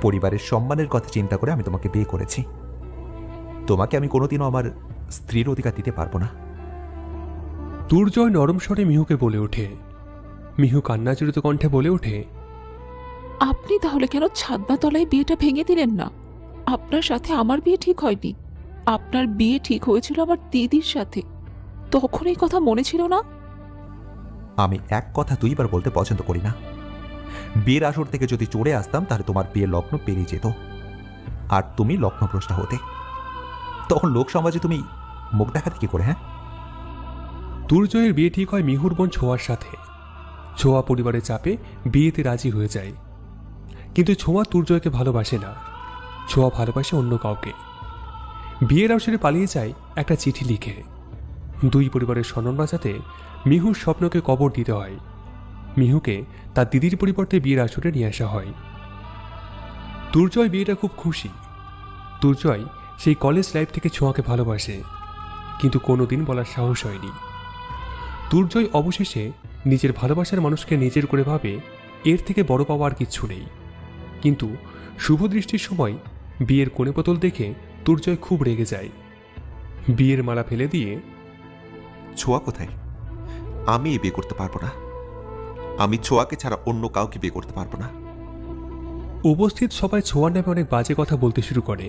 পরিবারের সম্মানের কথা চিন্তা করে আমি তোমাকে বিয়ে করেছি। তোমাকে আমি কোনোদিনও আমার স্ত্রীর অধিকার দিতে পারবো না। দুর্জয় নরম স্বরে মিহুকে বলে ওঠে। মিহু কান্নাজড়িত কণ্ঠে বলে ওঠে, আপনি তাহলে কেন ছাদনাতলায় বিয়েটা ভেঙে দিলেন না? আপনার সাথে আমার বিয়ে ঠিক হয়নি, আপনার বিয়ে ঠিক হয়েছিল আমার দিদির সাথে। তখন এই কথা মনে ছিল না? আমি এক কথা দুইবার বলতে পছন্দ করি না। বিয়ের আসর থেকে যদি চড়ে আসতাম তাহলে তোমার বিয়ের লগ্ন পেরিয়ে যেত, আর তুমি লগ্নভ্রষ্টা হতে। তখন লোক সমাজে তুমি মুখ দেখাতে কি করে? হ্যাঁ, দুর্জয়ের বিয়ে ঠিক হয় মিহুর বোন ছোঁয়ার সাথে। ছোঁয়া পরিবারের চাপে বিয়েতে রাজি হয়ে যায়, কিন্তু ছোঁয়া দুর্জয়কে ভালোবাসে না। ছোঁয়া ভালোবাসে অন্য কাউকে। বিয়ের আসরে পালিয়ে যায় একটা চিঠি লিখে। দুই পরিবারের সম্মান বাঁচাতে মিহুর স্বপ্নকে কবর দিতে হয়। মিহুকে তার দিদির পরিবর্তে বিয়ের আসরে নিয়ে আসা হয়। দুর্জয় বিয়েটা খুব খুশি। দুর্জয় সেই কলেজ লাইফ থেকে ছোঁয়াকে ভালোবাসে, কিন্তু কোনোদিন বলার সাহস হয়নি। দুর্জয় অবশেষে নিজের ভালোবাসার মানুষকে নিজের করে ভাবে এর থেকে বড় পাওয়া আর কিচ্ছু নেই। কিন্তু শুভ দৃষ্টির সময় বিয়ের কোণে বোতল দেখে দুর্জয় খুব রেগে যায়। বিয়ের মালা ফেলে দিয়ে, ছোঁয়া কোথায়? আমি এই বিয়ে করতে পারবো না। আমি ছোঁয়াকে ছাড়া অন্য কাউকে বিয়ে করতে পারবো না। উপস্থিত সবাই ছোঁয়ার নামে অনেক বাজে কথা বলতে শুরু করে।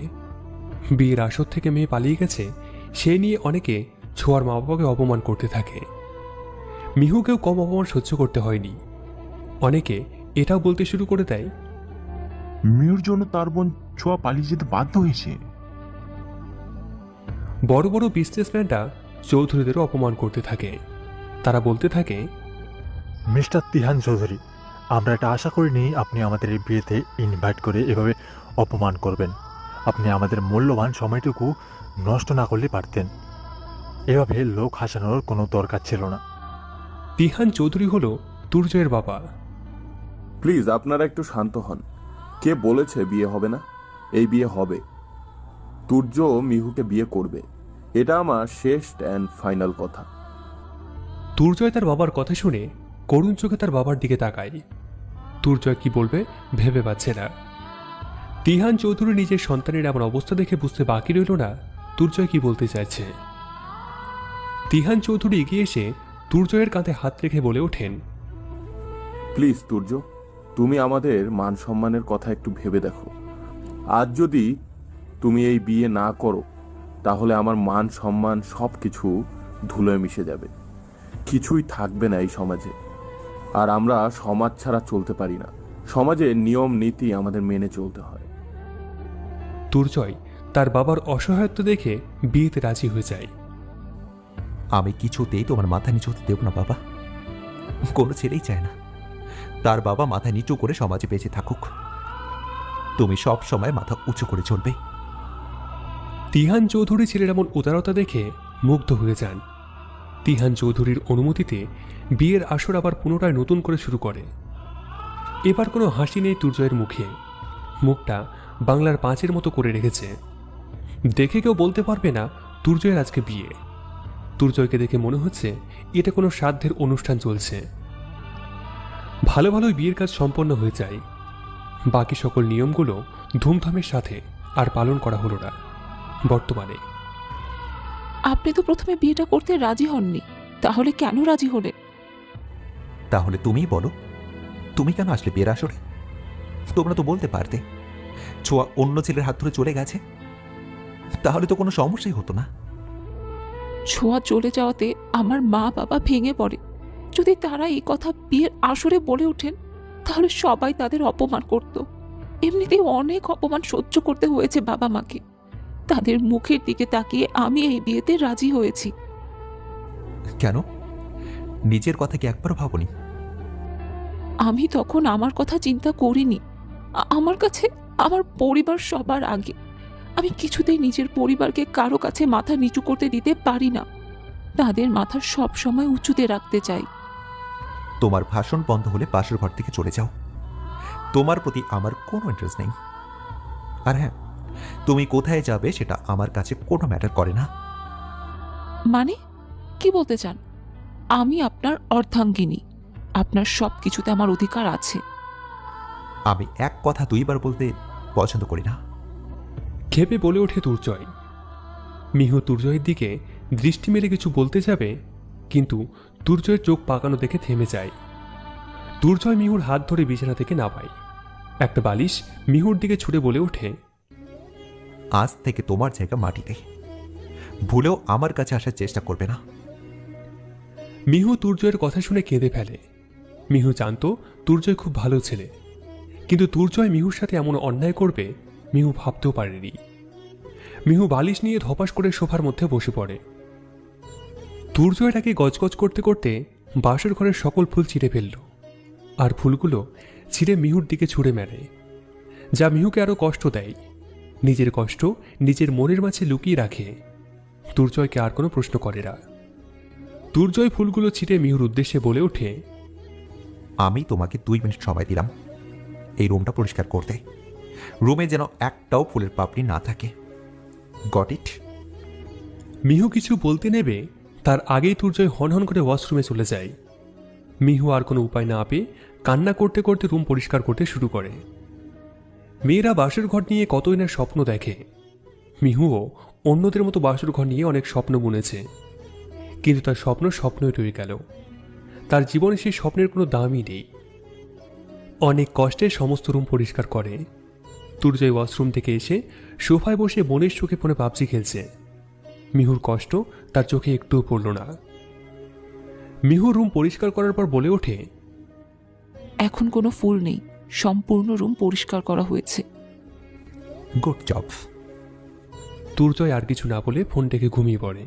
বিয়ের আসর থেকে মেয়ে পালিয়ে গেছে সে নিয়ে অনেকে ছোঁয়ার মা বাবাকে অপমান করতে থাকে। মিহুকেও কম অপমান সহ্য করতে হয়নি। অনেকে এটাও বলতে শুরু করে দেয়, মিহুর জন্য তার বোন ছোঁয়া পালিয়ে যেতে বাধ্য হয়েছে। বড় বড় বিজনেসম্যানরা চৌধুরীদেরও অপমান করতে থাকে। তারা বলতে থাকে, মিস্টার তিহান চৌধুরী, আমরা এটা আশা করিনি আপনি আমাদের এই বিয়েতে ইনভাইট করে এভাবে অপমান করবেন। আপনি আমাদের মূল্যবান সময়টুকু নষ্ট না করলে পারতেন। এভাবে লোক হাসানোর কোনো দরকার ছিল না। তিহান চৌধুরী হলো দুর্জয়ের বাবা। প্লিজ আপনারা একটু শান্ত হন। কে বলেছে বিয়ে হবে না? এই বিয়ে হবে। তুর্য মিহুকে বিয়ে করবে, এটা আমার শেষ অ্যান্ড ফাইনাল কথা। দুর্জয় তার বাবার কথা শুনে করুণ চোখে তার বাবার দিকে তাকায়। দুর্জয় কি বলবে ভেবে পাচ্ছে না। তিহান চৌধুরী নিজের সন্তানের এমন অবস্থা দেখে বুঝতে বাকি রইল না দুর্জয় কি বলতে চাইছে। তিহান চৌধুরী এগিয়ে এসে দুর্জয়ের কাঁধে হাত রেখে বলে ওঠেন, প্লিজ তুর্য, তুমি আমাদের মান সম্মানের কথা একটু ভেবে দেখো। আজ যদি তুমি এই বিয়ে না করো তাহলে আমার মান সম্মান সব কিছু ধুলোয় মিশে যাবে। কিছুই থাকবে না এই সমাজে। আর আমরা সমাজ ছাড়া চলতে পারি না। সমাজের নিয়ম নীতি আমাদের মেনে চলতে হয়। দুর্জয় তার বাবার অসহায়ত্ব দেখে বিয়েতে রাজি হয়ে যায়। আমি কিছুতেই তোমার মাথা নিচু হতে দেব না বাবা। কোনো ছেলেই চায় না তার বাবা মাথা নিচু করে সমাজে বেঁচে থাকুক। তুমি সব সময় মাথা উঁচু করে চলবে। তিহান চৌধুরী ছেলের এমন উদারতা দেখে মুগ্ধ হয়ে যান। তিহান চৌধুরীর অনুমতিতে বিয়ের আসর আবার পুনরায় নতুন করে শুরু করে। এবার কোনো হাসি নেই দুর্জয়ের মুখে। মুখটা বাংলার পাঁচের মতো করে রেখেছে। দেখে কেউ বলতে পারবে না দুর্জয়ের আজকে বিয়ে। দুর্জয়কে দেখে মনে হচ্ছে এটা কোনো শ্রাদ্ধের অনুষ্ঠান চলছে। ভালো ভালোই বিয়ের কাজ সম্পন্ন হয়ে যায়। বাকি সকল নিয়মগুলো ধুমধামের সাথে আর পালন করা হলো না। বর্তমানে আপনি তো প্রথমে বিয়েটা করতে রাজি হননি, তাহলে কেন রাজি হলেন? তাহলে তুমিই বলো, তুমি কেন আসলে বিয়ের আসরে? তোমরা তো বলতে পারতে ছোঁয়া অন্য ছেলের হাত ধরে চলে গেছে, তাহলে তো কোনো সমস্যাই হতো না। ছোঁয়া চলে যাওয়াতে আমার মা বাবা ভেঙে পড়ে। যদি তারা এই কথা বিয়ের আসরে বলে ওঠেন তাহলে সবাই তাদের অপমান করত। এমনিতেই অনেক অপমান সহ্য করতে হয়েছে বাবা মাকে। তাদের মুখের দিকে তাকিয়ে আমি এই বিয়েতে রাজি হয়েছি। কেন? নিজের কথা কি একবারও ভাবনি? আমি তখন আমার কথা চিন্তা করিনি। আমার কাছে আমার পরিবার সবার আগে। আমি কিছুতেই নিজের পরিবারকে কারো কাছে মাথা নিচু করতে দিতে পারি না। তাদের মাথা সব সময় উঁচুতে রাখতে চাই। তোমার ভাষণ বন্ধ হলে পাশের ঘর থেকে চলে যাও। তোমার প্রতি আমার কোনো ইন্টারেস্ট নেই। আর হ্যাঁ, তুমি কোথায় যাবে সেটা আমার কাছে কোনো ম্যাটার করে না। মানে কি বলতে চান? আমি আপনার অর্ধাঙ্গিনী। আপনার সব কিছুতে আমার অধিকার আছে। আমি এক কথা দুইবার বলতে পছন্দ করি না। ক্ষেপে বলে ওঠে দুর্জয়। মিহু দুর্জয়ের দিকে দৃষ্টি মেলে কিছু বলতে যাবে, কিন্তু দুর্জয়ের চোখ পাকানো দেখে থেমে যায়। দুর্জয় মিহুর হাত ধরে বিছানা থেকে নামায়। একটা বালিশ মিহুর দিকে ছুড়ে বলে ওঠে, আজ থেকে তোমার জায়গা মাটিতে, ভুলেও আমার কাছে আসার চেষ্টা করবে না। মিহু দুর্জয়ের কথা শুনে কেঁদে ফেলে। মিহু জানত দুর্জয় খুব ভালো ছেলে, কিন্তু দুর্জয় মিহুর সাথে এমন অন্যায় করবে মিহু ভাবতেও পারেনি। মিহু বালিশ নিয়ে ধপাস করে সোফার মধ্যে বসে পড়ে। দুর্জয়টাকে গজগজ করতে করতে বাসর ঘরের সকল ফুল ছিঁড়ে ফেলল, আর ফুলগুলো ছিঁড়ে মিহুর দিকে ছুঁড়ে মেরে, যা মিহুকে আরো কষ্ট দেয়। নিজের কষ্ট নিজের মনের মাঝে লুকিয়ে রাখে। দুর্জয়কে আর কোনো প্রশ্ন করে না। দুর্জয় ফুলগুলো ছিঁড়ে মিহুর উদ্দেশ্যে বলে ওঠে, আমি তোমাকে 2 মিনিট সময় দিলাম এই রুমটা পরিষ্কার করতে। রুমে যেন একটাও ফুলের পাপড়ি না থাকে। Got it? মিহু কিছু বলতে নেবে তার আগেই দুর্জয় হনহন করে ওয়াশরুমে চলে যায়। মিহু আর কোনো উপায় না পেয়ে কান্না করতে করতে রুম পরিষ্কার করতে শুরু করে। মেয়েরা বাসর ঘর নিয়ে কতই না স্বপ্ন দেখে। মিহুও অন্যদের মতো বাসর ঘর নিয়ে অনেক স্বপ্ন বুনেছে, কিন্তু তার স্বপ্ন স্বপ্নই রয়ে গেল। তার জীবনে সেই স্বপ্নের কোনো দামই নেই। অনেক কষ্টে সমস্ত রুম পরিষ্কার করে। দুর্জয় ওয়াশরুম থেকে এসে সোফায় বসে বোনের চোখে ফোনে পাবজি খেলছে। মিহুর কষ্ট তার চোখে একটুও পড়ল না। মিহু রুম পরিষ্কার করার পর বলে ওঠে, এখন কোনো ফুল নেই, সম্পূর্ণ রুম পরিষ্কার করা হয়েছে। Good job. দুর্জয় আর কিছু না বলে ফোন থেকে ঘুমিয়ে পড়ে।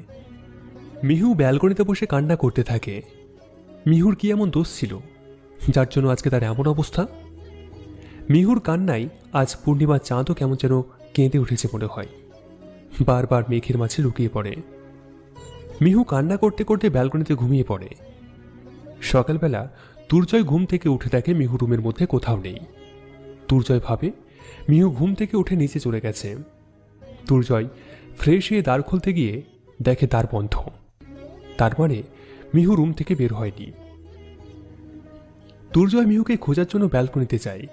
মিহু ব্যালকনিতে বসে কান্না করতে থাকে। মিহুর কি এমন দোষ ছিল যার জন্য আজকে তার এমন অবস্থা? মিহুর কান্নায় আজ পূর্ণিমার চাঁদও কেমন যেন কেঁদে উঠেছে মনে হয়। বারবার মেঘের মাঝে লুকিয়ে পড়ে। মিহু কান্না করতে করতে ব্যালকনিতে ঘুমিয়ে পড়ে। সকালবেলা দুর্জয় ঘুম থেকে উঠে দেখে মিহু রুমের মধ্যে কোথাও নেই। দুর্জয় ভাবে মিহু ঘুম থেকে উঠে নিচে চলে গেছে। দুর্জয় ফ্রেশ হয়ে দ্বার খুলতে গিয়ে দেখে দ্বার বন্ধ। তার মানে মিহু রুম থেকে বের হয়নি। দুর্জয় মিহুকে খোঁজার জন্য ব্যালকনিতে যায়।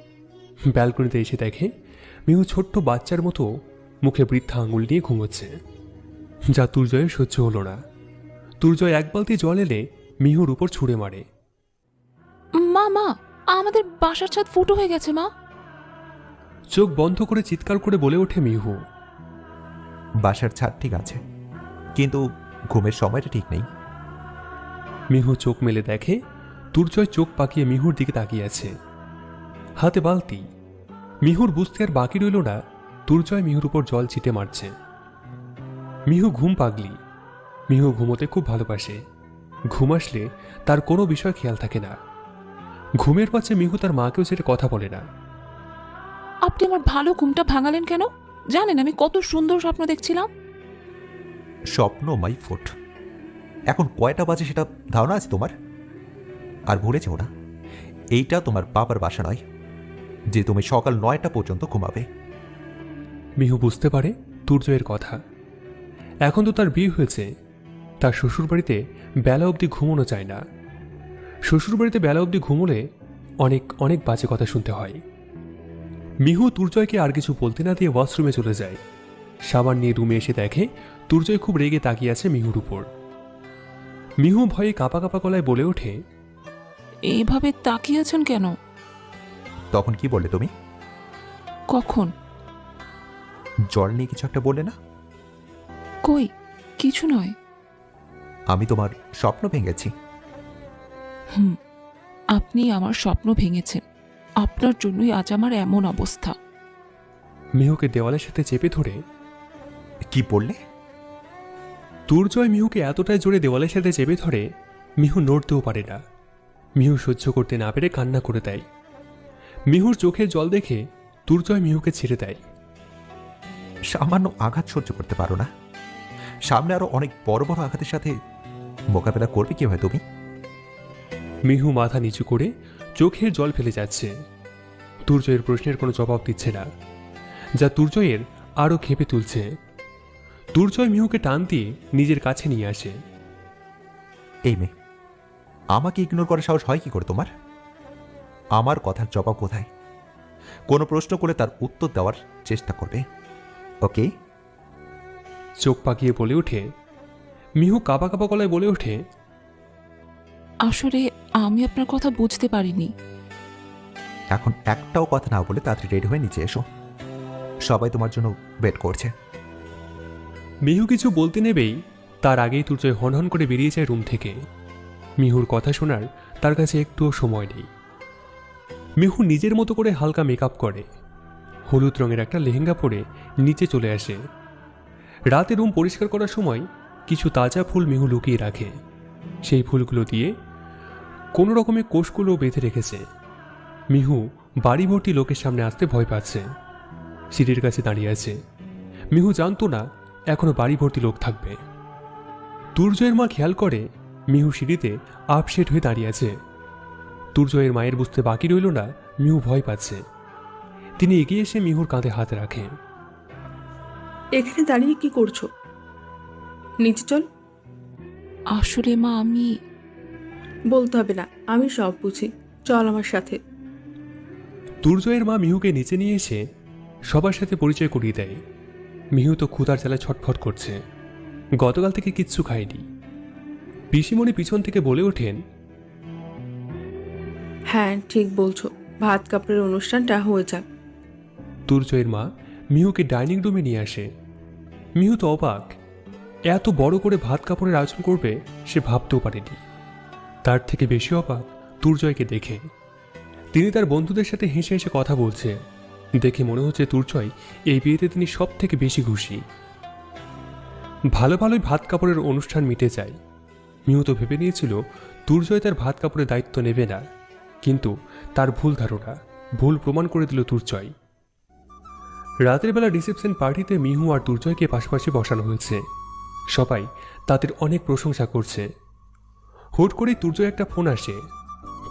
ব্যালকনিতে এসে দেখে মিহু ছোট্ট বাচ্চার মতো মুখে বৃদ্ধা আঙুল নিয়ে ঘুমোচ্ছে, যা দুর্জয়ের সহ্য হলো না। দুর্জয় এক বালতি জল এলে মিহুর উপর ছুঁড়ে মারে। মা মা, আমাদের বাসার ছাদ ফুটো হয়ে গেছে মা। চোখ বন্ধ করে চিৎকার করে বলে ওঠে মিহু। বাসার ছাদ ঠিক আছে, কিন্তু ঘুমের সময়টা ঠিক নেই। মিহু চোখ মেলে দেখে দুর্জয় চোখ পাকিয়ে মিহুর দিকে তাকিয়ে আছে, হাতে বালতি। মিহুর বুঝতে আর বাকি রইল না দুর্জয় মিহুর উপর জল ছিটে মারছে। মিহু ঘুম পাগলি। মিহু ঘুমোতে খুব ভালোবাসে। ঘুম আসলে তার কোনো বিষয় খেয়াল থাকে না। ঘুমের পাচ্ছে মিহু তার মাকেও সেটা কথা বলে না। আপনি আমার ভালো ঘুমটা ভাঙালেন কেন? জানেন আমি কত সুন্দর স্বপ্ন দেখছিলাম। স্বপ্ন মাই ফুট। এখন কয়টা বাজে সেটা ধারণা আছে তোমার? আর ভুলে যেও না, এইটা তোমার বাবার বাসা নয় যে তুমি সকাল 9টা পর্যন্ত ঘুমাবে। মিহু বুঝতে পারে দুর্জয়ের কথা। এখন তো তার বিয়ে হয়েছে, তার শ্বশুরবাড়িতে বেলা অবধি ঘুমোনো চায় না। শ্বশুরবাড়িতে বেলা অবধি ঘুমোলে অনেক অনেক বাজে কথা শুনতে হয়। মিহু দুর্জয়কে আর কিছু বলতে না দিয়ে ওয়াশরুমে চলে যায়। সাবান নিয়ে রুমে এসে দেখে দুর্জয় খুব রেগে তাকিয়ে আছে মিহুর উপর। মিহু ভয়ে কাঁপা কাঁপা গলায় বলে ওঠে, এইভাবে তাকিয়ে আছেন কেন? তখন কি বললে তুমি? কখন? জল নিয়ে কিছু একটা বললে না? কই, কিছু নয়। আমি তোমার স্বপ্ন ভেঙেছি। আপনি আমার স্বপ্ন ভেঙেছেন। আপনার জন্যই আজ আমার এমন অবস্থা। মিহুকে দেওয়ালের সাথে চেপে ধরে কি বললে? দুর্জয় মিহুকে এতটাই জোরে দেওয়ালের সাথে চেপে ধরে মিহু নড়তেও পারে না। মিহু সহ্য করতে না পেরে কান্না করে দেয়। মিহুর চোখের জল দেখে দুর্জয় মিহুকে ছেড়ে দেয়। সামান্য আঘাত সহ্য করতে পারো না? সামনে আরো অনেক বড় বড় আঘাতের সাথে মোকাবেলা করবে কি হয় তুমি? মিহু মাথা নিচু করে চোখের জল ফেলে যাচ্ছে। দুর্জয়ের প্রশ্নের কোনো জবাব দিচ্ছে না, যা দুর্জয়ের আরও ক্ষেপে তুলছে। দুর্জয় মিহুকে টান দিয়ে নিজের কাছে নিয়ে আসে। এই মেয়ে, আমাকে ইগনোর করার সাহস হয় কি করে তোমার? আমার কথার জবাব কোথায়? কোনো প্রশ্ন করলে তার উত্তর দেওয়ার চেষ্টা করবে। ওকে? চোখ পাকিয়ে বলে ওঠে মিহু, কাঁপা কাঁপা গলায় বলে ওঠে, আসলে আমি আপনার কথা বুঝতে পারিনি। এখন একটাও কথা না বলে তাড়াতাড়ি রেডি হয়ে নিচে এসো, সবাই তোমার জন্য ওয়েট করছে। মিহু কিছু বলতে নেবেই তার আগেই তুর্জয় হনহন করে বেরিয়ে যায় রুম থেকে। মিহুর কথা শোনার তার কাছে একটুও সময় নেই। মিহু নিজের মতো করে হালকা মেকআপ করে, হলুদ রঙের একটা লেহেঙ্গা পরে নিচে চলে আসে। রাতে রুম পরিষ্কার করার সময় কিছু তাজা ফুল মিহু লুকিয়ে রাখে। সেই ফুলগুলো দিয়ে কোনো রকমের কোষগুলো বেঁধে রেখেছে। মিহু বাড়ি ভর্তি লোকের সামনে আসতে ভয় পাচ্ছে। সিঁড়ির কাছে দাঁড়িয়ে আছে। মিহু জানতো না এখনো বাড়ি ভর্তি লোক থাকবে। তুর্জয়ের মা খেয়াল করে মিহু সিঁড়িতে আপসেট হয়ে দাঁড়িয়ে আছে। তুর্জয়ের মায়ের বুঝতে বাকি রইল না মিহু ভয় পাচ্ছে। তিনি এগিয়ে এসে মিহুর কাঁধে হাত রাখে। এখানে দাঁড়িয়ে কি করছো? নিচে চল। আসলে মা, আমি বলতে হবে না, আমি সব বুঝি। চল আমার সাথে। তুর্জয়ের মা মিহুকে নিচে নিয়ে এসে সবার সাথে পরিচয় করিয়ে দেয়। মিহু তো ক্ষুধার জ্বালায় ছটফট করছে, গতকাল থেকে কিচ্ছু খায়নি। পিসিমণি পিছন থেকে বলে ওঠেন, হ্যাঁ ঠিক বলছো, ভাত কাপড়ের অনুষ্ঠানটা হয়ে যাক। তুর্জয়ের মা মিহুকে ডাইনিং রুমে নিয়ে আসে। মিহু তো অবাক, এত বড় করে ভাত কাপড়ের আয়োজন করবে সে ভাবতেও পারেনি। তার থেকে বেশি অবাক তুর্জয়কে দেখে। তিনি তার বন্ধুদের সাথে হেসে হেসে কথা বলছে। দেখে মনে হচ্ছে তুর্জয় এই বিয়েতে তিনি সব থেকে বেশি খুশি। ভালো ভালোই ভাত কাপড়ের অনুষ্ঠান মিটে যায়। মিহু তো ভেবে নিয়েছিল তুর্জয় তার ভাত কাপড়ের দায়িত্ব নেবে না, কিন্তু তার ভুল ধারণা, ভুল প্রমাণ করে দিল তুর্জয়। রাতের বেলা রিসেপশন পার্টিতে মিহু আর তুর্জয়কে পাশাপাশি বসানো হয়েছে। সবাই তাদের অনেক প্রশংসা করছে। হুট করেই তুর্জয় একটা ফোন আসে।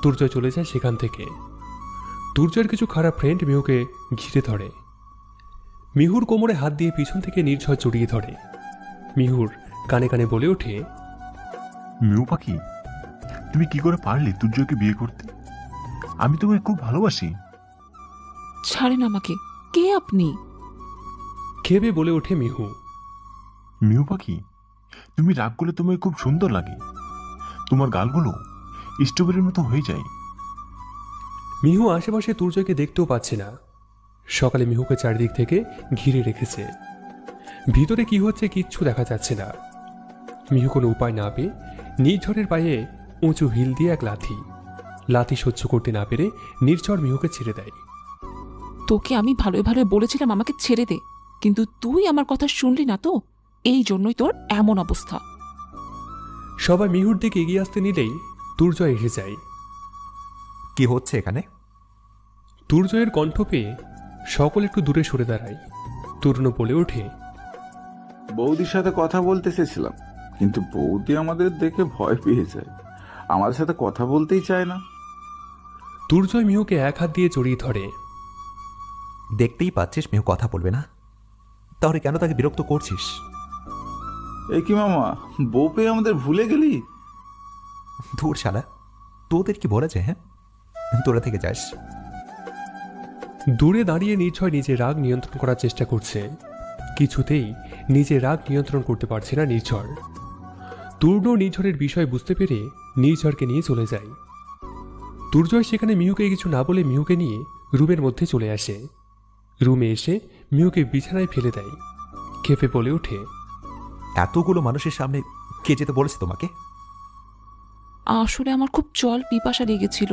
তুর্জয় চলে যায় সেখান থেকে। তুর্জয়ের কিছু খারাপ ফ্রেন্ড মিহুকে ঘিরে ধরে। মিহুর কোমরে হাত দিয়ে পিছন থেকে নির্ঝয় জড়িয়ে ধরে। মিহুর কানে কানে বলে ওঠে, মিউ পাখি, তুমি কি করে পারলে তুর্যকে বিয়ে করতে? আমি তোমায় খুব ভালোবাসি। ছাড়েন আমাকে, কে আপনি? খেপে বলে ওঠে মিহু। মিউ পাখি, তুমি রাগ করলে তোমায় খুব সুন্দর লাগে। তোমার গালগুলো স্ট্রবেরির মতো হয়ে যায়। মিহু আশেপাশে তুর্জয়কে দেখতেও পাচ্ছে না। সকালে মিহুকে চারিদিক থেকে ঘিরে রেখেছে। ভিতরে কি হচ্ছে কিচ্ছু দেখা যাচ্ছে না। মিহু কোনো উপায় না পেয়ে নির্ঝরের পায়ে উঁচু হিল দিয়ে এক লাথি সহ্য করতে না পেরে নির্ঝর মিহুকে ছেড়ে দেয়। তোকে আমি ভালোই ভালোই বলেছিলাম আমাকে ছেড়ে দে, কিন্তু তুই আমার কথা শুনলি না তো, এই জন্যই তোর এমন অবস্থা। সবাই মিহুর দিকে এগিয়ে আসতে নিলেই তুর্জয় এসে যায়। কি হচ্ছে এখানে? তুর্জয়ের কণ্ঠ পেয়ে সকল একটু দূরে সরে দাঁড়ায়। তরুণ বলে ওঠে, বৌদির সাথে কথা বলতে চেয়েছিলাম, কিন্তু বৌদি আমাদের দেখে ভয় পেয়ে যায়, আমাদের সাথে কথা বলতেই চায় না। তুর্জয় মিহুকে এক হাত দিয়ে জড়িয়ে ধরে। দেখতেই পাচ্ছিস মেয়ে কথা বলবে না, তাহলে কেন তাকে বিরক্ত করছিস? এই কি মামা, বউ পেয়ে আমাদের ভুলে গেলি? দূর শালা, তোদের কি বলেছে? হ্যাঁ, তোরা থেকে যাস। দূরে দাঁড়িয়ে নির্ঝয় নিজের রাগ নিয়ন্ত্রণ করার চেষ্টা করছে। কিছুতেই নিজের রাগ নিয়ন্ত্রণ করতে পারছে না নির্ঝর। তুর্ণ নির্ঝরের বিষয় বুঝতে পেরে নির্ঝরকে নিয়ে চলে যায়। তুর্জয় সেখানে মিহুকে কিছু না বলে মিহুকে নিয়ে রুমের মধ্যে চলে আসে। রুমে এসে মিহুকে বিছানায় ফেলে দেয়। খেপে বলে ওঠে, এতগুলো মানুষের সামনে কে যেতে বলেছে তোমাকে? আসলে আমার খুব জল পিপাসা লেগেছিল,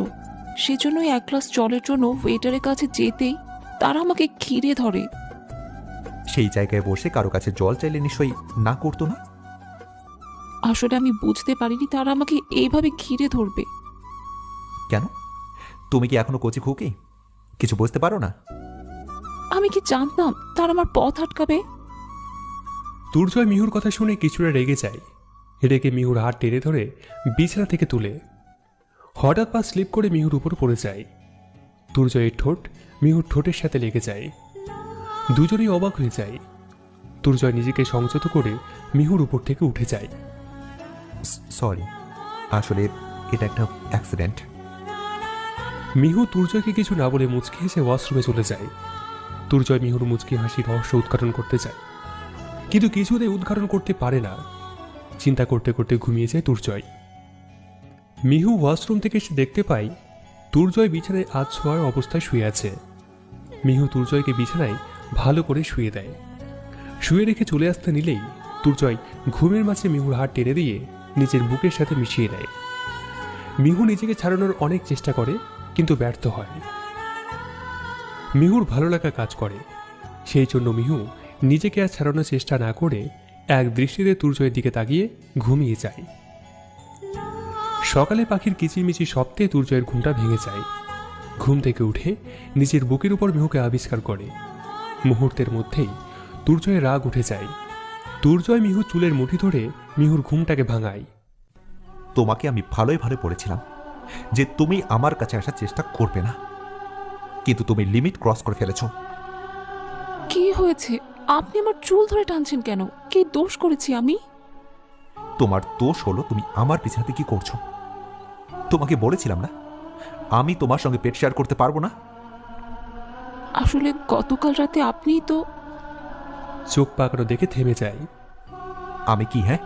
সেজন্য এক গ্লাস জলের জন্য ওয়েটারের কাছে যেতেই তারা আমাকে ঘিরে ধরে। সেই জায়গায় বসে কারো কাছে জল চাইলে নিশ্চয়ই না করতো না? আসলে আমি বুঝতে পারিনি তারা আমাকে এইভাবে ঘিরে ধরবে। কেন, তুমি কি এখনো কচি খুকি, কিছু বুঝতে পারো না? আমি কি জানতাম তারা আমার পথ আটকাবে? তুর্জয় মিহুর কথা শুনে কিছুটা রেগে যায়। রেগে মিহুর হাত টেনে ধরে বিছানা থেকে তুলে হঠাৎ পা স্লিপ করে মিহুর উপর পড়ে যায়। তুর্জয়ের ঠোঁট মিহুর ঠোঁটের সাথে লেগে যায়। দুজনেই অবাক হয়ে যায়। তুর্জয় নিজেকে সংযত করে মিহুর উপর থেকে উঠে যায়। সরি, আসলে এটা একটা অ্যাক্সিডেন্ট। মিহু তুর্জয়কে কিছু না বলে মুচকি হেসে ওয়াশরুমে চলে যায়। তুর্জয় মিহুর মুচকি হাসি রহস্য উদ্ঘাটন করতে চায়, কিন্তু কিছুতেই উদ্ঘাটন করতে পারে না। চিন্তা করতে করতে ঘুমিয়ে যায় তুর্জয়। মিহু ওয়াশরুম থেকে এসে দেখতে পায় তুর্জয় বিছানায় ছোঁয়ার অবস্থায় শুয়ে আছে। মিহু তুর্জয়কে বিছানায় ভালো করে শুয়ে দেয়। শুয়ে রেখে চলে আসতে নিলেই তুর্জয় ঘুমের মাঝে মিহুর হাত টেনে দিয়ে নিজের বুকের সাথে মিশিয়ে দেয়। মিহু নিজেকে ছাড়ানোর অনেক চেষ্টা করে, কিন্তু ব্যর্থ হয়। মিহুর ভালো লাগা কাজ করে, সেই জন্য মিহু নিজেকে আর ছাড়ানোর চেষ্টা না করে এক দৃষ্টিতে তুর্জয়ের দিকে তাকিয়ে ঘুমিয়ে যায়। সকালে পাখির কিচিরমিচির শব্দে তুর্জয়ের ঘুমটা ভেঙে যায়। ঘুম থেকে উঠে নিজের বুকের উপর মিহুকে আবিষ্কার করে। মুহূর্তের মধ্যেই তুর্জয়ের রাগ উঠে যায়। তুর্জয় মিহু চুলের মুঠি ধরে মিহুর ঘুমটাকে ভাঙায়। তোমাকে আমি ভালোই ভালো বলেছিলাম যে তুমি আমার কাছে আসার চেষ্টা করবে না, কিন্তু তুমি লিমিট ক্রস করে ফেলেছো। কি হয়েছে? আপনি আমার চুল ধরে টানছেন কেন? কি দোষ করেছি আমি? তোমার দোষ হলো তুমি আমার পিছনে কি করছো। তোমাকে বলেছিলাম না আমি তোমার সঙ্গে পেট শেয়ার করতে পারবো না। আসলে গতকাল রাতে আপনিই তো। চোখ পাকানো দেখে থেমে যায়। আমি কি? হ্যাঁ,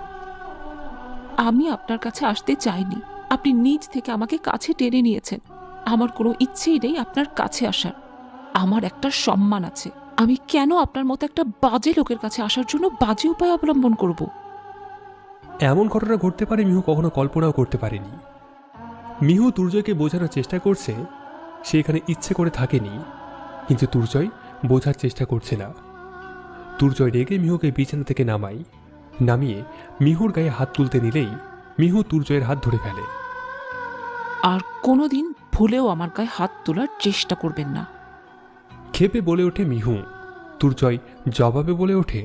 আমি আপনার কাছে আসতে চাইনি, আপনি নিজ থেকে আমাকে কাছে টেনে নিয়েছেন। আমার কোনো ইচ্ছেই নেই আপনার কাছে আসার। আমার একটা সম্মান আছে, আমি কেন আপনার মতো একটা বাজে লোকের কাছে আসার জন্য বাজে উপায় অবলম্বন করব? এমন ঘটনা ঘটতে পারে মিহু কখনো কল্পনাও করতে পারেনি। মিহু তুর্জয়কে বোঝানোর চেষ্টা করছে সে এখানে ইচ্ছে করে থাকেনি, কিন্তু তুর্জয় বোঝার চেষ্টা করছে না। তুর্জয় রেগে মিহুকে বিছানা থেকে নামিয়ে মিহুর গায়ে হাত তুলতে নিলেই মিহু তুর্জয়ের হাত ধরে ফেলে। আর কোনোদিন ভুলেও আমার গায়ে হাত তোলার চেষ্টা করবেন না। ক্ষেপে বলে ওঠে মিহু। তুর্জয় জবাবে বলে ওঠে,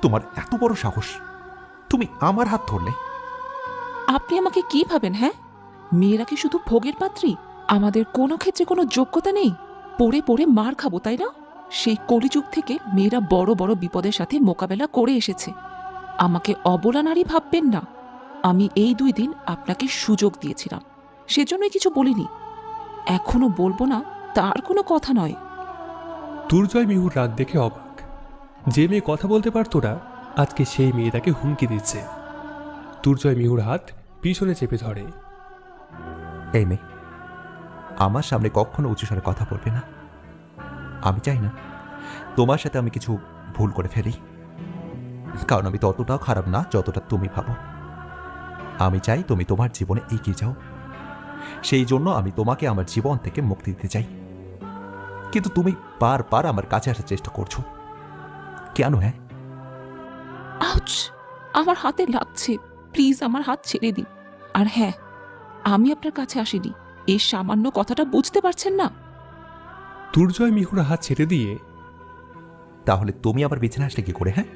তোমার এত বড় সাহস, তুমি আমার হাত ধরলে? আপনি আমাকে কি ভাবেন? হ্যাঁ, মেয়েরা কি শুধু ভোগের পাত্রী? আমাদের কোনো ক্ষেত্রে কোনো যোগ্যতা নেই? পড়ে পড়ে মার খাবো, তাই না? সেই কলিযুগ থেকে মেয়েরা বড় বড় বিপদের সাথে মোকাবেলা করে এসেছে। আমাকে অবলা নারী ভাববেন না। আমি এই 2 দিন আপনাকে সুযোগ দিয়েছিলাম, সেজন্যই কিছু বলিনি। এখনো বলবো না তার কোনো কথা নয়। তুর্জয় মিহুর রাগ দেখে অবাক। যে মেয়ে কথা বলতে পারতো না আজকে সেই মেয়ে তাকে হুমকি দিচ্ছে। তুর্জয় মিহুর হাত পিছনে চেপে ধরে। এই মেয়ে আমার সামনে কখনো উঁচু স্বরে কথা বলবে না। আমি চাই না তোমার সাথে আমি কিছু ভুল করে ফেলি, কারণ আমি ততটাও খারাপ না যতটা তুমি ভাবো। আমি চাই তুমি তোমার জীবনে এগিয়ে যাও, সেই জন্য আমি তোমাকে আমার জীবন থেকে মুক্তি দিতে চাই। কিন্তু তুমি বারবার আমার কাছে আসার চেষ্টা করছো কেন? হ্যাঁ, আউচ! আমার হাতে লাগছে, প্লিজ আমার হাত ছেড়ে দিন। আর হ্যাঁ, আমি আপনার কাছে আসিনি, এই সামান্য কথাটা বুঝতে পারছেন না? তুর্জয় মিহুর হাত ছেড়ে দিয়ে, তাহলে তুমি আবার বিছানা আসলে কি করে? হ্যাঁ,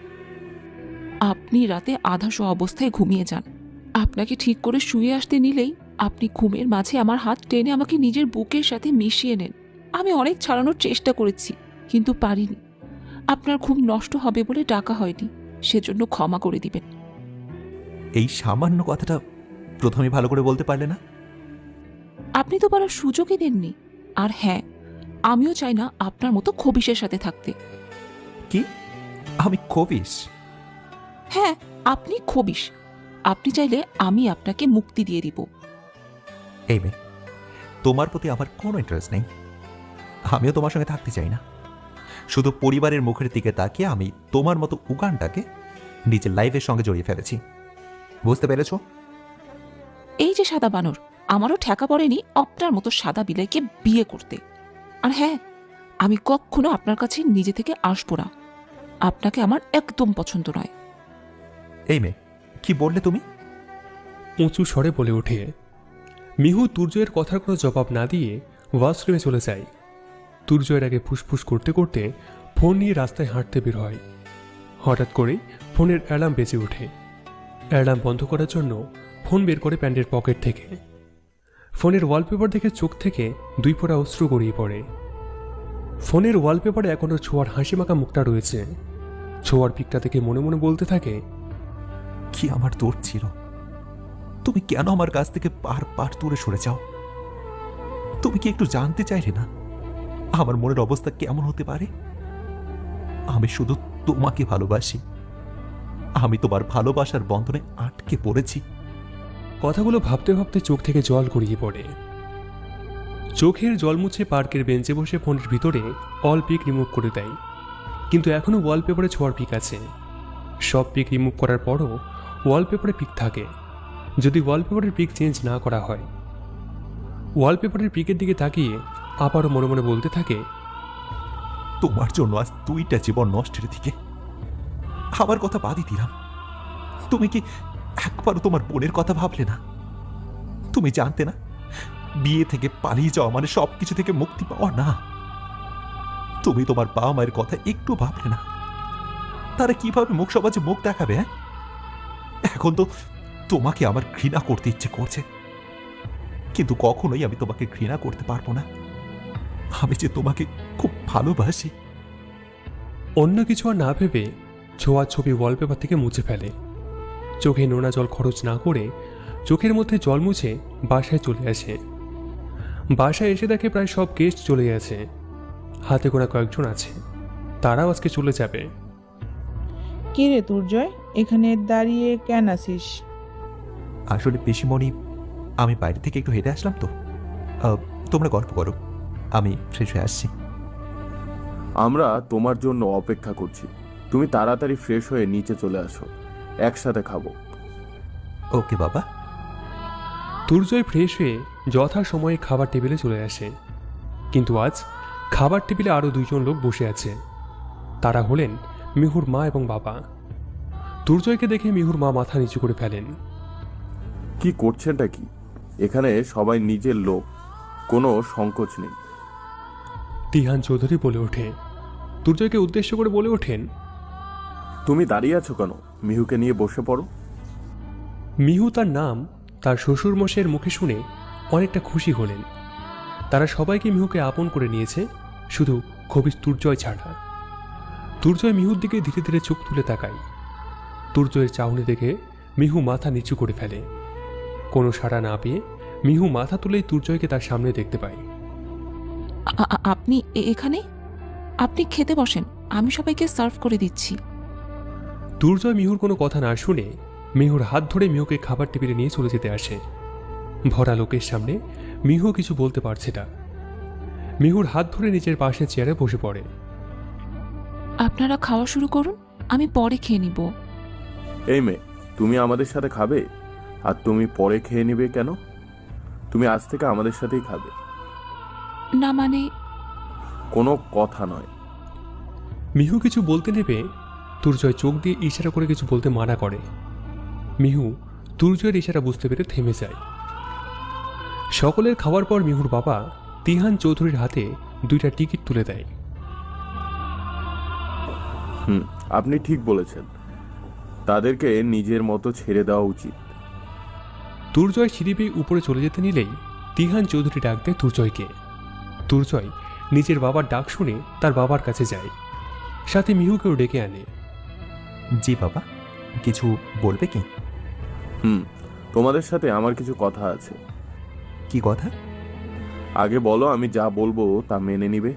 আপনি রাতে আধা শোয়া অবস্থায় ঘুমিয়ে যান। আপনাকে ঠিক করে শুয়ে আসতে নিলেই আপনি ঘুমের মাঝে আমার হাত টেনে আমাকে নিজের বুকের সাথে মিশিয়ে নেন। আমি অনেক ছাড়ানোর চেষ্টা করেছি, কিন্তু পারিনি। আপনার ঘুম নষ্ট হবে বলে ডাকা হয়নি, সেজন্য ক্ষমা করে দিবেন। এই সামান্য কথাটা প্রথমে ভালো করে বলতে পারলে না? আপনি তো বলার সুযোগই দেননি। আর হ্যাঁ, আমিও চাই না আপনার মতো খবিশের সাথে থাকতে। কি? আমি খবিশ? হ্যাঁ, আপনি খবিশ। আপনি চাইলে আমি আপনাকে মুক্তি দিয়ে দিব। এই মেয়ে, তোমার প্রতি আমার কোনো ইন্টারেস্ট নেই। আমিও তোমার সঙ্গে থাকতে চাই না। শুধু পরিবারের মুখের দিকে তাকিয়ে আমি তোমার মতো উগানটাকে নিজের লাইফের সঙ্গে জড়িয়ে ফেলেছি। বুঝতে পেরেছো? এই যে সাদা বানর, আমারও ঠেকা পড়েনি আপনার মতো সাদা বিলাইকে বিয়ে করতে। আর হ্যাঁ, আমি কখনো আপনার কাছে নিজে থেকে আসবো না। আপনাকে আমার একদম পছন্দ নয়। এই মেয়ে, কি বললে তুমি? উঁচু স্বরে বলে ওঠে। মিহু তুর্জয়ের কথার কোনো জবাব না দিয়ে ওয়াশরুমে চলে যায়। তুর্জয়ের আগে ফুসফুস করতে করতে ফোন নিয়ে রাস্তায় হাঁটতে বের হয়। হঠাৎ করেই ফোনের অ্যালার্ম বেজে ওঠে। অ্যালার্ম বন্ধ করার জন্য ফোন বের করে প্যান্টের পকেট থেকে। ফোনের ওয়ালপেপার দেখে চোখ থেকে 2 ফোঁটা অশ্রু গড়িয়ে পড়ে। ফোনের ওয়ালপেপারে এখনো ছোঁয়ার হাসি মাখা মুখটা রয়েছে। ছোঁয়ার পিকটা থেকে মনে মনে বলতে থাকে, কি আমার দোষ ছিল? তুমি কেন আমার কাছ থেকে বারবার দূরে সরে যাও? তুমি কি একটু জানতে চাইলে না আমার মনের অবস্থা কেমন হতে পারে? আমি শুধু তোমাকে ভালোবাসি। আমি তোমার ভালোবাসার বন্ধনে আটকে পড়েছি। কথাগুলো ভাবতে ভাবতে চোখ থেকে জল গড়িয়ে পড়ে। চোখের জল মুছে পার্কের বেঞ্চে বসে ফোনের ভিতরে অল পিক রিমুভ করে দেয়, কিন্তু এখনও ওয়ালপেপারে ছোঁয়ার পিক আছে। সব পিক রিমুভ করার পরও ওয়ালপেপারে পিক থাকে যদি ওয়ালপেপারের পিক চেঞ্জ না করা হয়। ওয়ালপেপারের পিকের দিকে তাকিয়ে আবারও মনে মনে বলতে থাকে, তোমার জন্য আজ 2টা জীবন নষ্টের দিকে। আমার কথা বাদই দিলাম, তুমি কি একবারও তোমার বোনের কথা ভাবলে না? তুমি জানতে না বিয়ে থেকে পালিয়ে যাওয়া মানে সবকিছু থেকে মুক্তি পাওয়া না? তুমি তোমার বাবা মায়ের কথা একটু ভাবলে না? তারা কিভাবে মুখ সমাজে মুখ দেখাবে? হ্যাঁ, এখন তো তোমাকে আমার ঘৃণা করতে ইচ্ছে করছে, কিন্তু কখনোই আমি তোমাকে ঘৃণা করতে পারবো না। আমি যে তোমাকে খুব ভালোবাসি। অন্য কিছু আর না ভেবে ছোঁয়ার ছবি ওয়ালপেপার থেকে মুছে ফেলে। চোখে নোনা জল খরচ না করে চোখের মধ্যে জল মুছে বাসায় চলে আসে। বাসায় এসে দেখে প্রায় সব গেস্ট চলে গেছে, হাতে গোনা কয়েকজন আছে, তারাও আজকে চলে যাবে। কি রে দুর্জয়, এখানে দাঁড়িয়ে কেন আছিস? আসলে পিসিমণি, আমি বাইরে থেকে একটু হেঁটে আসলাম তো। তোমরা গল্প করো, আমি ফ্রেশ হয়ে আসছি। আমরা তোমার জন্য অপেক্ষা করছি, তুমি তাড়াতাড়ি ফ্রেশ হয়ে নিচে চলে আসো, একসাথে খাবো। ওকে বাবা। দুর্জয় ফ্রেশ হয়ে যথা সময়ে খাবার টেবিলে চলে আসে, কিন্তু আজ খাবার টেবিলে আরও 2জন লোক বসে আছে। তারা হলেন মিহুর মা এবং বাবা। দুর্জয়কে দেখে মিহুর মা মাথা নিচু করে ফেলেন। কি করছেনটা কি? এখানে সবাই নিজের লোক, কোনো সংকোচ নেই। তিহান চৌধুরী বলে ওঠে। দুর্জয়কে উদ্দেশ্য করে বলে ওঠেন, তুমি দাঁড়িয়ে আছো কেন? মিহুকে নিয়ে বসে পড়ো। মিহু তার নাম তার শ্বশুরমশাইয়ের মুখে শুনে অনেকটা খুশি হলেন। তারা সবাইকে মিহুকে আপন করে নিয়েছে, শুধু খবিস দুর্জয় ছাড়া। দুর্জয় মিহুর দিকে ধীরে ধীরে চোখ তুলে তাকায়। দুর্জয়ের চাউনি দেখে মিহু মাথা নিচু করে ফেলে। কোনো সাড়া না পেয়ে মিহু মাথা তুলেই দুর্জয়কে তার সামনে দেখতে পায়। আপনি এখানে? আপনি খেতে বসেন, আমি সবাইকে সার্ভ করে দিচ্ছি। দুর্জয় মিহুর কোনো কথা না শুনে মিহুর হাত ধরে মিহুকে খাবার টেবিলে নিয়ে চলে যেতে আসে। ভরা লোকের সামনে মিহু কিছু বলতে পারছে না। মিহুর হাত ধরে নিজের পাশে চেয়ারে বসে পড়ে। আপনারা খাওয়া শুরু করুন, আমি পরে খেয়ে নিব। এই মেয়ে, তুমি আমাদের সাথে খাবে আর তুমি পরে খেয়ে নিবে কেন? তুমি আজ থেকে আমাদের সাথেই খাবে। না মানে? কোনো কথা নয়। মিহু কিছু বলতে নেবে দুর্জয় চোখ দিয়ে ইশারা করে কিছু বলতে মানা করে। মিহু দুর্জয়ের ইশারা বুঝতে পেরে থেমে যায়। সকলের খাওয়ার পর মিহুর বাবা তিহান চৌধুরীর হাতে 2টা টিকিট তুলে দেয়। আপনি ঠিক বলেছেন, তাদেরকে নিজের মতো ছেড়ে দেওয়া উচিত। দুর্জয় সিঁড়ি বেয়ে উপরে চলে যেতে নিলেই তিহান চৌধুরী ডাক দেয় দুর্জয়কে। দুর্জয় নিজের বাবার ডাক শুনে তার বাবার কাছে যায়, সাথে মিহুকেও ডেকে আনে। জি বাবা, কিছু বলবে কি? তোমাদের সাথে আমার কিছু কথা আছে। কি কথা? আগে বলো, আমি যা বলবো তা মেনে নিবে।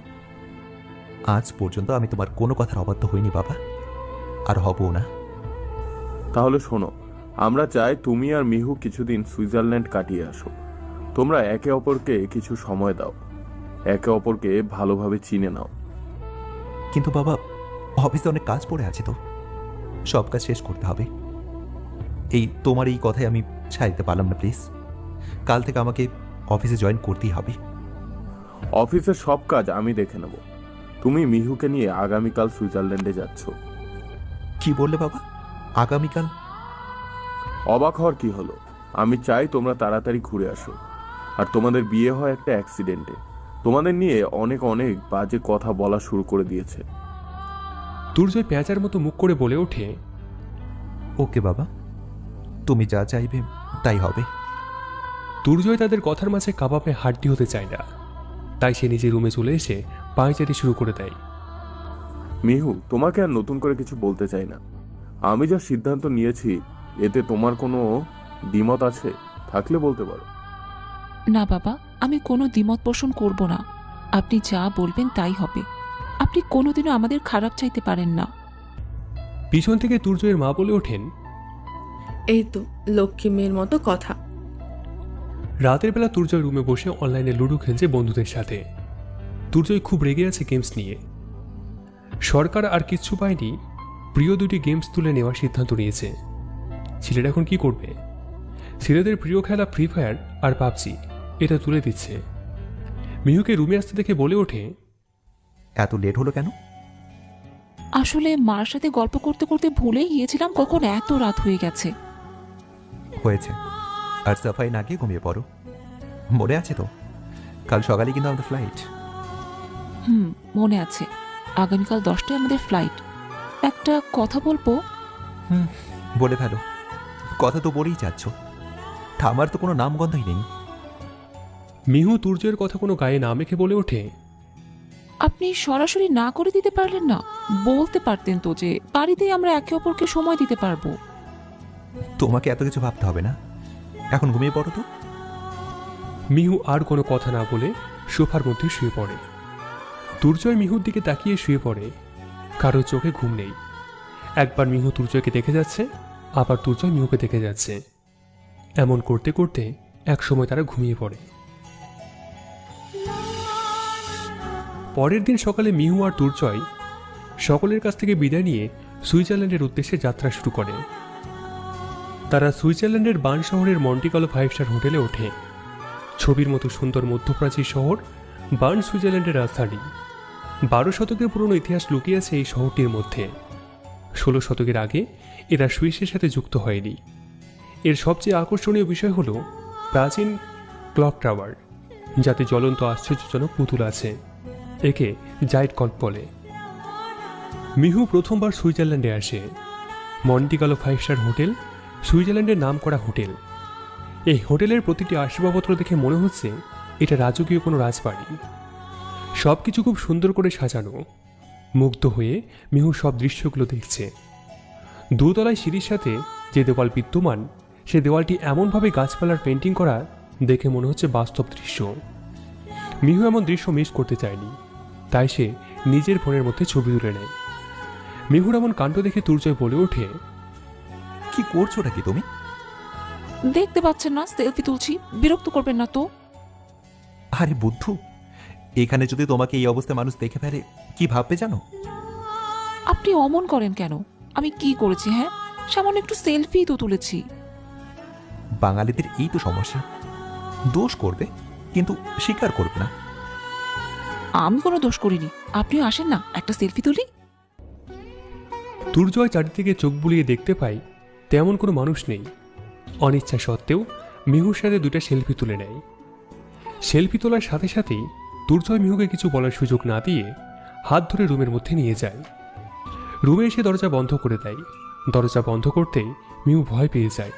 আজ পর্যন্ত আমি তোমার কোনো কথার অবাধ্য হইনি বাবা, আর হবও না। তাহলে শোনো, আমরা চাই তুমি আর মিহু কিছুদিন সুইজারল্যান্ড কাটিয়ে আসো। তোমরা একে অপরকে কিছু সময় দাও, একে অপরকে ভালোভাবে চিনে নাও। কিন্তু বাবা, অফিসে অনেক কাজ পড়ে আছে, তো সব কাজ শেষ করতে হবে। তোমার এই কথায় আমি ছাড়তে পারলাম না। প্লিজ, কাল থেকে আমাকে অফিসে জয়েন করতেই হবে। অফিসের সব কাজ আমি দেখে নেব। তুমি মিহুকে নিয়ে আগামীকাল সুইজারল্যান্ডে যাচ্ছ। কি বললে বাবা? আগামীকাল? অবাক হওয়ার কি হলো? আমি চাই তোমরা তাড়াতাড়ি ঘুরে আসো। আর তোমাদের বিয়ে হয় একটা অ্যাক্সিডেন্টে। তোমাদের নিয়ে অনেক অনেক বাজে কথা বলা শুরু করে দিয়েছে। দুর্জয় পেঁচার মতো মুখ করে বলে ওঠে, ওকে বাবা, তুমি যা চাইবে তাই হবে। দুর্জয় তাদের কথার মাঝে কাবাবে হাড্ডি হতে চায় না, তাই সে নিজের রুমে চলে এসে পায়চারি শুরু করে দেয়। মিহু, তোমাকে আর নতুন করে কিছু বলতে চাই না। আমি যা সিদ্ধান্ত নিয়েছি এতে তোমার কোনো দ্বিমত আছে? থাকলে বলতে পারো। না বাবা, আমি কোনো দ্বিমত পোষণ করব না। আপনি যা বলবেন তাই হবে। আপনি কোনোদিনও আমাদের খারাপ চাইতে পারেন না। পিছন থেকে দুর্জয়ের মা বলে ওঠেন, এই তো লক্ষ্মী মেয়ের মতো কথা। রাতের বেলা দুর্জয় রুমে বসে অনলাইনে লুডো খেলছে বন্ধুদের সাথে। দুর্জয় খুব রেগে আছে গেমস নিয়ে। সরকার আর কিচ্ছু পায়নি, প্রিয় দুটি গেমস তুলে নেওয়ার সিদ্ধান্ত নিয়েছে। ছেলেরা এখন কি করবে? ছেলেদের প্রিয় খেলা ফ্রি ফায়ার আর পাবজি এটা তুলে দিচ্ছে। মিহুকে রুমে আসতে দেখে বলে ওঠে, এত লেট হলো কেন? আসলে মার সাথে গল্প করতে করতে ভুলেই গিয়েছিলাম কখন এত রাত হয়ে গেছে। হয়েছে, আর সাফাই না গিয়ে ঘুমিয়ে পড়ো। মনে আছে তো কাল সকালে কিন্তু আমাদের ফ্লাইট। মনে আছে। আগামীকাল 10টায় আমাদের ফ্লাইট। একটা কথা বলবো? বলে ফেলো। কথা তো বলেই যাচ্ছ, থামার তো কোনো নামগন্ধই নেই। মিহু দুর্জয়ের কথা কোনো গায়ে না মেখে বলে ওঠে, আপনি সরাসরি না করে দিতে পারলেন না? বলতে পারতেন তো যে বাড়িতেই আমরা একে অপরকে সময় দিতে পারবো। তোমাকে এত কিছু ভাবতে হবে না, এখন ঘুমিয়ে পড়ো তো। মিহু আর কোনো কথা না বলে সোফার মধ্যে শুয়ে পড়ে। দুর্জয় মিহুর দিকে তাকিয়ে শুয়ে পড়ে। কারো চোখে ঘুম নেই। একবার মিহু দুর্জয়কে দেখে যাচ্ছে, আবার দুর্জয় মিহুকে দেখে যাচ্ছে। এমন করতে করতে একসময় তারা ঘুমিয়ে পড়ে। পরের দিন সকালে মিহু আর দুর্জয় সকলের কাছ থেকে বিদায় নিয়ে সুইজারল্যান্ডের উদ্দেশ্যে যাত্রা শুরু করে। তারা সুইজারল্যান্ডের বার্ন শহরের মন্টিকালো 5 স্টার হোটেলে ওঠে। ছবির মতো সুন্দর মধ্যপ্রাচ্যের শহর বার্ন সুইজারল্যান্ডের রাজধানী। 12 শতকের পুরনো ইতিহাস লুকিয়ে আছে এই শহরটির মধ্যে। 16 শতকের আগে এরা সুইসের সাথে যুক্ত হয়নি। এর সবচেয়ে আকর্ষণীয় বিষয় হল প্রাচীন ক্লক টাওয়ার, যাতে জ্বলন্ত আশ্চর্যজনক পুতুল আছে। একে জাইট কল্প বলে। মিহু প্রথমবার সুইজারল্যান্ডে আসে। মন্টিকালো 5 স্টার হোটেল সুইজারল্যান্ডের নাম করা হোটেল। এই হোটেলের প্রতিটি আসবাবপত্র দেখে মনে হচ্ছে এটা রাজকীয় কোনো রাজবাড়ি। সব কিছু খুব সুন্দর করে সাজানো। মুগ্ধ হয়ে মিহু সব দৃশ্যগুলো দেখছে। দোতলায় সিঁড়ির সাথে যে দেওয়াল বিদ্যমান, সে দেওয়ালটি এমনভাবে গাছপালার পেন্টিং করা দেখে মনে হচ্ছে বাস্তব দৃশ্য। মিহু এমন দৃশ্য মিস করতে চায়নি, তাই সে নিজের ফোনের মধ্যে ছবি তুলে নেয়। মিহুর এমন কাণ্ড দেখে দুর্জয় বলে ওঠে, কি করছোটা কি তুমি? দেখতে পাচ্ছেন না সেলফি তুলছি? বিরক্ত করবেন না তো। আরে বুদ্ধু, এখানে যদি তোমাকে এই অবস্থায় মানুষ দেখে ফেলে কি ভাববে জানো? আপনি অমন করেন কেন? আমি কি করেছি? হ্যাঁ, সামান্য একটু সেলফি তো তুলেছি। বাঙালিদের এই তো সমস্যা, দোষ করবে কিন্তু স্বীকার করবে না। আমি কোনো দোষ করিনি। আপনিও আসেন না, একটা সেলফি তুলি। দুর্জয় চারিদিকে চোখ বুলিয়ে দেখতে পাই তেমন কোনো মানুষ নেই। অনিচ্ছা সত্ত্বেও মিহুর সাথে 2টা সেলফি তুলে নেয়। সেলফি তোলার সাথে সাথেই দুর্জয় মিহুকে কিছু বলার সুযোগ না দিয়ে হাত ধরে রুমের মধ্যে নিয়ে যায়। রুমে এসে দরজা বন্ধ করে দেয়। দরজা বন্ধ করতেই মিহু ভয় পেয়ে যায়।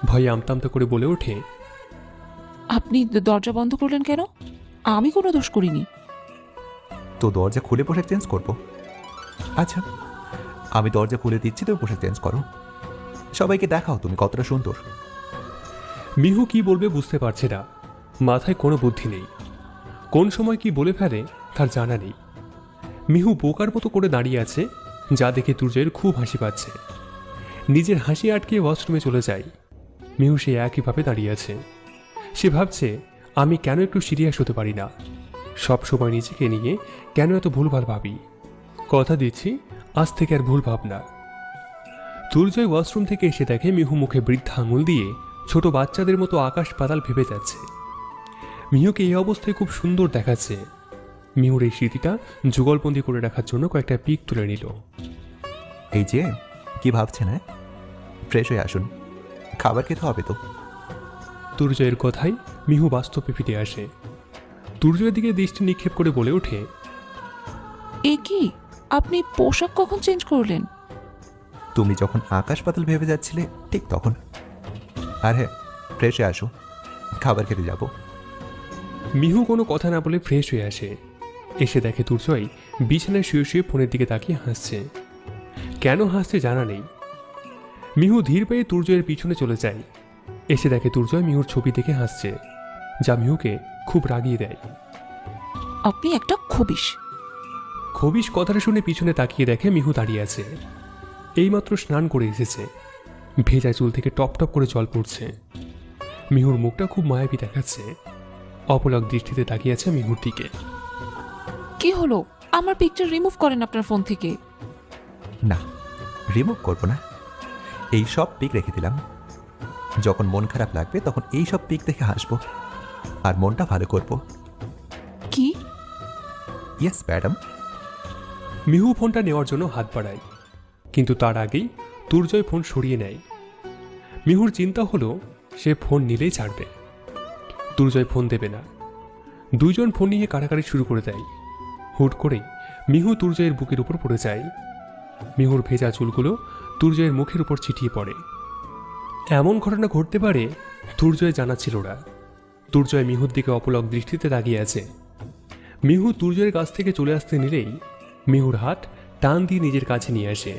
ভয়ে আমতামতা করে বলে ওঠে, আপনি দরজা বন্ধ করলেন কেন? আমি কোনো দোষ করিনি। তো দরজা খুলে পোশাক চেঞ্জ করবো? আচ্ছা, আমি দরজা খুলে দিচ্ছি, তুমি পোশাক চেঞ্জ করো। সবাইকে দেখাও তুমি কতটা সুন্দর। মিহু কি বলবে বুঝতে পারছে না। মাথায় কোনো বুদ্ধি নেই। কোন সময় কি বলে ফেলে তার জানা নেই। মিহু বোকার মতো করে দাঁড়িয়ে আছে, যা দেখে দুর্জয়ের খুব হাসি পাচ্ছে। নিজের হাসি আটকে ওয়াশরুমে চলে যায়। মিহু সে একইভাবে দাঁড়িয়ে আছে। সে ভাবছে, আমি কেন একটু সিরিয়াস হতে পারি না? সব সময় নিজেকে নিয়ে কেন এত ভুলভাল ভাবি? কথা দিচ্ছি আজ থেকে আর ভুল ভাব না। দুর্জয় ওয়াশরুম থেকে এসে দেখে মিহু মুখে বৃদ্ধা আঙুল দিয়ে ছোট বাচ্চাদের মতো আকাশ পাতাল ভেবে যাচ্ছে। মিহুকে এই অবস্থায় খুব সুন্দর দেখাচ্ছে। মিহুর এই স্মৃতিটা যুগলবন্দি করে রাখার জন্য কয়েকটা পিক তুলে নিল। এই যে কি ভাবছেন? ফ্রেশ হয়ে আসুন, খাবার খেতে হবে তো। দুর্জয়ের কথায় মিহু বাস্তবে ফিরে আসে। দুর্জয়ের দিকে দৃষ্টি নিক্ষেপ করে বলে ওঠে, এ কি, আপনি পোশাক কখন চেঞ্জ করলেন? তুমি যখন আকাশ পাতাল ভেবে যাচ্ছিলে ঠিক তখন। আর হ্যাঁ, ফ্রেশ হয়ে আসো, খাবার খেতে যাব। মিহু কোনো কথা না বলে ফ্রেশ হয়ে আসে। এসে দেখে দুর্জয় বিছানায় শুয়ে শুয়ে ফোনের দিকে তাকিয়ে হাসছে। কেন হাসছে জানা নেই। মিহু ধীর পায়ে দুর্জয়ের পিছনে চলে যায়। এসে দেখে দুর্জয় মিহুর ছবি দেখে হাসছে। যা মিহুকে খুব রাগিয়ে দেয়। আপনি একটা খবিশ। খবিশ কথাটা শুনে পিছনে তাকিয়ে দেখে মিহু দাঁড়িয়ে আছে। এইমাত্র স্নান করে এসেছে, ভেজা চুল থেকে টপ টপ করে জল পড়ছে। মিহুর মুখটা খুব মায়াবী দেখাচ্ছে। অপলক দৃষ্টিতে তাকিয়ে আছে মিহুর দিকে। কি হলো? আমার পিকচার রিমুভ করেন আপনার ফোন থেকে। না, রিমুভ করবো না, এই সব পিক রেখে দিলাম। যখন মন খারাপ লাগবে তখন এই সব পিক দেখে হাসবো আর মনটা ভালো করবো। কি? Yes madam. মিহু ফোনটা নেওয়ার জন্য হাত বাড়ায়, কিন্তু তার আগেই দুর্জয় ফোন সরিয়ে নেয়। মিহুর চিন্তা হলো সে ফোন নিলেই ছাড়বে। দুর্জয় ফোন দেবে না। দুইজন ফোন নিয়ে কাড়াকাড়ি শুরু করে দেয়। হুট করেই মিহু দুর্জয়ের বুকের উপর পড়ে যায়। মিহুর ভেজা চুলগুলো দুর্জয়ের মুখের উপর ছিটিয়ে পড়ে। এমন ঘটনা ঘটতে পারে দুর্জয় জানা ছিল না। দুর্জয় মিহুর দিকে অপলক দৃষ্টিতে তাকিয়ে আছে। মিহু দুর্জয়ের কাছ থেকে চলে আসতে নিলেই মিহুর হাত টান দিয়ে নিজের কাছে নিয়ে আসে।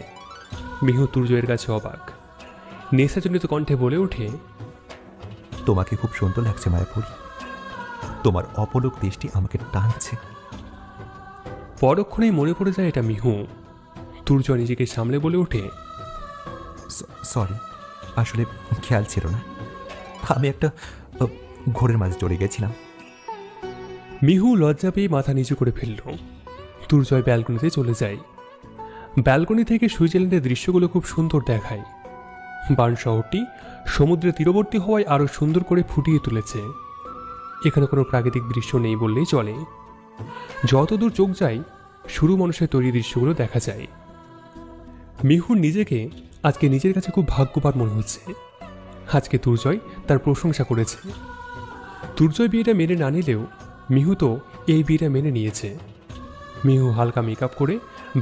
মিহু দুর্জয়ের কাছে অবাক, নেশাজনিত কণ্ঠে বলে ওঠে, তোমাকে খুব সুন্দর লাগছে মায়াপুর, তোমার অপলক দৃষ্টি আমাকে টানছে। পরক্ষণেই মনে পড়ে যায় এটা মিহু। দুর্জয় নিজেকে সামলে বলে ওঠে, সরি, আসলে খেয়াল ছিল না, আমি একটা ঘোরের মাঝে চলে গেছিলাম। মিহু লজ্জা পেয়ে মাথা নিচু করে ফেলল। দুর্জয় ব্যালকনিতে চলে যায়। ব্যালকনি থেকে সুইজারল্যান্ডের দৃশ্যগুলো খুব সুন্দর দেখায়। বার্ন শহরটি সমুদ্রের তীরবর্তী হওয়ায় আরও সুন্দর করে ফুটিয়ে তুলেছে। এখানে কোনো প্রাকৃতিক দৃশ্য নেই বললেই চলে। যতদূর চোখ যায় শুরু মানুষের তৈরি দৃশ্যগুলো দেখা যায়। মিহুর নিজেকে আজকে নিজের কাছে খুব ভাগ্যবান মনে হচ্ছে। আজকে দুর্জয় তার প্রশংসা করেছে। দুর্জয় বিয়েটা মেনে না নিলেও মিহু তো এই বিয়েটা মেনে নিয়েছে। মিহু হালকা মেকআপ করে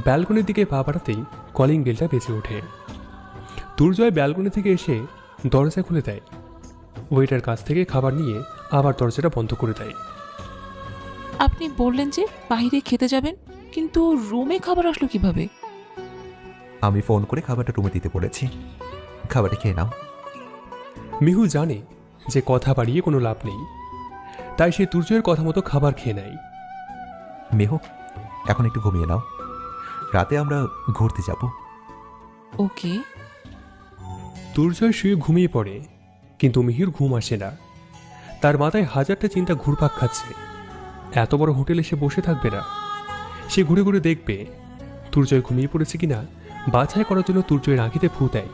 ব্যালকনির দিকে পা বাড়াতেই কলিং বেলটা বেজে ওঠে। দুর্জয় ব্যালকনি থেকে এসে দরজা খুলে দেয়। ওয়েটার কাছ থেকে খাবার নিয়ে আবার দরজাটা বন্ধ করে দেয়। আপনি বললেন যে বাইরে খেতে যাবেন, কিন্তু রুমে খাবার আসলো কিভাবে? আমি ফোন করে খাবারটা রুমে দিতে বলেছি, খাবারটা খেয়ে নাও। মিহু জানে যে কথা বাড়িয়ে কোনো লাভ নেই, তাই সে দুর্জয়ের কথা মতো খাবার খেয়ে নেয়। মেহু, এখন একটু ঘুমিয়ে নাও, রাতে আমরা ঘুরতে যাব। ওকে। দুর্জয় শুয়ে ঘুমিয়ে পড়ে, কিন্তু মিহির ঘুম আসে না। তার মাথায় হাজারটা চিন্তা ঘুরপাক খাচ্ছে। এত বড় হোটেলে সে বসে থাকবে না, সে ঘুরে ঘুরে দেখবে দুর্জয় ঘুমিয়ে পড়েছে কিনা। বাছাই করার জন্য দুর্জয়ের আঁখিতে ফু দেয়,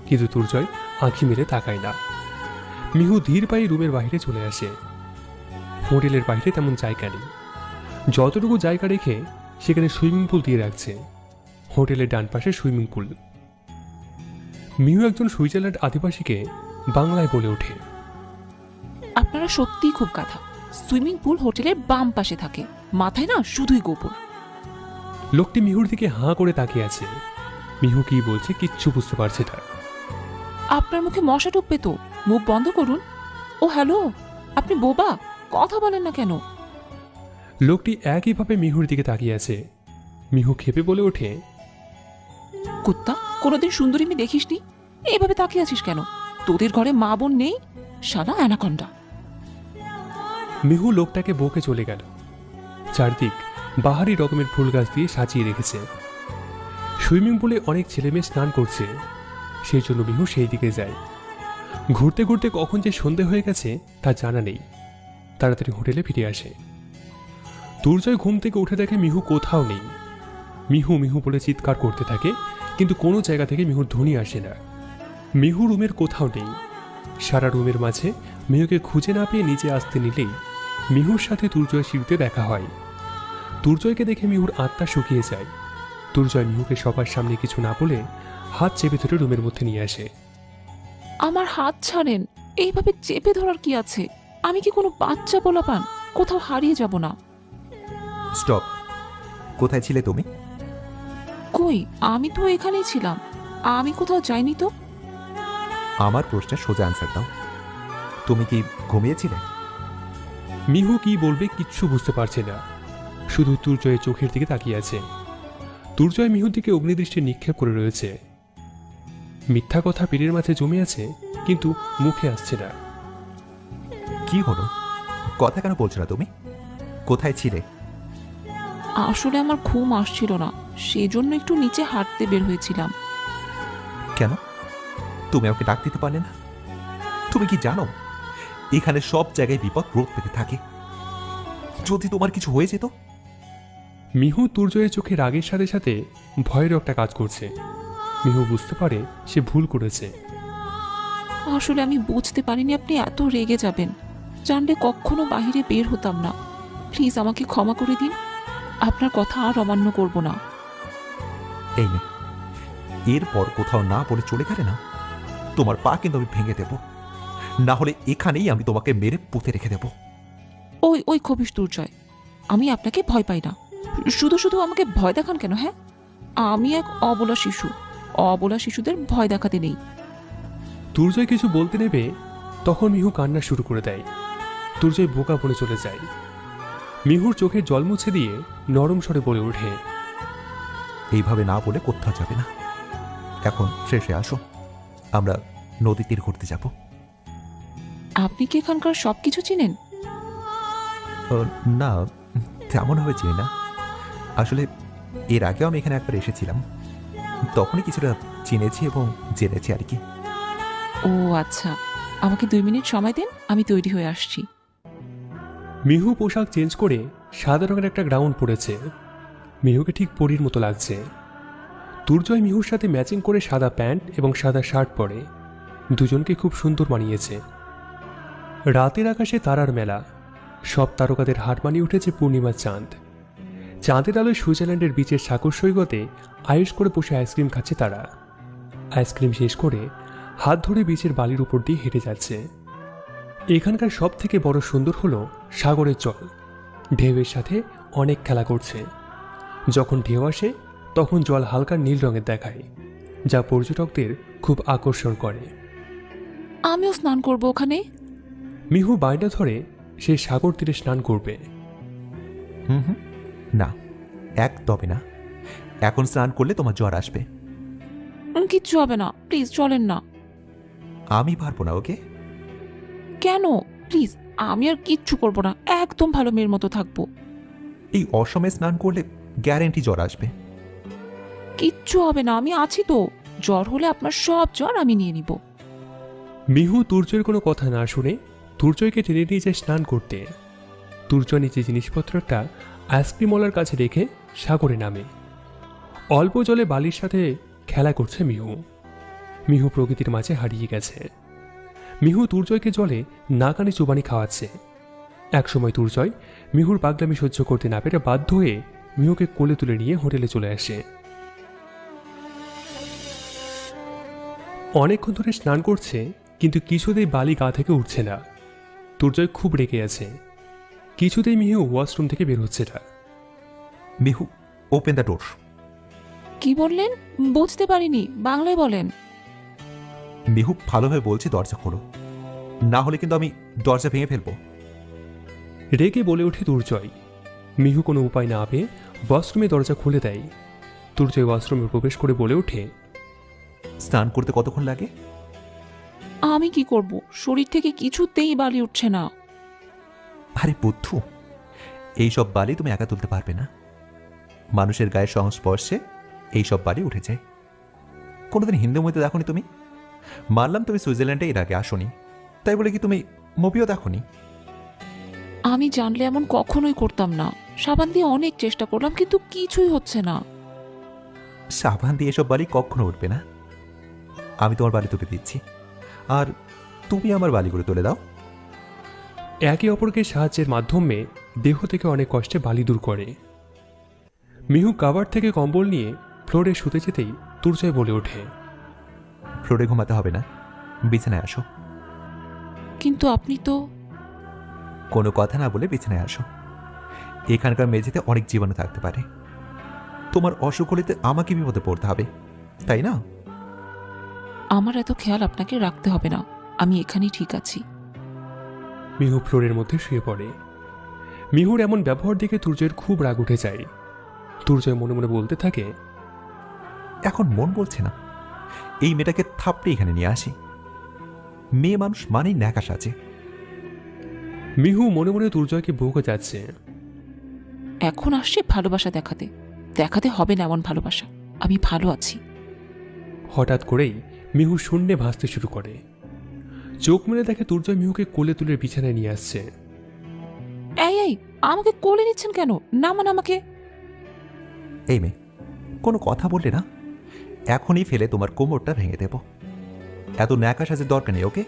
কিন্তু দুর্জয় আঁখি মেরে তাকায় না। মিহু ধীর পায়ে রুমের বাইরে চলে আসে। হোটেলের বাইরে তেমন জায়গা নেই। যতটুকু জায়গা রেখে সেখানে সুইমিং পুল দিয়ে রাখছে। হোটেলের ডান পাশে সুইমিং পুল। মিহু একজন সুইজারল্যান্ড আদিবাসীকে বাংলায় বলে ওঠে, আপনারা সত্যিই খুব গাধা। সুইমিং পুল হোটেলের বাম পাশে থাকে, মাথায় না শুধুই গোবর। লোকটি মিহুর দিকে হাঁ করে তাকিয়ে আছে। মিহু কি বলছে কিচ্ছু বুঝতে পারছে না। আপনার মুখে মশা ঢুকবে তো, মুখ বন্ধ করুন। ও হ্যালো, আপনি বোবা, কথা বলেন না কেন? লোকটি একইভাবে মিহুর দিকে তাকিয়ে আছে। মিহু খেপে বলে ওঠে, কুত্তা, কোনোদিন সুন্দরী মেয়ে দেখিসনি? এইভাবে তাকিয়ে আছিস কেন? তোদের ঘরে মা বোন নেই? শালা অ্যানাকন্ডা। মিহু লোকটাকে বকে চলে গেল। চারদিক বাহারি রকমের ফুল গাছ দিয়ে সাজিয়ে রেখেছে। সুইমিং পুলে অনেক ছেলেমেয়ে স্নান করছে, সেই জন্য মিহু সেই দিকে যায়। ঘুরতে ঘুরতে কখন যে সন্ধে হয়ে গেছে তা জানা নেই। তাড়াতাড়ি হোটেলে ফিরে আসে। দুর্জয় ঘুম থেকে উঠে দেখে মিহু কোথাও নেই। মিহু মিহু বলে চিৎকার করতে থাকে, কিন্তু কোনো জায়গা থেকে মিহুর ধ্বনি আসে না। মিহু রুমের কোথাও নেই। সারা রুমের মাঝে মিহুকে খুঁজে না পেয়ে নিচে আসতে নিলেই মিহুর সাথে দুর্জয় সিঁড়িতে দেখা হয়। দুর্জয়কে দেখে মিহুর আত্মা শুকিয়ে যায়। দুর্জয় মিহুকে সবার সামনে কিছু না বলে হাত চেপে ধরে রুমের মধ্যে নিয়ে আসে। আমার হাত ছাড়েন, এইভাবে চেপে ধরার কি আছে? আমি কি কোনো বাচ্চা বলা পান? কোথাও হারিয়ে যাব না। স্টপ, কোথায় ছিলে তুমি? কই, আমি তো এখানেই ছিলাম, আমি কোথাও যাইনি তো। আমার প্রশ্নের সোজা অ্যান্সার দাও, তুমি কি ঘুমিয়েছিলে? মিহু কি বলবে কিচ্ছু বুঝতে পারছে না, শুধু দুর্জয়ের চোখের দিকে তাকিয়ে আছে। দুর্জয় মিহুর দিকে অগ্নিদৃষ্টি নিক্ষেপ করে রয়েছে। মিথ্যা কথা পেটের মাঝে জমে আছে, কিন্তু মুখে আসছে না। কি হলো, কথা কেন বলছো না তুমি? কোথায় ছিলে? আসলে আমার ঘুম আসছিল না, সেজন্য একটু নিচে হাঁটতে বের হয়েছিলাম। কেন? তুমি আমাকে ডাক দিতে পারলে না? তুমি কি জানো এখানে সব জায়গায় বিপদ রোদ পেতে থাকে? যদি তোমার কিছু হয়ে যেত? মিহু তুর্জয়ের চোখে রাগের সাথে সাথে ভয়েরও একটা কাজ করছে। মিহু বুঝতে পারে সে ভুল করেছে। আসলে আমি বুঝতে পারিনি আপনি এত রেগে যাবেন। জানলে কখনো বাইরে বের হতাম না। প্লিজ আমাকে ক্ষমা করে দিন। আপনার কথা আর অমান্য করব না। এই নে, এরপর কোথাও না বলে চলে গেলে না, তোমার পা কিন্তু আমি ভেঙে দেব। না হলে এখানেই আমি তোমাকে মেরে পুঁতে রেখে দেব। ওই ওই খবিশ দুর্জয়, আমি আপনাকে ভয় পাই না। শুধু শুধু আমাকে ভয় দেখান কেন? হ্যাঁ, আমি এক অবলা শিশু। অবলা শিশুদের ভয় দেখাতে নেই। তুর্জয় কিছু বলতে নেবে তখন মিহু কান্না শুরু করে দেয়। তুর্জয় বোকা বনে চলে যায়। মিহুর চোখে জল মুছে দিয়ে নরম স্বরে বলে ওঠে, এইভাবে না বলে কোথাও যাবে না। এখন শেষে আসো, আমরা নদী তীর ঘুরতে যাব। আপনি কি এখানকার সবকিছু চিনেন? না, তেমনভাবে চিনি না। আসলে এর আগেও আমি এখানে একবার এসেছিলাম, তখনই কিছুটা চিনেছি এবং জেনেছি আর কি। ও আচ্ছা, আমাকে 2 মিনিট সময় দিন, আমি তৈরি হয়ে আসছি। মিহু পোশাক চেঞ্জ করে সাদা রঙের একটা গ্রাউন্ড পরেছে। মিহুকে ঠিক পরীর মতো লাগছে। তুর্জয় মিহুর সাথে ম্যাচিং করে সাদা প্যান্ট এবং সাদা শার্ট পরে। দুজনকে খুব সুন্দর মানিয়েছে। রাতের আকাশে তারার মেলা। সব তারকাদের হাট মানিয়ে উঠেছে পূর্ণিমার চাঁদ। চাঁদের আলোয় সুইজারল্যান্ডের বিচের সাগর সৈকতে আয়েশ করে বসে আইসক্রিম খাচ্ছে তারা। আইসক্রিম শেষ করে হাত ধরে বিচের বালির উপর দিয়ে হেঁটে যাচ্ছে। এখানকার সব থেকে বড় সুন্দর হলো সাগরের জল। ঢেউয়ের সাথে অনেক খেলা করছে। যখন ঢেউ আসে তখন জল হালকা নীল রঙের দেখায়, যা পর্যটকদের খুব আকর্ষণ করে। আমিও স্নান করব ওখানে। মিহু বায়না ধরে সে সাগর তীরে স্নান করবে। হুম, না, একদমই না। এখন স্নান করলে তোমার জ্বর আসবে। কিচ্ছু হবে না, প্লিজ চলেন না। আমি পারবো না। ওকে? কেন? প্লিজ, আমি আর কিচ্ছু করব না, একদম ভালো মেয়ের মতো থাকবো। এই অসময়ে স্নান করলে গ্যারেন্টি জ্বর আসবে। কিচ্ছু হবে না, আমি আছি তো। জ্বর হলে আপনার সব জ্বর আমি নিয়ে নিব। মিহু তুর্জয়ের কোনো কথা না শুনে তুর্জয়কে টেনে নিয়ে যায় স্নান করতে। তুর্জয় নিচে জিনিসপত্রটা আইসক্রিমওয়ালার কাছে রেখে সাগরে নামে। অল্প জলে বালির সাথে খেলা করছে মিহু। মিহু প্রকৃতির মাঝে হারিয়ে গেছে। মিহু তুর্জয়কে জলে নাকানি চুবানি খাওয়াচ্ছে। একসময় তুর্জয় মিহুর পাগলামি সহ্য করতে না পেরে বাধ্য হয়ে মিহুকে কোলে তুলে নিয়ে হোটেলে চলে আসে। অনেকক্ষণ ধরে স্নান করছে, কিন্তু কিছুতেই বালি গা থেকে উঠছে না। তুর্জয় খুব রেগে আছে। কিছুতেই মিহু ওয়াশরুম থেকে বের হচ্ছে না। Mihu, open the door. কি বললেন? বুঝতে পারিনি, বাংলায় বলেন। মিহু, ভালোভাবে বলছি, দরজা খোলো, না হলে কিন্তু আমি দরজা ভেঙে ফেলবো। রেগে বলে ওঠে তুর্জয়। মিহু কোনো উপায় না পেয়ে ওয়াশরুমে দরজা খুলে দেয়। তুর্জয় ওয়াশরুমে প্রবেশ করে বলে ওঠে, স্নান করতে কতক্ষণ লাগে? আমি কি করব? শরীর থেকে কিছুতেই বালি উঠছে না। আরে বুদ্ধু, এইসব বালি তুমি একা তুলতে পারবে না। মানুষের গায়ের সংস্পর্শে এইসব বালি উঠে যায়। কোনোদিন হিন্দু মুভিতে দেখোনি তুমি? মানলাম তুমি সুইজারল্যান্ডে এর আগে আসোনি, তাই বলে কি তুমি মুভিও দেখোনি? আমি জানলে এমন কখনোই করতাম না। সাবান দিয়ে অনেক চেষ্টা করলাম, কিন্তু কিছুই হচ্ছে না। সাবান দিয়ে এসব বালি কখনো উঠবে না। আমি তোমার বালি তুলে দিচ্ছি, আর তুমি আমার বালিগুলো তুলে দাও। একে অপরকে সাহায্যের মাধ্যমে দেহ থেকে অনেক কষ্টে বালি দূর করে। মিহু কাভার থেকে কম্বল নিয়ে ফ্লোরে শুতে যেতেই তুর্জয় বলে ওঠে, ফ্লোরে ঘুমাতে হবে না, বিছানায় আসো। কিন্তু আপনি তো। কোনো কথা না বলে বিছানায় আসো। এখানকার মেঝেতে অনেক জীবাণু থাকতে পারে। তোমার অসুখ হলেতে আমাকে বিপদে পড়তে হবে, তাই না? আমার এত খেয়াল আপনাকে রাখতে হবে না, আমি এখানেই ঠিক আছি। মিহু ফ্লোরের মধ্যে শুয়ে পড়ে। মিহুর এমন ব্যবহার দেখে তুর্জয়ের খুব রাগ উঠে যায়। তুর্জয় মনে মনে বলতে থাকে, এখন মন বলছে না এই মেয়েটাকে থাপড়ে এখানে নিয়ে আসি। মেয়ে মানুষ মানেই ন্যাকাশ আছে। মিহু মনে মনে দুর্জয়কে বউকে যাচ্ছে। এখন আসছে ভালোবাসা দেখাতে। দেখাতে হবে না এমন ভালোবাসা। আমি ভালো আছি। হঠাৎ করেই মিহু শূন্যে ভাসতে শুরু করে। চোখ মেলে দেখে দুর্জয় মিহুকে কোলে তুলে বিছানায় নিয়ে আসছে। এই এই, আমাকে কোলে নিচ্ছেন কেন? নামান আমাকে। এই মেয়ে, কোনো কথা বললে না এখনই ফেলে তোমার কোমরটা ভেঙে দেব। এত ন্যাকা সাজের দরকার নেই, ওকে?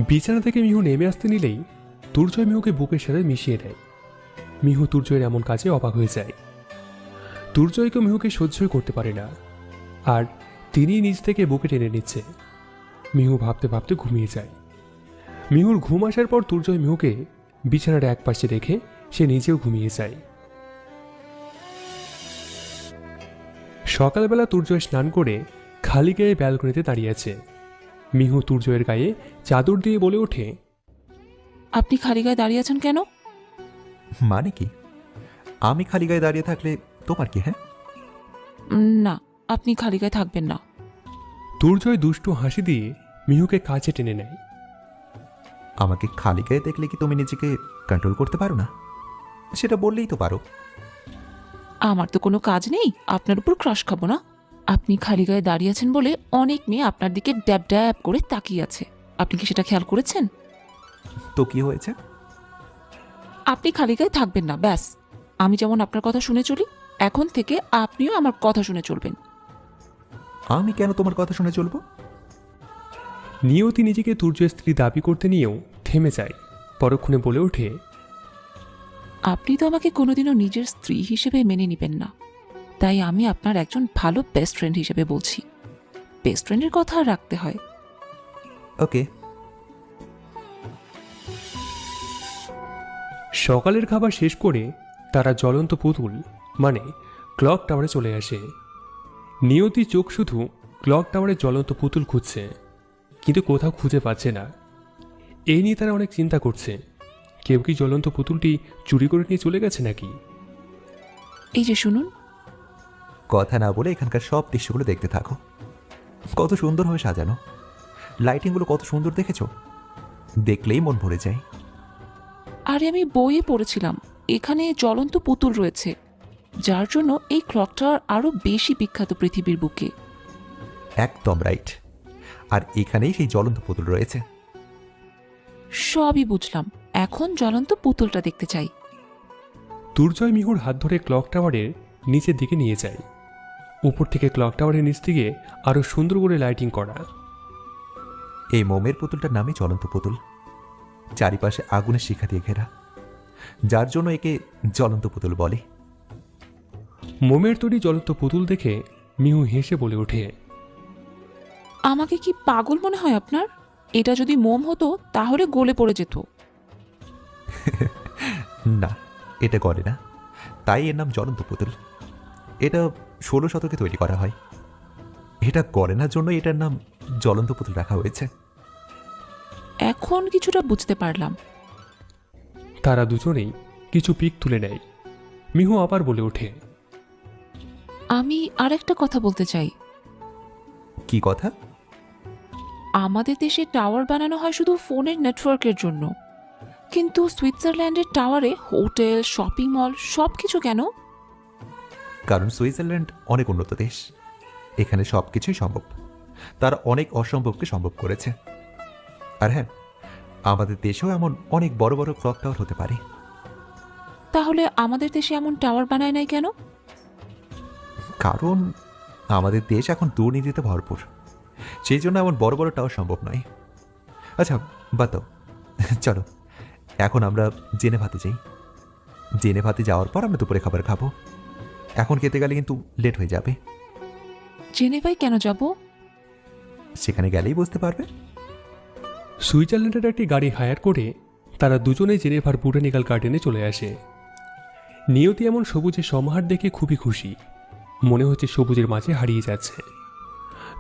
বিছানা থেকে মিহু নেমে আসতে নিলেই দুর্জয় মিহুকে বুকের সাথে মিশিয়ে দেয়। মিহু দুর্জয়ের এমন কাজে অবাক হয়ে যায়। দুর্জয়কে মিহুকে সহ্যই করতে পারে না, আর তিনি নিজ থেকে বুকে টেনে নিচ্ছে। মিহু ভাবতে ভাবতে ঘুমিয়ে যায়। মিহুর ঘুম আসার পর দুর্জয় মিহুকে বিছানার এক পাশে রেখে সে নিজেও ঘুমিয়ে যায়। সকালবেলা দুর্জয় স্নান করে খালি গায়ে ব্যালকনিতে দাঁড়িয়ে আছে। মিহু দুর্জয়ের গায়ে চাদর দিয়ে বলে ওঠে, আপনি খালি গায়ে দাঁড়িয়ে আছেন কেন? মানে কি? আমি খালি গায়ে দাঁড়িয়ে থাকলে তোমার কি? হ্যাঁ, না, আপনি খালি গায়ে থাকবেন না। দুর্জয় দুষ্টু হাসি দিয়ে মিহুকে কাছে টেনে নেয়। আমাকে খালি গায়ে দেখলে কি তুমি নিজেকে কন্ট্রোল করতে পারো না? সেটা বললেই তো পারো। আমার তো কোনো কাজ নেই, আপনার উপর ক্রাশ খাবো না? আপনি খালি গায়ে দাঁড়িয়ে আছেন বলে অনেক মেয়ে আপনার দিকে ড্যাব ড্যাব করে তাকিয়ে আছে। আপনি কি সেটা খেয়াল করেছেন? তো কি হয়েছে? আপনি খালি গায়ে থাকবেন না, ব্যাস। আমি যেমন আপনার কথা শুনে চলি, এখন থেকে আপনিও আমার কথা শুনে চলবেন। আমি কেন তোমার কথা শুনে চলবো? নিয়তি নিজেকে দুর্জয়ের স্ত্রী দাবি করতে নিয়েও থেমে যায়। পরক্ষণে বলে ওঠে, আপনি তো আমাকে কোনোদিনও নিজের স্ত্রী হিসেবে মেনে নেবেন না, তাই আমি আপনার একজন ভালো বেস্ট ফ্রেন্ড হিসেবে বলছি। বেস্ট ফ্রেন্ডের কথা রাখতে হয়। ওকে। সকালের খাবার শেষ করে তারা জ্বলন্ত পুতুল মানে ক্লক টাওয়ারে চলে আসে। নিয়তি চোখ শুধু ক্লক টাওয়ারে জ্বলন্ত পুতুল খুঁজছে, কিন্তু কোথাও খুঁজে পাচ্ছে না। এই নিয়ে তারা অনেক চিন্তা করছে, কেউ কি জ্বলন্ত পুতুলটি চুরি করে নিয়ে চলে গেছে নাকি। এই যে শুনুন। কথা না বলে এখানকার সব দৃশ্যগুলো দেখতে থাকো। কত সুন্দরভাবে সাজানো, লাইটিংগুলো কত সুন্দর দেখেছো, দেখলেই মন ভরে যায়। আরে আমি বইয়ে পড়েছিলাম এখানে জ্বলন্ত পুতুল রয়েছে, যার জন্য এই ক্লকটা আরো বেশি বিখ্যাত পৃথিবীর বুকে। একদম রাইট। আর এখানেই সেই জ্বলন্ত পুতুল রয়েছে। সবই বুঝলাম, এখন জ্বলন্ত পুতুলটা দেখতে চাই। দুর্জয় মিহুর হাত ধরে ক্লক টাওয়ারের নিচের দিকে নিয়ে যায়। উপর থেকে ক্লক টাওয়ারের নিচ থেকে আরো সুন্দর করে লাইটিং করা। এই মোমের পুতুলটার নামই জ্বলন্ত পুতুল। চারিপাশে আগুনের শিখা দিয়ে ঘেরা, যার জন্য একে জ্বলন্ত পুতুল বলে। মোমের তৈরি জ্বলন্ত পুতুল দেখে মিহু হেসে বলে ওঠে, আমাকে কি পাগল মনে হয় আপনার? এটা যদি মোম হতো তাহলে গলে পড়ে যেত। না, এটা গলে না, তাই এর নাম জ্বলন্ত পুতুল। এটা 16 শতকে তৈরি করা হয়। এটা গলে না জন্য এটার নাম জ্বলন্ত পুতুল রাখা হয়েছে। এখন কিছুটা বুঝতে পারলাম। তারা দুজনেই কিছু পিক তুলে নেয়। মিহু আবার বলে ওঠে, আমি আরেকটা কথা বলতে চাই। কি কথা? আমাদের দেশে টাওয়ার বানানো হয় শুধু ফোনের নেটওয়ার্কের জন্য, কিন্তু সুইজারল্যান্ডের টাওয়ারে হোটেল, শপিং মল সবকিছু কেন? কারণ সুইজারল্যান্ড অনেক উন্নত দেশ, এখানে সব কিছুই সম্ভব। তারা অনেক অসম্ভবকে সম্ভব করেছে। আর হ্যাঁ, আমাদের দেশেও এমন অনেক বড় বড় ক্লক টাওয়ার হতে পারে। তাহলে আমাদের দেশে এমন টাওয়ার বানায় নাই কেন? কারণ আমাদের দেশ এখন দুর্নীতিতে ভরপুর, সেই জন্য এমন বড় বড় টাওয়ার সম্ভব নয়। আচ্ছা বাদ দাও, চলো এখন আমরা জেনেভাতে যাই। জেনেভাতে যাওয়ার পর আমরা দুপুরে খাবার খাবো। এখন খেতে গেলে কিন্তু লেট হয়ে যাবে। জেনেভায় কেন যাব? সেখানে গেলেই বুঝতে পারবে। সুইজারল্যান্ডের একটি গাড়ি হায়ার করে তারা দুজনেই জেনেভার বোটানিক্যাল গার্ডেনে চলে আসে। নিয়তি এমন সবুজের সমাহার দেখে খুবই খুশি, মনে হচ্ছে সবুজের মাঝে হারিয়ে যাচ্ছে।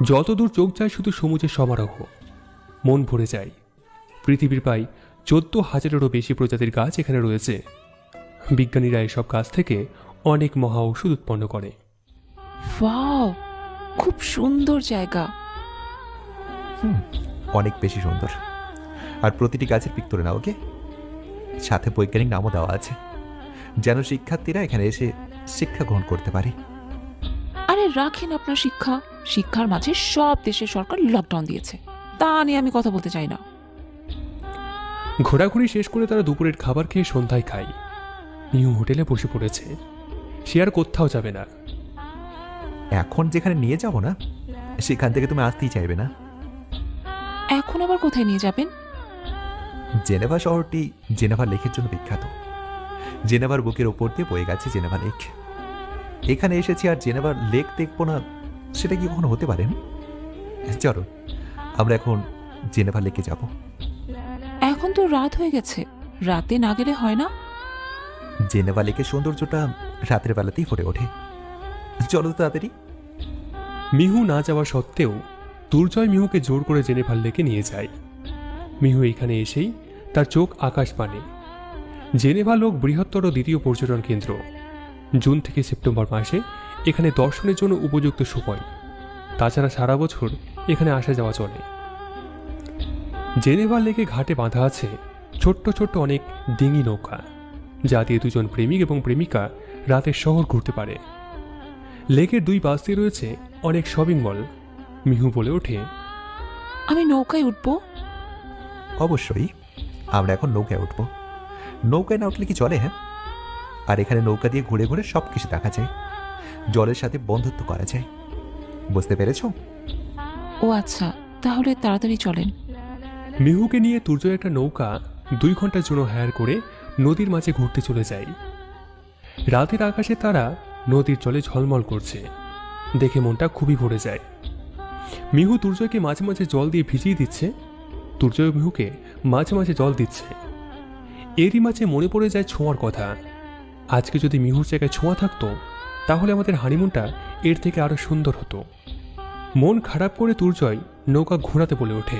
যতদূর চোখ যায় শুধু সবুজের সমারোহ, মন ভরে যায়। পৃথিবীর প্রায় 14,000-এরও বেশি প্রজাতির গাছ এখানে রয়েছে। বিজ্ঞানীরা এসব গাছ থেকে অনেক মহা ঔষধ উৎপন্ন করে। ওয়াও, খুব সুন্দর জায়গা। অনেক বেশি সুন্দর। আর প্রতিটি গাছের পিক তুলে নাও, ওকে? সাথে বৈজ্ঞানিক নামও দেওয়া আছে, যেন শিক্ষার্থীরা এখানে এসে শিক্ষা গ্রহণ করতে পারে। আরে রাখেন আপনার শিক্ষা, শিক্ষার মাঝে সব দেশের সরকার লকডাউন দিয়েছে, তা নিয়ে আমি কথা বলতে চাই না। ঘোরাঘুরি শেষ করে তারা দুপুরের খাবার খেয়ে সন্ধ্যায় খায়। মিহু হোটেলে বসে পড়েছে, সে আর কোথাও যাবে না। এখন যেখানে নিয়ে যাব না সেখান থেকে তুমি আসতেই চাইবে না। এখন আবার কোথায় নিয়ে যাবেন? জেনেভা শহরটি জেনেভা লেকের জন্য বিখ্যাত। জেনেভার বুকের ওপর দিয়ে বয়ে গেছে জেনেভা লেক। এখানে এসেছি আর জেনেভার লেক দেখবো না, সেটা কি কখনো হতে পারে? চলো আমরা এখন জেনেভা লেকে যাব। এখন তো রাত হয়ে গেছে, রাতে না গেলে হয় না? জেনেভা লেকের সৌন্দর্যটা রাতের বেলাতেই ফুটে ওঠে। চলো তো তাড়াতাড়ি। মিহু না যাওয়া সত্ত্বেও দুর্জয় মিহুকে জোর করে জেনেভার লেকে নিয়ে যায়। মিহু এখানে এসেই তার চোখ আকাশ পানে। জেনেভা লোক বৃহত্তর দ্বিতীয় পর্যটন কেন্দ্র। জুন থেকে সেপ্টেম্বর মাসে এখানে দর্শনের জন্য উপযুক্ত সময়। তাছাড়া সারা বছর এখানে আসা যাওয়া চলে। জেনেভা লেকে ঘাটে বাঁধা আছে ছোট্ট ছোট্ট অনেক ডিঙি নৌকা, যা দিয়ে দুজন প্রেমিক এবং প্রেমিকা রাতের শহর ঘুরতে পারে। লেকের দুই পাশ দিয়ে রয়েছে অনেক শপিং মল। মিহু বলে ওঠে, আমি নৌকায় উঠবো? অবশ্যই, আমরা এখন নৌকায় উঠবো। নৌকায় না উঠলে কি চলে? হ্যাঁ, আর এখানে নৌকা দিয়ে ঘুরে ঘুরে সব কিছু দেখা যায়, জলের সাথে বন্ধুত্ব করা যায়। বুঝতে পেরেছো? ও আচ্ছা, তাহলে তাড়াতাড়ি চলেন। মিহুকে নিয়ে তুর্জয় একটা নৌকা 2 ঘন্টার জন্য হায়ার করে নদীর মাঝে ঘুরতে চলে যায়। রাতের আকাশে তারা নদীর জলে ঝলমল করছে, দেখে মনটা খুবই ভরে যায়। মিহু তুর্জয়কে মাঝে মাঝে জল দিয়ে ভিজিয়ে দিচ্ছে, তুর্জয় মিহুকে মাঝে মাঝে জল দিচ্ছে। এরই মাঝে মনে পড়ে যায় ছোঁয়ার কথা। আজকে যদি মিহুর জায়গায় ছোঁয়া থাকতো তাহলে আমাদের হানিমুনটা এর থেকে আরো সুন্দর হতো। মন খারাপ করে তুর্জয় নৌকা ঘোরাতে বলে ওঠে।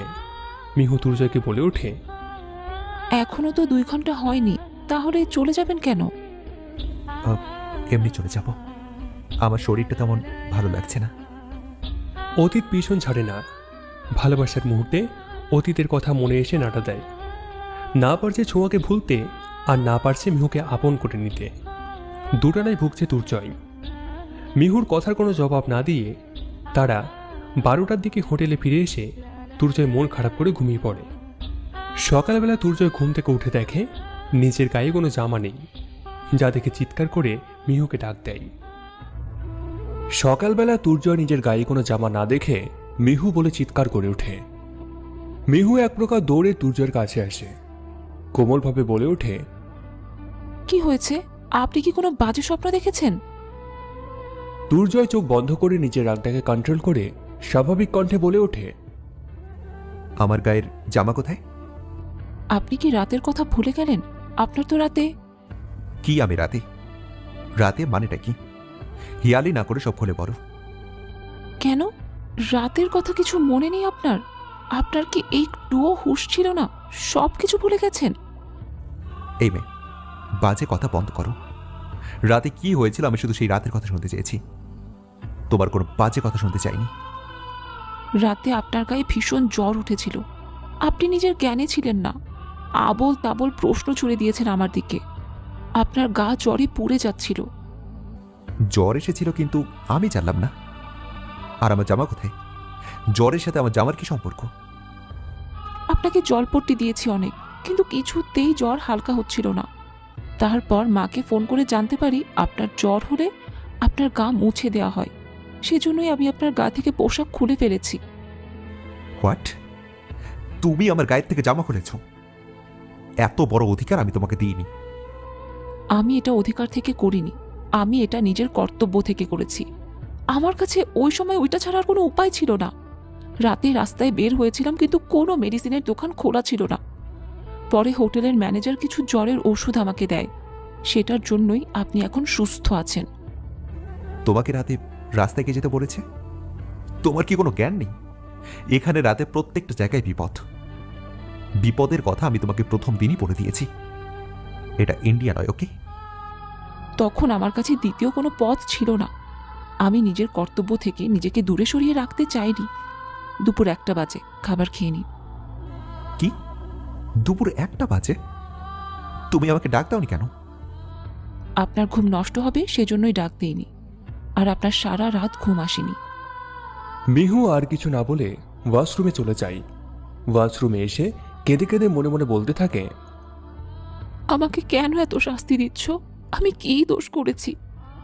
মিহু তুর্জয়কে বলে ওঠে, এখনো তো 2 ঘন্টা হয়নি, তাহলে চলে যাবেন কেন? এমনি চলে যাব, আমার শরীরটা তেমন ভালো লাগছে না। অতীত পিছন ছাড়ে না। ভালোবাসার মুহূর্তে অতীতের কথা মনে এসে নাড়া দেয়। না পারছে ছোঁয়াকে ভুলতে, আর না পারছে মিহুকে আপন করে নিতে। দুটানায় ভুগছে তুর্জয়। মিহুর কথার কোনো জবাব না দিয়ে তারা 12টার দিকে হোটেলে ফিরে এসে তুর্জয় মন খারাপ করে ঘুমিয়ে পড়ে। সকালবেলা তুর্জয় ঘুম থেকে উঠে দেখে নিজের গায়ে কোনো জামা নেই, যা দেখে চিৎকার করে মিহুকে ডাক দেয়। সকালবেলা তুর্জয় নিজের গায়ে কোনো জামা না দেখে মিহু বলে চিৎকার করে ওঠে। মিহু এক প্রকার দৌড়ে তুর্জয়ের কাছে আসে, কোমলভাবে বলে ওঠে, কি হয়েছে? আপনি কি কোনো বাজে স্বপ্ন দেখেছেন? তুর্জয় চোখ বন্ধ করে নিজের রাগটাকে কন্ট্রোল করে স্বাভাবিক কণ্ঠে বলে ওঠে, আমার গায়ের জামা কোথায়? আপনি কি রাতের কথা ভুলে গেলেন? আপনার তো রাতে... কি আমি রাতে? রাতে মানেটা কি? হিয়ালি না করে সব খুলে বলো। কেন? রাতের কথা কিছু মনে নেই আপনার? আপনার কি একটুও হুঁশ ছিল না? সব কিছু ভুলে গেছেন? এই মেয়ে, বাজে কথা বন্ধ করো। রাতে কি হয়েছিল আমি শুধু সেই রাতের কথা শুনতে চেয়েছি, তোমার কোনো বাজে কথা শুনতে চাইনি। রাতে আপনার গায়ে ভীষণ জ্বর উঠেছিল, আপনি নিজের জ্ঞানে ছিলেন না। আবোল তাবোল প্রশ্ন ছুড়ে দিয়েছেন আমার দিকে। আপনার গা জ্বরে পুড়ে যাচ্ছিল। জ্বর এসেছিল কিন্তু আমি জানলাম না। আর আমার জামা কোথায়? জ্বরের সাথে আমার জামার কি সম্পর্ক? আপনাকে জলপট্টি দিয়েছি অনেক, কিন্তু কিছুতেই জ্বর হালকা হচ্ছিল না। তারপর মাকে ফোন করে জানতে পারি আপনার জ্বর হলে আপনার গা মুছে দেওয়া হয়। সেজন্যই আমি আপনার গা থেকে পোশাক খুলে ফেলেছি। হোয়াট? তুমি আমার গায়ের থেকে জামা খুলেছ? এত বড় অধিকার আমি তোমাকে দিইনি। আমি এটা অধিকার থেকে করিনি, আমি এটা নিজের কর্তব্য থেকে করেছি। আমার কাছে ওই সময় ওইটা ছাড়া আর কোনো উপায় ছিল না। রাতে রাস্তায় বের হয়েছিলাম, কিন্তু কোনো মেডিসিনের দোকান খোলা ছিল না। পরে হোটেলের ম্যানেজার কিছু জ্বরের ওষুধ আমাকে দেয়, সেটার জন্যই আপনি এখন সুস্থ আছেন। তোমাকে রাতে রাস্তায় কে যেতে বলেছে? তোমার কি কোনো জ্ঞান নেই? এখানে রাতে প্রত্যেকটা জায়গায় বিপদ। বিপদের কথা আমি তোমাকে প্রথম দিনই বলে দিয়েছি। এটা ইন্ডিয়া নয়, ওকে? তখন আমার কাছে দ্বিতীয় কোনো পথ ছিল না। আমি নিজের কর্তব্য থেকে নিজেকে দূরে সরিয়ে রাখতে চাইনি। দুপুর 1টা বাজে, খাবার খেয়ে নিন। কি? দুপুর 1টা বাজে? তুমি আমাকে ডাক দাওনি কেন? আপনার ঘুম নষ্ট হবে সেজন্যই ডাক দেইনি, আর আপনার সারা রাত ঘুম আসেনি। মিহু আর কিছু না বলে ওয়াশরুমে চলে যায়। ওয়াশরুমে এসে কেঁদে কেঁদে মনে মনে বলতে থাকে, আমাকে কেন এত শাস্তি দিচ্ছ? আমি কী দোষ করেছি?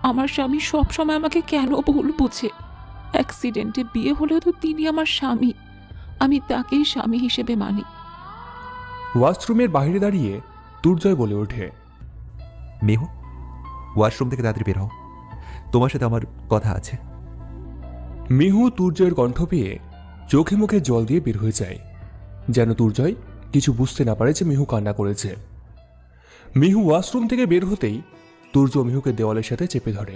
আমার স্বামী সব সময় আমাকে কেন ভুল বুঝে? অ্যাক্সিডেন্টে বিয়ে হলেও তো তিনি আমার স্বামী, আমি তাকেই স্বামী হিসেবে মানি। ওয়াশরুমের বাইরে দাঁড়িয়ে দুর্জয় বলে ওঠে, মেহু, ওয়াশরুম থেকে তাড়াতাড়ি বের হও, তোমার সাথে আমার কথা আছে। মিহু দুর্জয়ের কণ্ঠ পেয়ে চোখে মুখে জল দিয়ে বের হয়ে যায়, যেন দুর্জয় কিছু বুঝতে না পারে যে মিহু কান্না করেছে। মিহু ওয়াশরুম থেকে বের হতেই দুর্জয় মিহুকে দেওয়ালের সাথে চেপে ধরে।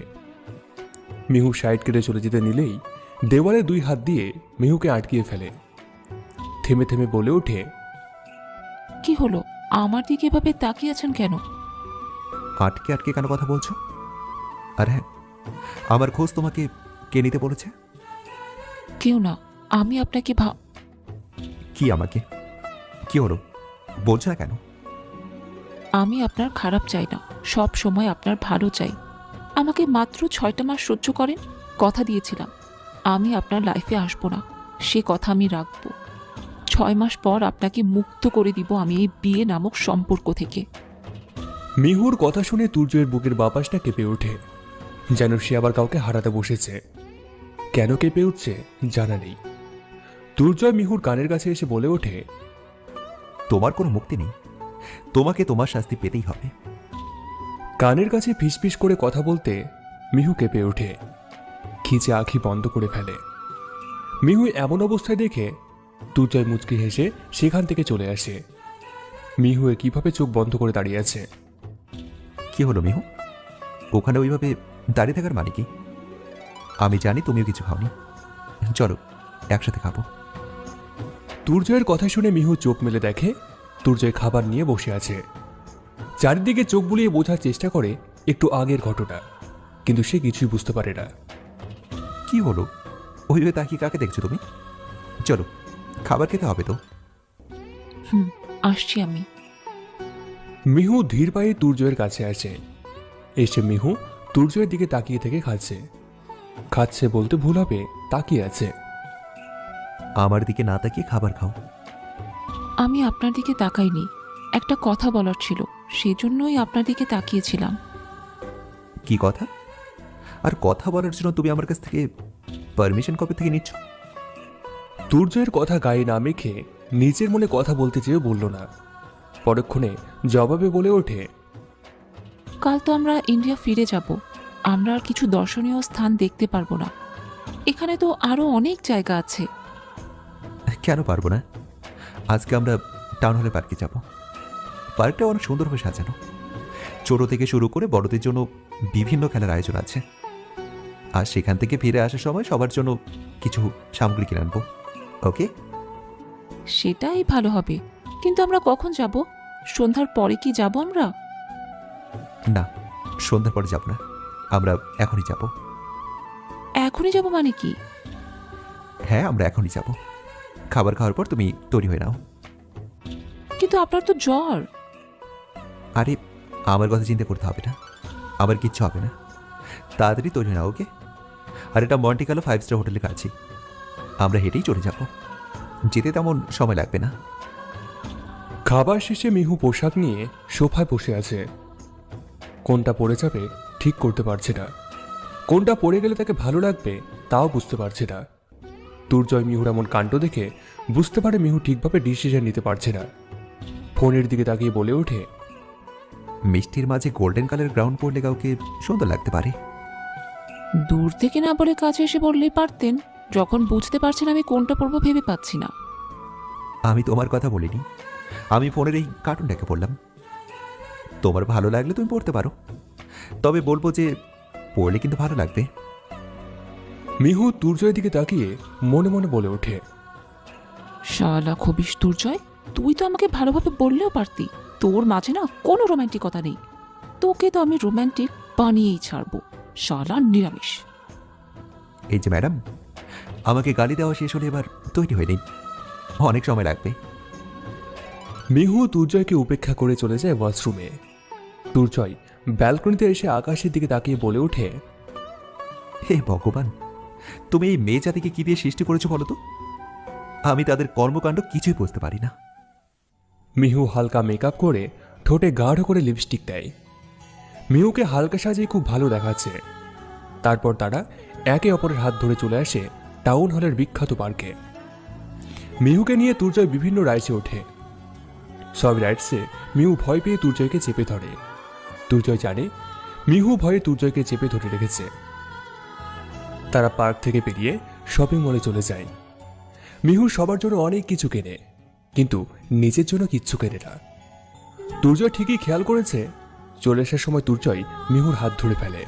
মিহু সাইড কেটে চলে যেতে নিলেই দেওয়ালে 2 হাত দিয়ে মিহুকে আটকিয়ে ফেলে। থেমে থেমে বলে ওঠে, কি হলো? আমার দিকে এভাবে তাকিয়ে আছেন কেন? আটকে আটকে কেন কথা বলছো? আর হ্যাঁ, আমার খোঁজ তোমাকে কে নিতে বলেছে? কেউ না, আমি আপনাকে কি আমাকে? কি হলো, বলছো না কেন? আমি আপনার খারাপ চাই না, সব সময় আপনার ভালো চাই। আমাকে মাত্র 6টা মাস সহ্য করেন। কথা দিয়েছিলাম আমি আপনার লাইফে আসবো না, সে কথা আমি রাখবো। 6 মাস পর আপনাকে মুক্ত করে দিব আমি এই বিয়ে নামক সম্পর্ক থেকে। মিহুর কথা শুনে দুর্জয়ের বুকের বাপাসটা কেঁপে ওঠে, যেন সে আবার কাউকে হারাতে বসেছে। কেন কেঁপে উঠছে জানা নেই। দুর্জয় মিহুর কানের কাছে এসে বলে ওঠে, তোমার কোনো মুক্তি নেই, তোমাকে তোমার শাস্তি পেতেই হবে। কানের কাছে ফিসফিস করে কথা বলতে মিহু কেঁপে ওঠে, খিচে আঁখি বন্ধ করে ফেলে। মিহু এমন অবস্থায় দেখে দুর্জয় মুচকি হেসে সেখান থেকে চলে আসে। মিহু কিভাবে চোখ বন্ধ করে দাঁড়িয়ে আছে। কি হলো মিহু, ওখানে ওইভাবে দাঁড়িয়ে থাকার মানে কি? আমি জানি তুমিও কিছু খাওনি, চলো একসাথে খাবো। দুর্জয়ের কথা শুনে মিহু চোখ মেলে দেখে দুর্জয় খাবার নিয়ে বসে আছে। চারিদিকে চোখ বুলিয়ে বোঝার চেষ্টা করে একটু আগের ঘটনা, কিন্তু সে কিছুই বুঝতে পারে না। কি হলো, ওইভাবে তাকিয়ে কাকে দেখছো তুমি? চলো খাবার খেতে হবে তো। আসছি আমি। মিহু ধীর পায়ে দুর্জয়ের কাছে আসে। এসে মিহু দুর্জয়ের দিকে তাকিয়ে থেকে খাচ্ছে বলতে ভুল হবে, তাকিয়ে আছে। আমার দিকে না তাকিয়ে খাবার খাও। আমি আপনার দিকে তাকাইনি, একটা কথা বলার ছিল, সেজন্যই আপনার দিকে তাকিয়েছিলাম। কি কথা? আর কথা বলার জন্য তুমি আমার কাছ থেকে পারমিশন কবে থেকে নিচ্ছ? দুর্জয়ের কথা গায়ে না মেখে নিজের মনে কথা বলতে চেয়েও বলল না। পরক্ষণে জবাবে বলে ওঠে, কাল তো আমরা ইন্ডিয়া ফিরে যাব, আমরা আর কিছু দর্শনীয় স্থান দেখতে পারবো না। এখানে তো আরো অনেক জায়গা আছে। কেন পারবো না? আজকে আমরা টাউন হলে পার্কে যাব। পার্কটা অনেক সুন্দরভাবে সাজানো, ছোট থেকে শুরু করে বড়দের জন্য বিভিন্ন খেলার আয়োজন আছে। আর সেখান থেকে ফিরে আসার সময় সবার জন্য কিছু সামগ্রী কিনে আনবো। ওকে? সেটাই ভালো হবে, কিন্তু আমরা কখন যাব? সন্ধ্যার পরে কি যাব আমরা? না, সন্ধ্যার পরে যাব না, আমরা এখনই যাব। এখনই যাব মানে কি? হ্যাঁ, আমরা এখনই যাব। খাবার খাওয়ার পর তুমি তৈরি হয়ে নাও। কিন্তু আপনার তো জ্বর। আরে আমার কথা চিন্তা করতে হবে না, আমার কিচ্ছু হবে না। তাড়াতাড়ি তৈরি নাও, ওকে? আর এটা মন্টি কার্লো 5 স্টার হোটেলের কাছে, আমরা হেঁটেই চলে যাব, যেতে তেমন সময় লাগবে না। খাবার শেষে মিহু পোশাক নিয়ে সোফায় বসে আছে। কোনটা পরে যাবে ঠিক করতে পারছে না, কোনটা পরে গেলে তাকে ভালো লাগবে তাও বুঝতে পারছে না। দুর্জয় মিহুর এমন কাণ্ড দেখে বুঝতে পারে মিহু ঠিকভাবে ডিসিশন নিতে পারছে না। ফোনের দিকে তাকিয়ে বলে ওঠে, মিষ্টির মাঝে গোল্ডেন কালার গ্রাউন্ড পরলে কাউকে সুন্দর লাগতে পারে। দূর থেকে না বলে কাছে এসে বললেই পারতেন। যখন বুঝতে পারছেন আমি কোনটা পরবো ভেবে পাচ্ছি না। আমি তোমার কথা বলিনি, আমি ফোনের এই কার্টুনটাকে বললাম। তোমার ভালো লাগলে তুমি পড়তে পারো, তবে বলবো যে পড়লে কিন্তু ভালো লাগবে। মিহু দুর্জয়ের দিকে তাকিয়ে মনে মনে বলে ওঠে, শালা খবিস দুর্জয়, তুই তো আমাকে ভালোভাবে বললেও পারতি। তোর মাঝে না কোনো রোম্যান্টিকতা নেই, তোকে তো আমি রোম্যান্টিক বানিয়েই ছাড়বো, শালা নিরামিষ। এই যে ম্যাডাম, আমাকে গালি দেওয়া শেষ হলে এবার তৈরি হয়ে নিন, অনেক সময় লাগবে। মিহু দুর্জয়কে উপেক্ষা করে চলে যায় ওয়াশরুমে। দুর্জয় ব্যালকনিতে এসে আকাশের দিকে তাকিয়ে বলে ওঠে, হে ভগবান, তুমি এই মেয়ে জাতিকে কি দিয়ে সৃষ্টি করেছো বলো তো? আমি তাদের কর্মকাণ্ড কিছুই বুঝতে পারি না। মিহু হালকা মেকআপ করে ঠোঁটে গাঢ় করে লিপস্টিক দেয়। মিহুকে হালকা সাজিয়ে খুব ভালো দেখাচ্ছে। তারপর তারা একে অপরের হাত ধরে চলে আসে টাউন হলের বিখ্যাত পার্কে। মিহুকে নিয়ে দুর্জয় বিভিন্ন রাইডসে ওঠে। সব রাইডসে মিহু ভয় পেয়ে দুর্জয়কে চেপে ধরে। দুর্জয় জানে মিহু ভয়ে দুর্জয়কে চেপে ধরে রেখেছে। তারা পার্ক থেকে বেরিয়ে শপিং মলে চলে যায়। মিহু সবার জন্য অনেক কিছু কেনে, কিন্তু নিজের জন্য কিচ্ছু কেনে না। দুর্জয় ঠিকই খেয়াল করেছে। চলে আসার সময় দুর্জয় মিহুর হাত ধরে ফেলে।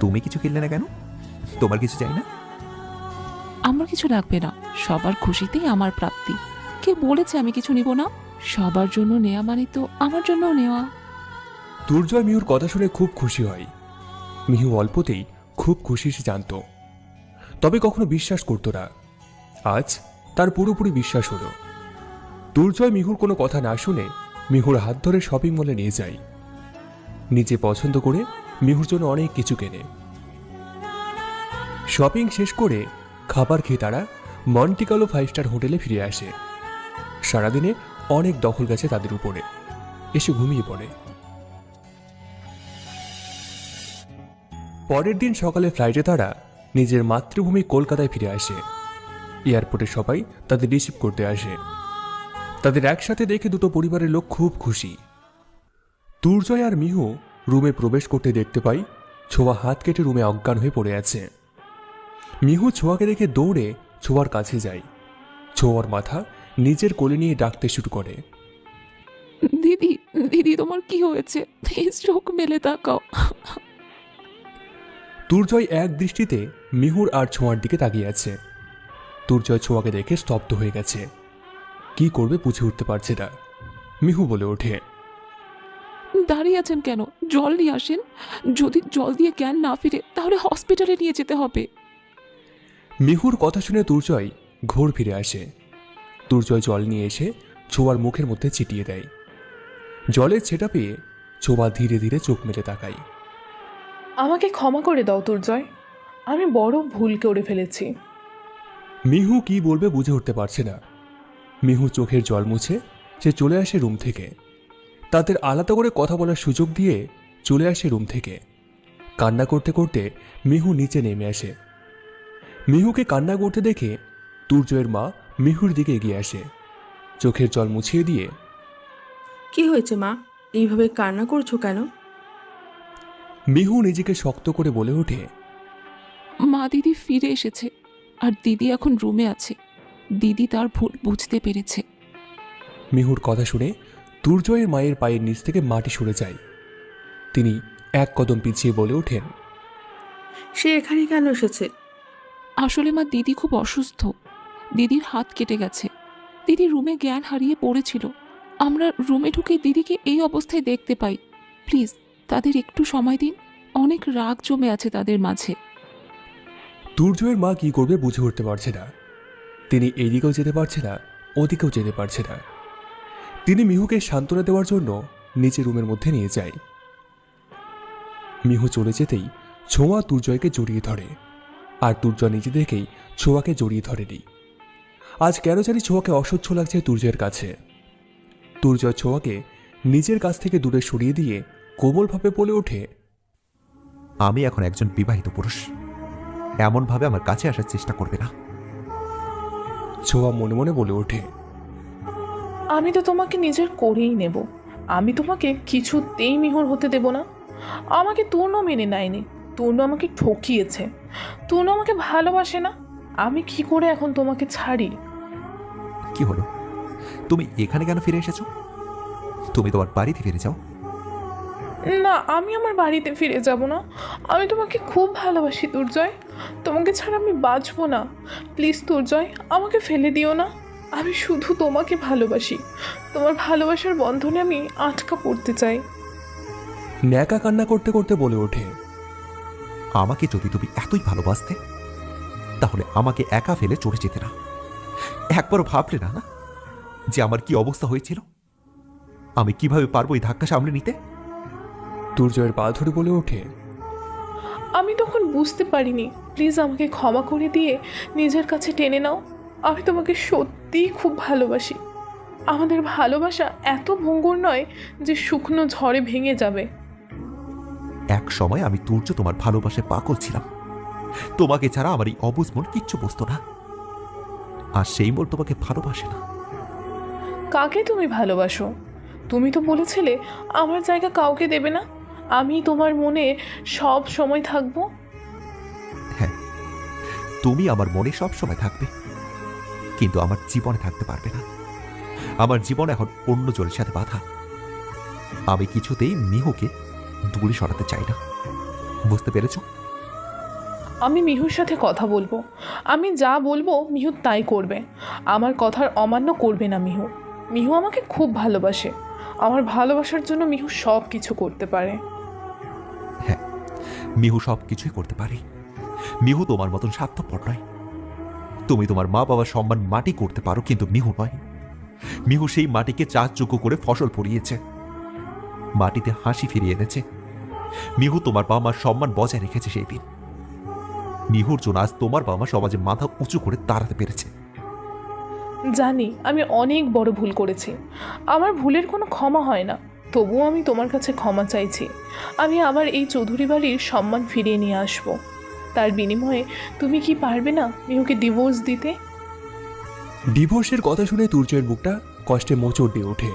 তুমি কিছু কিনলে না কেন? তোমার কিছু চাই না? আমার কিছু লাগবে না, সবার খুশিতেই আমার প্রাপ্তি। কে বলেছে আমি কিছু নিব না? সবার জন্য নেওয়া মানে তো আমার জন্যও নেওয়া। দুর্জয় মিহুর কথা শুনে খুব খুশি হয়। মিহু অল্পতেই খুব খুশি সে জানত, তবে কখনো বিশ্বাস করত না। আজ তার পুরোপুরি বিশ্বাস হলো। দুর্জয় মিহুর কোনো কথা না শুনে মিহুর হাত ধরে শপিং মলে নিয়ে যায়। নিজে পছন্দ করে মিহুর জন্য অনেক কিছু কেনে। শপিং শেষ করে খাবার খেয়ে তারা মন্টি কার্লো 5 স্টার হোটেলে ফিরে আসে। সারাদিনে অনেক দখল গেছে তাদের উপরে, এসে ঘুমিয়ে পড়ে। পরের দিন সকালে ফ্লাইটে তারা নিজের মাতৃভূমি কলকাতায় ফিরে আসে। এয়ারপোর্টে সবাই তাদের রিসিভ করতে আসে। তাদের একসাথে দেখে দুটো পরিবারের লোক খুব খুশি। দুর্জয় আর মিহু রুমে প্রবেশ করতে দেখতে পাই ছোঁয়া হাত কেটে রুমে অজ্ঞান হয়ে পড়ে আছে। মিহু ছোঁয়াকে দেখে দৌড়ে ছোঁয়ার কাছে যায়। ছোঁয়ার মাথা নিজের কোলে নিয়ে ডাকতে শুরু করে, দিদি, দিদি তোমার কি হয়েছে? প্লিজ চোখ মেলে তাকাও। দুর্জয় এক দৃষ্টিতে মিহুর আর ছোঁয়ার দিকে তাকিয়ে আছে। দুর্জয় ছোঁয়াকে দেখে স্তব্ধ হয়ে গেছে। কি করবে বুঝে উঠতে পারছে না। মিহু বলে ওঠে, দাঁড়িয়ে আছেন কেন? জল নিয়ে আসেন। যদি জল দিয়ে জ্ঞান না ফিরে তাহলে হসপিটালে নিয়ে যেতে হবে। মিহুর কথা শুনে দুর্জয় ঘোর ফিরে আসে। দুর্জয় জল নিয়ে এসে ছোঁয়ার মুখের মধ্যে ছিটিয়ে দেয়। জলের ছেটা পেয়ে ছোঁয়া ধীরে ধীরে চোখ মেলে তাকায়। আমাকে ক্ষমা করে দাও দুর্জয়, আমি বড় ভুল করে ফেলেছি। মিহু কি বলবে বুঝে উঠতে পারছে না। মিহু চোখের জল মুছে সে চলে আসে রুম থেকে। তাদের আলাদা করে কথা বলার সুযোগ দিয়ে চলে আসে রুম থেকে। কান্না করতে করতে মিহু নিচে নেমে আসে। মিহুকে কান্না করতে দেখে দুর্জয়ের মা মিহুর দিকে এগিয়ে আসে, চোখের জল মুছিয়ে দিয়ে, কি হয়েছে মা, এইভাবে কান্না করছো কেন? মিহু নিজেকে শক্ত করে বলে ওঠে, মা, দিদি ফিরে এসেছে আর দিদি এখন রুমে আছে। দিদি তার ভুল বুঝতে পেরেছে। মিহুর কথা শুনে দুর্জয়ের মায়ের পায়ের নিচ থেকে মাটি সরে যায়। তিনি এক কদম পিছিয়ে বলে ওঠেন, সে এখানে কেন এসেছে? আসলে মা, দিদি খুব অসুস্থ। দিদির হাত কেটে গেছে। দিদি রুমে জ্ঞান হারিয়ে পড়েছিল। আমরা রুমে ঢুকে দিদিকে এই অবস্থায় দেখতে পাই। প্লিজ তাদের একটু সময় দিন, অনেক রাগ জমে আছে তাদের মাঝে। দুর্জয়ের মা কি করবে বুঝে উঠতে পারছে না। তিনি এদিকেও যেতে পারছে না, ওদিকেও যেতে পারছে না। তিনি মিহুকে সান্ত্বনা দেওয়ার জন্য নিচে রুমের মধ্যে নিয়ে যায়। মিহু চলে যেতেই ছোঁয়া দুর্জয়কে জড়িয়ে ধরে, আর দুর্জয় নিজে দেখেই ছোঁয়াকে জড়িয়ে ধরেনি। আজ কেন জানি ছোঁয়াকে অসহ্য লাগছে দুর্জয়ের কাছে। দুর্জয় ছোঁয়াকে নিজের কাছ থেকে দূরে সরিয়ে দিয়ে কোমলভাবে বলে ওঠে, আমি এখন একজন বিবাহিত পুরুষ, এমনভাবে আমার কাছে আসার চেষ্টা করবে না। ছোঁয়া মনে মনে বলে ওঠে, আমি তো তোমাকে নিজের করেই নেব। আমি তোমাকে কিছুতেই মিহুর হতে দেব না। আমাকে তূর্ণ মেনে নেয়নি, তূর্ণ আমাকে ঠকিয়েছে, তূর্ণ আমাকে ভালোবাসে না। আমি কি করে এখন তোমাকে ছাড়ি? কি হলো, তুমি এখানে কেন ফিরে এসেছো? তুমি তোমার বাড়িতে ফিরে যাও। না, আমি আমার বাড়িতে ফিরে যাব না। আমি তোমাকে খুব ভালোবাসি দুর্জয়, তোমাকে ছাড়া আমি বাঁচবো না। প্লিজ দুর্জয়, আমাকে ফেলে দিও না। আমি শুধু তোমাকে ভালোবাসি। তোমার ভালোবাসার বন্ধনে আমি আটকা পড়তে চাই। ন্যাকা কান্না করতে করতে বলে ওঠে, আমাকে যদি তুমি এতই ভালোবাসতে তাহলে আমাকে একা ফেলে চলে যেতে না। একবারও ভাবলে না? যে আমার কি অবস্থা হয়েছিল? আমি কিভাবে পারবো এই ধাক্কা সামলে নিতে? দুর্জয়ের পা ধরে বলে ওঠে, আমি তখন বুঝতে পারিনি। প্লিজ আমাকে ক্ষমা করে দিয়ে নিজের কাছে টেনে নাও। আমি তোমাকে সত্যিই খুব ভালোবাসি। আমাদের ভালোবাসা এত ভঙ্গুর নয় যে শুকনো ঝড়ে ভেঙে যাবে। এক সময় আমি তুর্য তোমার ভালোবাসায় পাগল ছিলাম। তোমাকে ছাড়া আমার এই অবুঝ মন কিচ্ছু বুঝতো না। আর সেই মন তোমাকে ভালোবাসে না। কাকে তুমি ভালোবাসো? তুমি তো বলেছিলে আমার জায়গা কাউকে দেবে না, আমি তোমার মনে সব সময় থাকবো। হ্যাঁ, তুমি আমার মনে সব সময় থাকবে, কিন্তু আমার জীবনে থাকতে পারবে না। আমার জীবন এখন অন্য জনের সাথে বাধা। আমি কিছুতেই মিহুকে দূরে সরাতে চাই না। বুঝতে পেরেছ? আমি মিহুর সাথে কথা বলবো। আমি যা বলবো মিহু তাই করবে। আমার কথার অমান্য করবে না মিহু। মিহু আমাকে খুব ভালোবাসে। আমার ভালোবাসার জন্য মিহু সব কিছু করতে পারে। হ্যাঁ, মিহু সব কিছুই করতে পারে। মিহু তোমার মতন স্বার্থপর নয়। তুমি তোমার মা বাবার সম্মান মাটি করতে পারো, কিন্তু মিহু নয়। মিহু সেই মাটিকে চাষযোগ্য করে ফসল ফলিয়েছে, মাটিতে হাসি ফিরিয়ে এনেছে। মিহু তোমার বাবা মার সম্মান বজায় রেখেছে সেই দিন। মিহুর জন্য আজ তোমার বাবা মা সমাজে মাথা উঁচু করে দাঁড়াতে পেরেছে। জানি আমি অনেক বড় ভুল করেছি। আমার ভুলের কোনো ক্ষমা হয় না। তবুও আমি তোমার কাছে ক্ষমা চাইছি। আমি আবার এই চৌধুরী বাড়ির সম্মান ফিরিয়ে নিয়ে আসব। তার বিনিময়ে তুমি কি পারবে না মিহুকে ডিভোর্স দিতে? ডিভোর্সের কথা শুনে তুর্জয়ের বুকটা কষ্টে মোচড় দিয়ে ওঠে।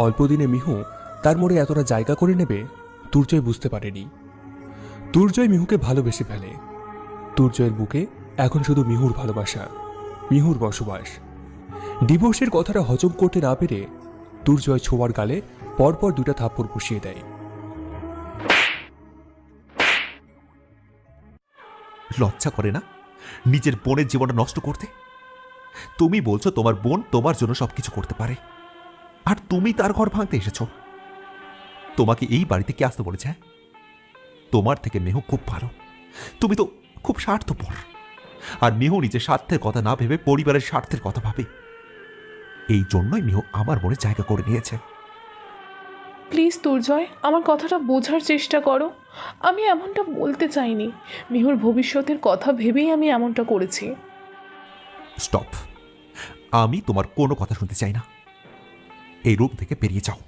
অল্প দিনে মিহু তার মনে এতটা জায়গা করে নেবে তুর্জয় বুঝতে পারেনি। তুর্জয় মিহুকে ভালোবেসে ফেলে। তুর্জয়ের বুকে এখন শুধু মিহুর ভালোবাসা, মিহুর বসবাস। ডিভোর্সের কথাটা হজম করতে না পেরে তুর্জয় ছোঁয়ার গালে পরপর দুটা থাপ্পড় বসিয়ে দেয়। লজ্জা করে না নিজের বোনের জীবনটা নষ্ট করতে? তুমি বলছো তোমার বোন তোমার জন্য সবকিছু করতে পারে, আর তুমি তার ঘর ভাঙতে এসেছো। তোমাকে এই বাড়িতে কে আসতে বলেছে? তোমার থেকে মেহু খুব ভালো, তুমি তো খুব স্বার্থপর। আর মেহু নিজের স্বার্থের কথা না ভেবে পরিবারের স্বার্থের কথা ভাবে। এই জন্যই মেহু আমার মনে জায়গা করে নিয়েছে। প্লিজ তুর্জয়, আমার কথাটা বোঝার চেষ্টা করো। আমি এমনটা বলতে চাইনি। মিহুর ভবিষ্যতের কথা ভেবেই আমি এমনটা করেছি। স্টপ। আমি তোমার কোনো কথা শুনতে চাই না। এই রূপ থেকে বেরিয়ে যাও।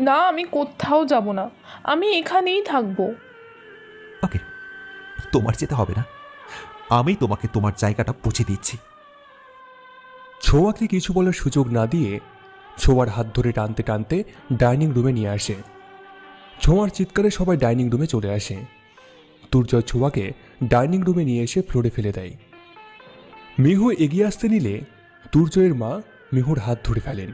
না, আমি কোথাও যাব না। আমি এখানেই থাকবো। ওকে, তোমার যেতে হবে না। আমি তোমাকে তোমার জায়গাটা বুঝে দিচ্ছি। ছোঁয়াকে কিছু বলার সুযোগ না দিয়ে ছোঁয়ার হাত ধরে টানতে টানতে ডাইনিং রুমে নিয়ে আসে। ছোঁয়ার চিৎকারে সবাই ডাইনিং রুমে চলে আসে। তুর্জয় ছোঁয়াকে ডাইনিং রুমে নিয়ে এসে ফ্লোরে ফেলে দেয়। মিহু এগিয়ে আসতে নিলে তুর্জয়ের মা মিহুর হাত ধরে ফেলেন।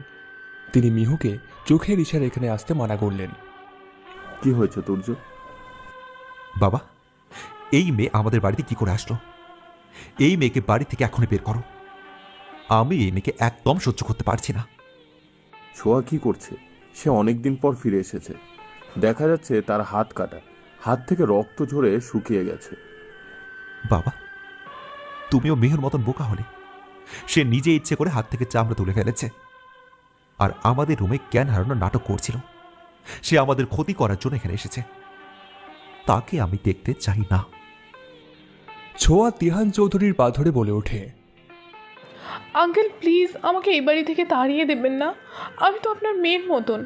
তিনি মিহুকে চোখের ইশারা এখানে আসতে মানা করলেন। কি হয়েছে তুর্য? বাবা, এই মেয়ে আমাদের বাড়িতে কি করে আসলো? এই মেয়েকে বাড়ি থেকে এখনই বের করো। আমি এই মেয়েকে একদম সহ্য করতে পারছি না। ছোঁয়া কি করছে? সে অনেকদিন পর ফিরে এসেছে। দেখা যাচ্ছে তার হাত কাটা, হাত থেকে রক্ত ঝরে শুকিয়ে গেছে। বাবা, তুমিও মেহুর মতন বোকা হলে। সে নিজে ইচ্ছে করে হাত থেকে চামড়া তুলে ফেলেছে, আর আমাদের রুমে জ্ঞান হারানোর নাটক করছিল। সে আমাদের ক্ষতি করার জন্য এখানে এসেছে। তাকে আমি দেখতে চাই না। ছোঁয়া তিহান চৌধুরীর পা ধরে বলে ওঠে, আঙ্কেল প্লিজ আমাকে এই বাড়ি থেকে তাড়িয়ে দেবেন না। আমি তো আপনার মেয়ের মতন।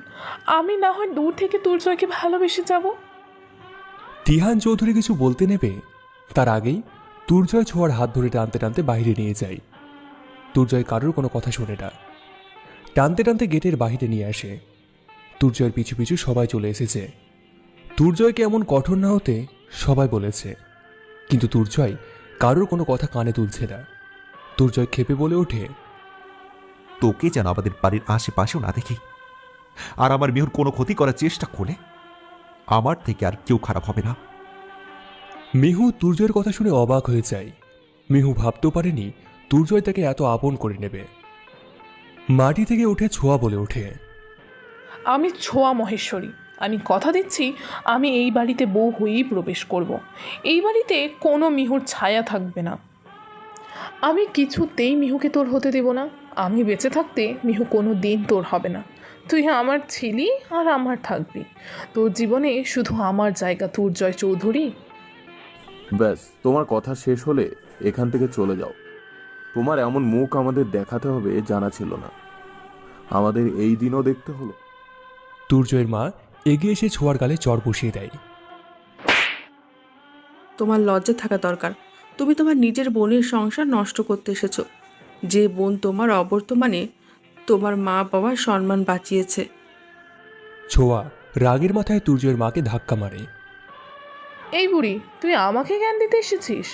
আমি না হয় দূর থেকে তুর্জয়কে ভালোবেসে যাব। তিহান চৌধুরী কিছু বলতে নেবে তার আগেই তুর্জয় ছোঁয়ার হাত ধরে টানতে টানতে বাইরে নিয়ে যায়। তুর্জয় কারোর কোনো কথা শোনে না। টানতে টানতে গেটের বাহিরে নিয়ে আসে। তুর্জয়ের পিছু পিছু সবাই চলে এসেছে। তুর্জয়কে এমন কঠোর না হতে সবাই বলেছে, কিন্তু তুর্জয় কারোর কোনো কথা কানে তুলছে না। তুর্জয় ক্ষেপে বলে ওঠে, তোকে যেন আমাদের বাড়ির আশেপাশেও না দেখি। আর আমার মেহুর কোনো ক্ষতি করার চেষ্টা করলে আমার থেকে আর কেউ খারাপ হবে না। মিহু তুর্জয়ের কথা শুনে অবাক হয়ে যায়। মিহু ভাবতেও পারেনি তুর্জয় তাকে এত আপন করে নেবে। মাটি থেকে উঠে ছোঁয়া বলে ওঠে, আমি ছোঁয়া মহেশ্বরী। আমি কথা দিচ্ছি আমি এই বাড়িতে বউ হয়েই প্রবেশ করব। এই বাড়িতে কোনো মিহুর ছায়া থাকবে না। আমি কিছুতেই মিহুকে তোর হতে দেব না। আমি বেঁচে থাকতে মিহু কোনো দিন তোর হবে না। তুই আমার ছিলি আর আমার থাকবি। তোর জীবনে শুধু আমার জায়গা দুর্জয় চৌধুরী। ব্যাস, তোমার কথা শেষ হলে এখান থেকে চলে যাও। তোমার এমন মুখ আমাদের দেখাতে হবে জানা ছিল না, আমাদের এই দিনও দেখতে হলো। দুর্জয়ের মা এগিয়ে এসে ছোঁয়ার গালে চড় বসিয়ে দেয়। তোমার লজ্জা থাকা দরকার। তুমি তোমার নিজের বোনের সংসার নষ্ট করতে এসেছো। যে বোন তোমার অবর্তমানে তোমার মা বাবার সম্মান বাঁচিয়েছে। ছোঁয়া রাগের মাথায় দুর্জয়ের মাকে ধাক্কা মারে। এই বুড়ি, তুই আমাকে জ্ঞান দিতে এসেছিস?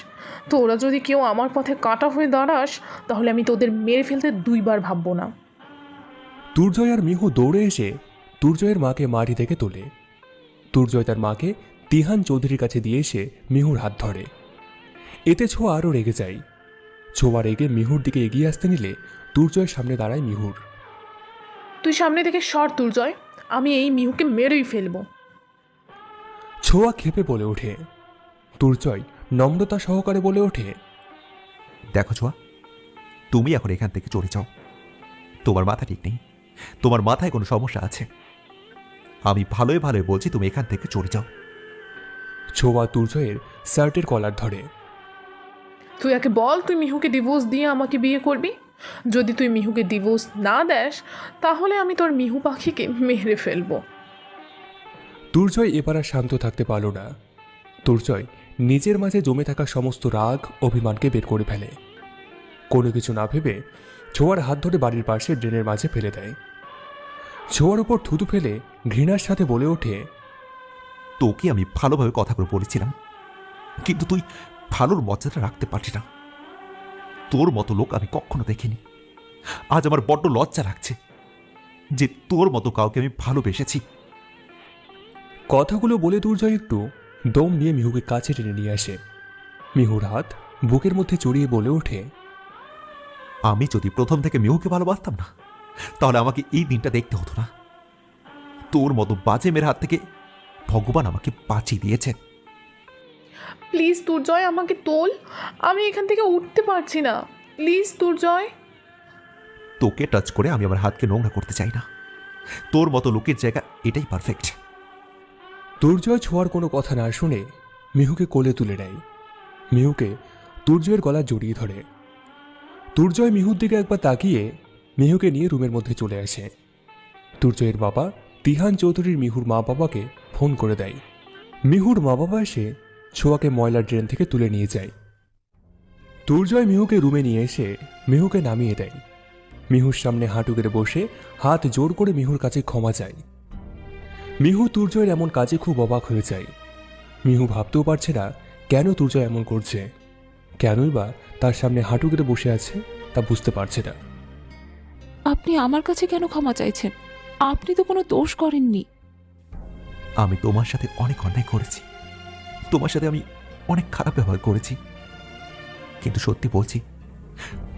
তোরা যদি কেউ আমার পথে কাঁটা হয়ে দাঁড়াস তাহলে আমি তোদের মেরে ফেলতে দুইবার ভাববো না। দুর্জয় আর মিহু দৌড়ে এসে দুর্জয়ের মাকে মাটি থেকে তোলে। দুর্জয় তার মাকে তিহান চৌধুরীর কাছে দিয়ে এসে মিহুর হাত ধরে। এতে ছোঁয়া আরও রেগে যায়। ছোঁয়া রেগে মিহুর দিকে এগিয়ে আসতে নিলে দুর্জয়ের সামনে দাঁড়ায় মিহুর। তুই সামনে থেকে সর দুর্জয়, আমি এই মিহুকে মেরেই ফেলবো। ছোঁয়া ক্ষেপে বলে ওঠে। দুর্জয় নম্রতা সহকারে বলে ওঠে, দেখো ছোঁয়া, তুমি এখন এখান থেকে চলে যাও। তোমার মাথা ঠিক নেই, তোমার মাথায় কোনো সমস্যা আছে। আমি ভালোই ভালোই বলছি, তুমি এখান থেকে চলে যাও। ছোঁয়া দুর্জয়ের শার্টের কলার ধরে। তুই একে বল, তুই মিহুকে ডিভোর্স দিয়ে আমাকে বিয়ে করবি? যদি তুই মিহুকে ডিভোর্স না দেস তাহলে আমি তোর মিহু পাখিকে মেরে ফেলবো। দুর্জয় এবার আর শান্ত থাকতে পারল না। দুর্জয় নিজের মাঝে জমে থাকা সমস্ত রাগ অভিমানকে বের করে ফেলে। কোনো কিছু না ভেবে ছোঁয়ার হাত ধরে বাড়ির পাশে ড্রেনের মাঝে ফেলে দেয়। ছোঁয়ার উপর থুতু ফেলে ঘৃণার সাথে বলে ওঠে, তোকে আমি ভালোভাবে কথা করে বলেছিলাম, কিন্তু তুই ভালোর মর্যাদা রাখতে পারছি না। তোর মতো লোক আমি কখনো দেখিনি। আজ আমার বড্ড লজ্জা লাগছে যে তোর মতো কাউকে আমি ভালোবেসেছি। কথাগুলো বলে দুর্জয় একটু দম নিয়ে মিহুকে কাছে টেনে নিয়ে আসে। মিহুর হাত বুকের মধ্যে জড়িয়ে বলে ওঠে, আমি যদি প্রথম থেকে মিহুকে ভালোবাসতাম না, তাহলে আমাকে এই দিনটা দেখতে হতো না। তোর মতো বাজে মেয়ের হাত থেকে ভগবান আমাকে বাঁচিয়ে দিয়েছে। প্লিজ দুর্জয়, আমাকে তোল, আমি এখান থেকে উঠতে পারছি না। প্লিজ দুর্জয়। তোকে টাচ করে আমি আমার হাতকে নোংরা করতে চাই না। তোর মতো লোকের জায়গা এটাই পারফেক্ট। দুর্জয় ছোঁয়ার কোনো কথা না শুনে মিহুকে কোলে তুলে নেয়। মিহুকে দুর্জয়ের গলা জড়িয়ে ধরে। দুর্জয় মিহুর দিকে একবার তাকিয়ে মিহুকে নিয়ে রুমের মধ্যে চলে আসে। দুর্জয়ের বাবা তিহান চৌধুরীর মিহুর মা বাবাকে ফোন করে দেয়। মিহুর মা বাবা এসে ছোঁয়াকে ময়লার ড্রেন থেকে তুলে নিয়ে যায়। দুর্জয় মিহুকে রুমে নিয়ে এসে মিহুকে নামিয়ে দেয়। মিহুর সামনে হাঁটু গেড়ে বসে হাত জোর করে মিহুর কাছে ক্ষমা চায়। মিহু দুর্জয়ের এমন কাজে খুব অবাক হয়ে যায়। মিহু ভাবতেও পারছে না কেন দুর্জয় এমন করছে, কেনই বা তার সামনে হাঁটু গেড়ে বসে আছে তা বুঝতে পারছে না। আপনি আমার কাছে কেন ক্ষমা চাইছেন? আপনি তো কোনো দোষ করেননি। আমি তোমার সাথে অনেক অন্যায় করেছি, তোমার সাথে আমি অনেক খারাপ ব্যবহার করেছি, কিন্তু সত্যি বলছি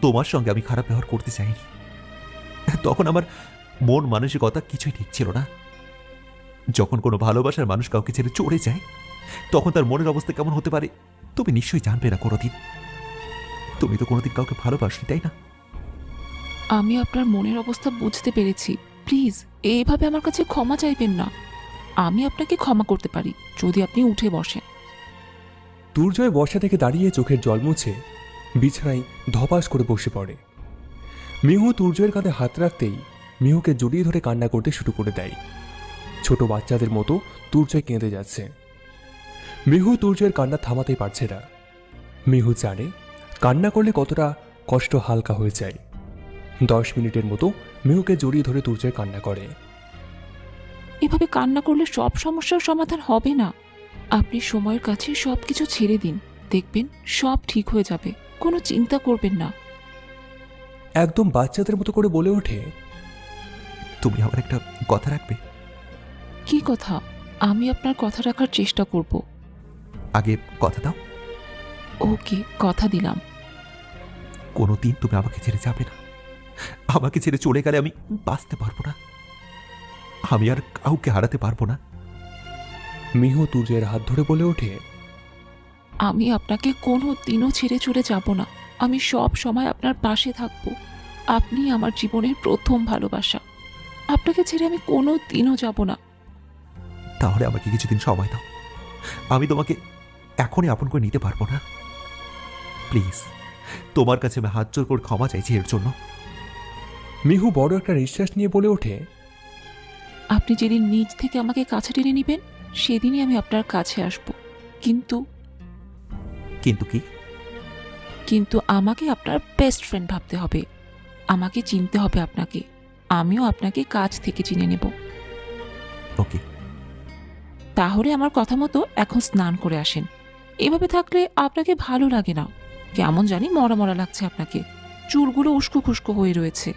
তোমার সঙ্গে আমি খারাপ ব্যবহার করতে চাইনি। তখন আমার মন মানসিকতা কিছুই ঠিক ছিল না। যখন কোনো ভালোবাসার মানুষ কাউকে ছেড়ে চলে যায়, তখন তার মনের অবস্থা কেমন হতে পারে তুমি নিশ্চয়ই জানবে না কোনোদিন। তুমি তো কোনোদিন কাউকে ভালোবাসনি, তাই না? আমি আপনার মনের অবস্থা বুঝতে পেরেছি। প্লিজ এইভাবে আমার কাছে ক্ষমা চাইবেন না। আমি আপনাকে ক্ষমা করতে পারি যদি আপনি উঠে বসেন। দুর্জয় বসা থেকে দাঁড়িয়ে চোখের জল মুছে বিছানায় ধপাস করে বসে পড়ে। মিহু দুর্জয়ের কাঁধে হাত রাখতেই মিহুকে জড়িয়ে ধরে কান্না করতে শুরু করে দেয়। ছোট বাচ্চাদের মতো দুর্জয় কেঁদে যাচ্ছে। মিহু দুর্জয়ের কান্না থামাতেই পারছে না। মিহু জানে কান্না করলে কতটা কষ্ট হালকা হয়ে যায়। 10 মিনিটের মতো মিহুকে জড়িয়ে ধরে দুর্জয় কান্না করে। এভাবে কান্না করলে সব সমস্যার সমাধান হবে না। আপনি সময়ের কাছে সব কিছু ছেড়ে দিন, দেখবেন সব ঠিক হয়ে যাবে। কোনো চিন্তা করবেন না। একদম বাচ্চাদের মতো করে বলে ওঠে, তুমি আমার একটা কথা রাখবে? কি কথা? আমি আপনার কথা রাখার চেষ্টা করব। আগে কথা দাও। ওকে, কথা দিলাম। কোনোদিন তুমি আমাকে ছেড়ে যাবে না। আমাকে ছেড়ে চলে গেলে আমি বাঁচতে পারবো না, আমি আর কাউকে হারাতে পারবো না। মিহু দুর্জয়ের হাত ধরে বলে ওঠে, আমি আপনাকে কোনো দিনও ছেড়ে চলে যাব না। আমি সব সময় আপনার পাশে থাকবো। আপনি আমার জীবনের প্রথম ভালোবাসা। আপনাকে ছেড়ে আমি কোনো দিনও যাব না। তাহলে আমাকে কিছুদিন সময় দাও। আমি তোমাকে এখনই আপন করে নিতে পারবো না। প্লিজ, তোমার কাছে আমি হাত জোর করে ক্ষমা চাইছি এর জন্য। মিহু বড় একটা নিঃশ্বাস নিয়ে বলে ওঠে, আপনি যেদিন নিজ থেকে আমাকে কাছে টেনে নেবেন সেদিনই আমি আপনার কাছে আসব। কিন্তু কিন্তু কি? কিন্তু আমাকে আপনার বেস্ট ফ্রেন্ড ভাবতে হবে। আমাকে চিনতে হবে আপনাকে। আমিও আপনাকে কাছ থেকে চিনে নেব। ওকে। তাহলে আমার কথা মতো এখন স্নান করে আসেন। এভাবে থাকলে আপনাকে ভালো লাগে না। কেমন জানি মরা মরা লাগছে আপনাকে। চুলগুলো উস্কো খুস্কো হয়ে রয়েছে।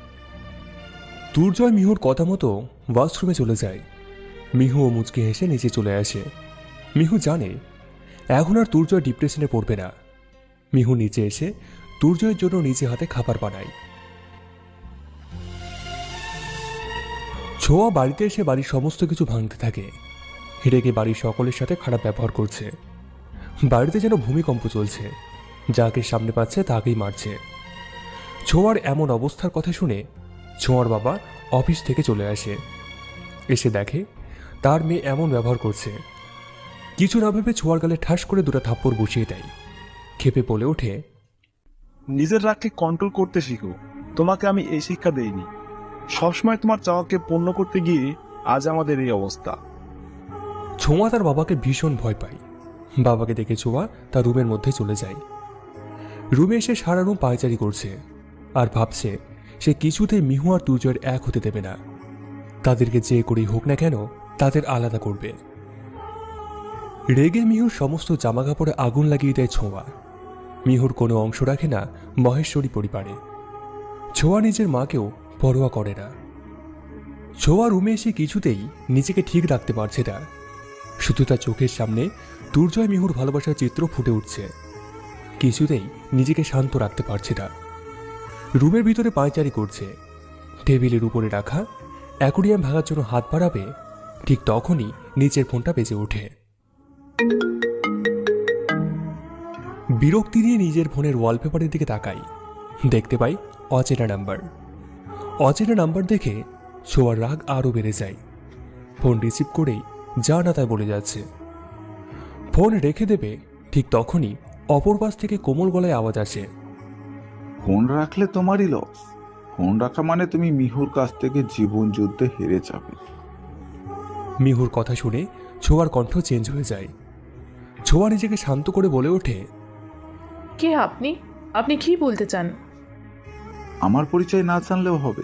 দুর্জয় মিহুর কথা মতো ওয়াশরুমে চলে যায়। মিহু ও মুচকি হেসে নিচে চলে আসে। মিহু জানে এখন আর দুর্জয় ডিপ্রেশনে পড়বে না। মিহু নিচে এসে দুর্জয়ের জন্য নিজে হাতে খাবার বানায়। ছোঁয়া বাড়িতে এসে বাড়ির সমস্ত কিছু ভাঙতে থাকে। রেগে বাড়ির সকলের সাথে খারাপ ব্যবহার করছে। বাড়িতে যেন ভূমিকম্প চলছে। যাকে সামনে পাচ্ছে তাকেই মারছে। ছোঁয়ার এমন অবস্থার কথা শুনে ছোঁয়ার বাবা অফিস থেকে চলে আসে। এসে দেখে তার মেয়ে এমন ব্যবহার করছে। কিছু না ভেবে ছোঁয়ার গালে ঠাস করে দুটো থাপ্পড় বসিয়ে দেয়। ক্ষেপে বলে ওঠে, নিজের রাগকে কন্ট্রোল করতে শিখো। তোমাকে আমি এই শিক্ষা দেইনি। সবসময় তোমার চাওয়াকে পূর্ণ করতে গিয়ে আজ আমাদের এই অবস্থা। ছোঁয়া তার বাবাকে ভীষণ ভয় পায়। বাবাকে দেখে ছোঁয়া তার রুমের মধ্যে চলে যায়। রুমে এসে সারা রুম পায়চারি করছে আর ভাবছে সে কিছুতেই মিহু আর দুর্জয়ের এক হতে দেবে না। তাদেরকে যে করেই হোক না কেন তাদের আলাদা করবে। রেগে মিহুর সমস্ত জামা কাপড়ে আগুন লাগিয়ে দেয় ছোঁয়া। মিহুর কোনো অংশ রাখে না মহেশ্বরী পরিবারে। ছোঁয়া নিজের মাকেও পরোয়া করে না। ছোঁয়া রুমে এসে কিছুতেই নিজেকে ঠিক রাখতে পারছে না। শুধু তার চোখের সামনে দুর্জয় মিহুর ভালোবাসার চিত্র ফুটে উঠছে। কিছুতেই নিজেকে শান্ত রাখতে পারছে না। রুমের ভিতরে পায়চারি করছে। টেবিলের উপরে রাখা অ্যাকোরিয়াম ভাঙার জন্য হাত বাড়াবে, ঠিক তখনই নিচের ফোনটা বেজে ওঠে। বিরক্তি নিয়ে নিজের ফোনের ওয়ালপেপারের দিকে তাকাই। দেখতে পাই অচেনা নাম্বার। অচেনা নাম্বার দেখে ছোঁয়ার রাগ আরও বেড়ে যায়। ফোন রিসিভ করেই যা না তাই বলে যাচ্ছে। ফোন রেখে দেবে, ঠিক তখনই অপর পাশ থেকে কোমল গলায় আওয়াজ আসে, ফোন রাখলে তোমারই লস। ফোন রাখা মানে তুমি মিহুর কাছ থেকে জীবন যুদ্ধে হেরে যাবে। মিহুর কথা শুনে ছোঁয়ার কণ্ঠ চেঞ্জ হয়ে যায়। ছোঁয়া নিজেকে শান্ত করে বলে ওঠে, কে আপনি? আপনি কি বলতে চান? আমার পরিচয় না জানলেও হবে।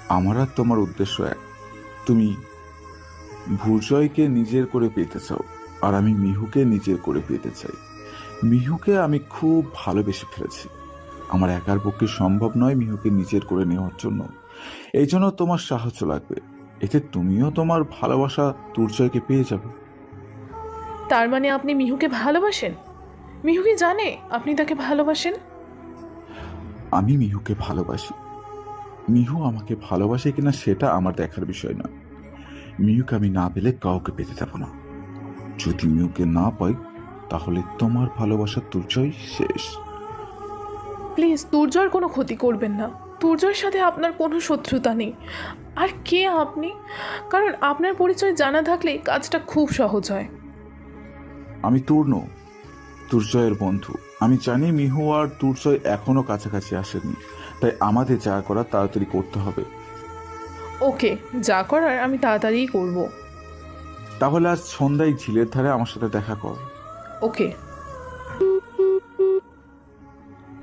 আমার আর তোমার উদ্দেশ্য এক। তুমি ভুজয়কে নিজের করে পেতে চাও, আর আমি মিহুকে নিজের করে পেতে চাই। মিহুকে আমি খুব ভালোবেসে ফেলেছি। আমার একার পক্ষে সম্ভব নয় মিহুকে নিজের করে নেওয়ার জন্য। এই জন্য তোমার সাহায্য লাগবে। এতে তুমিও তোমার ভালোবাসা দুর্জয়কে পেয়ে যাবে। তার মানে আপনি মিহুকে ভালোবাসেন? মিহু কি জানে আপনি তাকে ভালোবাসেন? আমি মিহুকে ভালোবাসি। মিহু আমাকে ভালোবাসে কিনা সেটা আমার দেখার বিষয় না। মিহুকে আমি না পেলে কাউকে পেতে দেব না। যদি মিহুকে না পাই তাহলে তোমার ভালোবাসা দুর্জয় শেষ। প্লিজ দুর্জয়ের কোনো ক্ষতি করবেন না। দুর্জয়ের সাথে আপনার কোনো শত্রুতা নেই। আর কে আপনি? কারণ আপনার পরিচয় জানা থাকলে কাজটা খুব সহজ হয়। আমি তূর্ণ, দুর্জয়ের বন্ধু। আমি জানি মিহু আর দুর্জয় এখনো কাছাকাছি আসেনি, তাই আমাদের যা করার তাড়াতাড়ি করতে হবে। ওকে, যা করার আমি তাড়াতাড়িই করব। তাহলে আজ সন্ধ্যায় ঝিলের ধারে আমার সাথে দেখা কর। ওকে।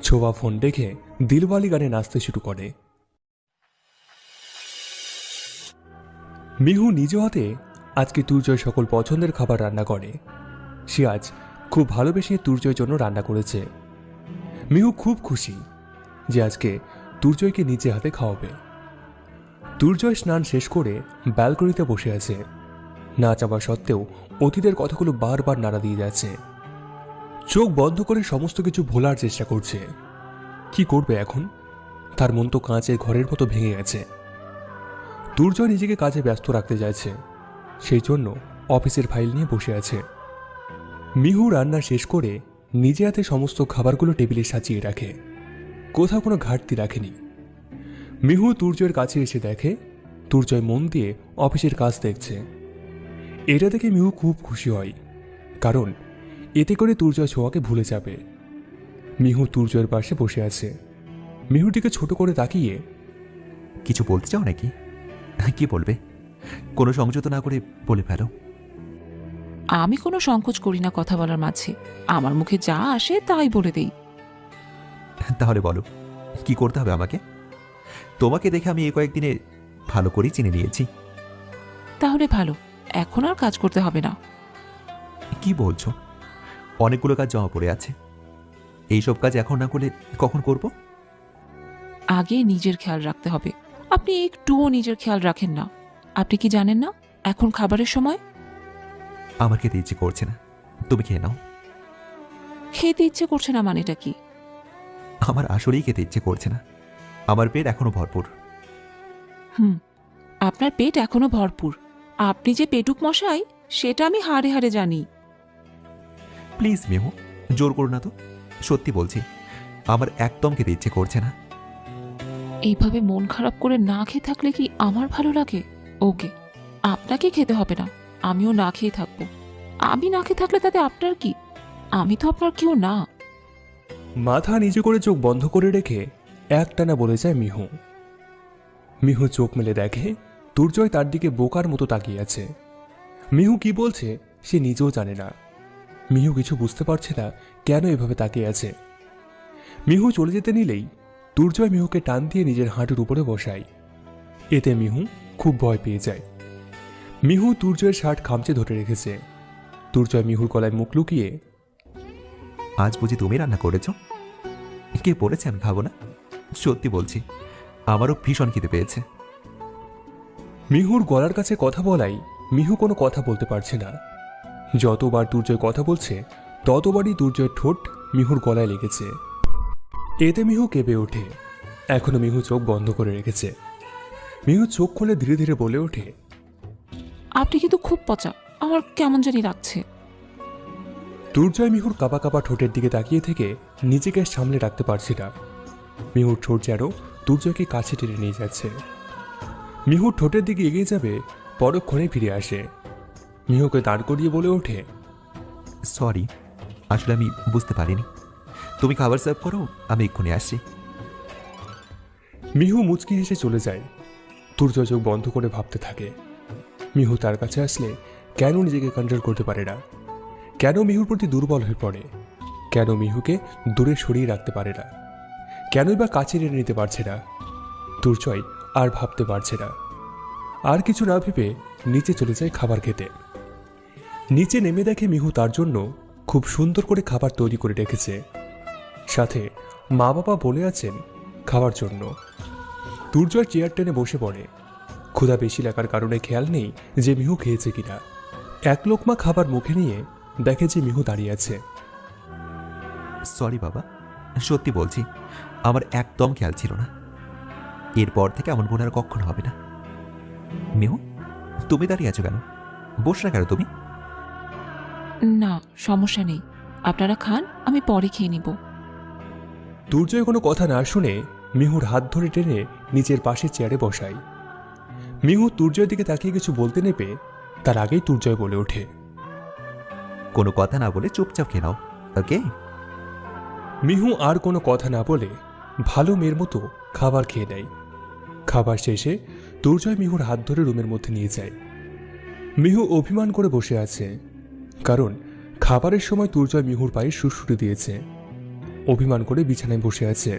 ছোঁয়া ফোন দেখে দিলওয়ালি গানে নাচতে শুরু করে। মিহু নিজ হাতে আজকে দুর্জয় সকল পছন্দের খাবার রান্না করে। সে আজ খুব ভালোবেসে দুর্জয়ের জন্য রান্না করেছে। মিহু খুব খুশি যে আজকে দুর্জয়কে নিজে হাতে খাওয়াবে। দুর্জয় স্নান শেষ করে ব্যালকনিতে বসে আছে। না চাওয়া সত্ত্বেও অতীতের কথাগুলো বারবার নাড়া দিয়ে যাচ্ছে। চোখ বন্ধ করে সমস্ত কিছু ভোলার চেষ্টা করছে। কি করবে এখন? তার মন তো কাঁচের ঘরের মতো ভেঙে গেছে। দুর্জয় নিজেকে কাজে ব্যস্ত রাখতে চাইছে, সেই জন্য অফিসের ফাইল নিয়ে বসে আছে। মিহু রান্না শেষ করে নিজে হাতে সমস্ত খাবারগুলো টেবিলে সাজিয়ে রাখে। কোথাও কোনো ঘাটতি রাখেনি। মিহু তুর্জয়ের কাছে এসে দেখে তুর্জয় মন দিয়ে অফিসের কাজ দেখছে। এটা দেখে মিহু খুব খুশি হয়, কারণ এতে করে তুর্জয় ছোঁয়াকে ভুলে যাবে। মিহু তুর্জয়ের পাশে বসে আছে। মিহুটিকে ছোট করে তাকিয়ে, কিছু বলতে চাও নাকি? কি বলবে? কোনো সংযত না করে বলে ফেলো। আমি কোনো সংকোচ করি না কথা বলার মাঝে, আমার মুখে যা আসে তাই বলে দেই। তাহলে বলো, কি করতে হবে আমাকে? তোমাকে দেখে আমি এই কয়েকদিনে ভালো করেই চিনে নিয়েছি। তাহলে ভালো, এখন আর কাজ করতে হবে না। কি বলছো? অনেকগুলো কাজ জমা পড়ে আছে, এইসব কাজ এখন না করলে কখন করব? আগে নিজের খেয়াল রাখতে হবে। আপনি একটুও নিজের খেয়াল রাখেন না। আপনি কি জানেন না এখন খাবারের সময়? আমার খেতে ইচ্ছে করছে না, তুমি খেয়ে নাও। খেতে ইচ্ছে করছে না মানেটা কি? আমার আসলেই খেতে ইচ্ছে করছে না, আমার পেট এখনো ভরপুর। আপনার পেট এখনো ভরপুর। আপনি যে পেটুক মশাই সেটা আমি হাড়ে হাড়ে জানি। প্লিজ মেহু, জোর করো না তো, সত্যি বলছি আমার একদম খেতে ইচ্ছে করছে না। এইভাবে মন খারাপ করে না খেয়ে থাকলে কি আমার ভালো লাগে? ওকে, আপনাকে খেতে হবে না, আমিও না খেয়ে থাকবো। আমি না খেয়ে থাকলে তাতে আপনার কি? আমি তো আপনার কেউ না। মাথা নিচু করে চোখ বন্ধ করে রেখে একটানা বলে যায় মিহু। মিহু চোখ মেলে দেখে তুর্জয় তার দিকে বোকার মতো তাকিয়ে আছে। মিহু কি বলছে সে নিজেও জানে না। মিহু কিছু বুঝতে পারছে না কেন এভাবে তাকিয়ে আছে। মিহু চলে যেতে নিলেই তুর্জয় মিহুকে টান দিয়ে নিজের হাঁটুর উপরে বসায়। এতে মিহু খুব ভয় পেয়ে যায়। মিহু তুর্জয়ের শার্ট খামচে ধরে রেখেছে। তুর্জয় মিহুর গলায় মুখ লুকিয়ে, আজ বুঝি তুমি রান্না করেছ? কে বলেছে আমি খাবো না? সত্যি বলছি, আমারও ভীষণ খিদে পেয়েছে। মিহুর গলার কাছে কথা বলাই মিহু কোনো কথা বলতে পারছে না। যতবার তুর্জয় কথা বলছে ততবারই তুর্জয়ের ঠোঁট মিহুর গলায় লেগেছে। এতে মিহু কেঁপে ওঠে। এখনো মিহু চোখ বন্ধ করে রেখেছে। মিহু চোখ খুলে ধীরে ধীরে বলে ওঠে, আপনি কিন্তু খুব পচা, আমার কেমন জানি লাগছে। তুর্জয় মিহুর কাঁপা কাঁপা ঠোঁটের দিকে তাকিয়ে থেকে নিজেকে সামলে রাখতে পারছি না। মিহুর ঠোঁট যেন তুর্জয়কে কাছে টেনে নিয়ে যাচ্ছে। মিহুর ঠোঁটের দিকে এগিয়ে যাবে, পরক্ষণে ফিরে আসে। মিহুকে দাঁড় করিয়ে বলে ওঠে, সরি, আসলে আমি বুঝতে পারিনি। তুমি খাবার সার্ভ করো, আমি এক্ষুনি আসছি। মিহু মুচকি হেসে চলে যায়। তুর্জয় চোখ বন্ধ করে ভাবতে থাকে, মিহু তার কাছে আসলে কেন নিজেকে কন্ট্রোল করতে পারে না, কেন মিহুর প্রতি দুর্বল হয়ে পড়ে, কেন মিহুকে দূরে সরিয়ে রাখতে পারে না, কেনই বা কাছে টেনে নিতে পারছে না। তুর্জয় আর ভাবতে পারছে না। আর কিছু না ভেবে নিচে চলে যায় খাবার খেতে। নিচে নেমে দেখে মিহু তার জন্য খুব সুন্দর করে খাবার তৈরি করে রেখেছে। সাথে মা বাবা বলে আছেন খাওয়ার জন্য। তুর্জয় চেয়ার টেনে বসে পড়ে। ক্ষুধা বেশি লাগার কারণে খেয়াল নেই যে মিহু খেয়েছে কিনা। এক লোকমা খাবার মুখে নিয়ে দেখে যে মিহু দাঁড়িয়ে আছে। সরি বাবা, সত্যি বলছি আমার একদম খেয়াল ছিল না। এরপর থেকে এমন ভুল আর কখনো হবে না। মিহু, তুমি দাঁড়িয়ে আছো কেন? বস না কেন তুমি? না, সমস্যা নেই, আপনারা খান, আমি পরে খেয়ে নিব। তুর্জয় কোনো কথা না শুনে মিহুর হাত ধরে টেনে নিজের পাশের চেয়ারে বসায়। মিহু তুর্জয়ের দিকে তাকিয়ে কিছু বলতে নেবে তার আগেই তুর্জয় বলে ওঠে, কোনো কথা না বলে চুপচাপ খেয়ে নাও, ওকে? মিহু আর কোনো কথা না বলে ভালো মেয়ের মতো খাবার খেয়ে নেয়। খাবার শেষে তুর্জয় মিহুর হাত ধরে রুমের মধ্যে নিয়ে যায়। মিহু অভিমান করে বসে আছে, কারণ খাবারের সময় তুর্জয় মিহুর পায়ে সুড়সুড়ি দিয়েছে। অভিমান করে বিছানায় বসে আছে।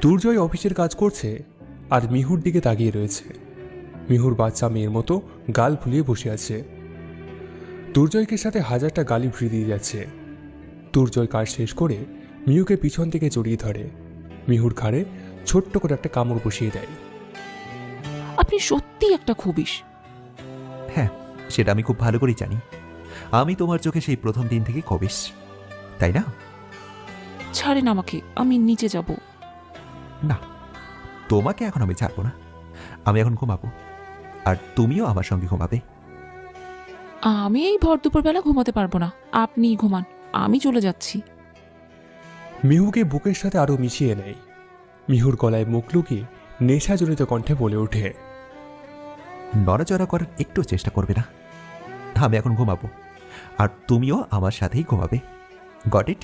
তুর্জয় অফিসের কাজ করছে আর মিহুর দিকে তাকিয়ে রয়েছে। মিহুর বাচ্চা মেয়ের মতো গাল ফুলিয়ে বসে আছে। তুর্জয়কে সাথে হাজারটা গালি ভুড়ি দিয়ে যাচ্ছে। তুর্জয় কাজ শেষ করে মিহুকে পিছন থেকে জড়িয়ে ধরে। মিহুর ঘাড়ে ছোট্ট করে একটা কামড় বসিয়ে দেয়। আপনি সত্যি একটা খুবিস। হ্যাঁ, সেটা আমি খুব ভালো করেই জানি। আমি তোমার চোখে সেই প্রথম দিন থেকে খবিস, তাই না? ছাড়েন আমাকে, আমি নিচে যাব। না, তোমাকে এখন আমি ছাড়বো না। আমি এখন ঘুমাবো, আর তুমিও আমার সঙ্গে ঘুমাবে। আমি এই ভর দুপুরবেলা ঘুমাতে পারবো না, আপনিই ঘুমান, আমি চলে যাচ্ছি। মিহুকে বুকের সাথে আরো মিশিয়ে নেয়। মিহুর গলায় মুখ লুকিয়ে নেশাজনিত কণ্ঠে বলে ওঠে, নড়াচড়া করার একটু চেষ্টা করবে না। আমি এখন ঘুমাবো, আর তুমিও আমার সাথেই ঘুমাবে। Got it?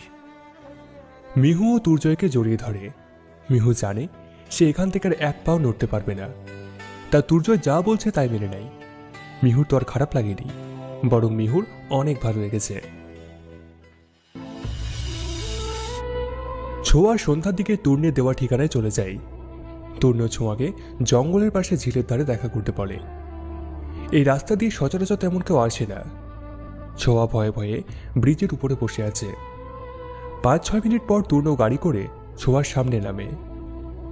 মিহুও দুর্জয়কে জড়িয়ে ধরে। মিহু জানে সে এখান থেকে আর এক পাও নড়তে পারবে না। তা দুর্জয় যা বলছে তাই মেনে নেয়। মিহুর তো আর খারাপ লাগেনি, বরং মিহুর অনেক ভালো লেগেছে। ছোঁয়া সন্ধ্যার দিকে তূর্ণের দেওয়া ঠিকানায় চলে যায়। তূর্ণ ছোঁয়াকে জঙ্গলের পাশে ঝিলের ধারে দেখা করতে বলে। এই রাস্তা দিয়ে সচরাচর তেমন কেউ আসে না। ছোঁয়া ভয়ে ভয়ে ব্রিজের উপরে বসে আছে। 5-6 মিনিট পর তূর্ণ গাড়ি করে ছোঁয়ার সামনে নামে,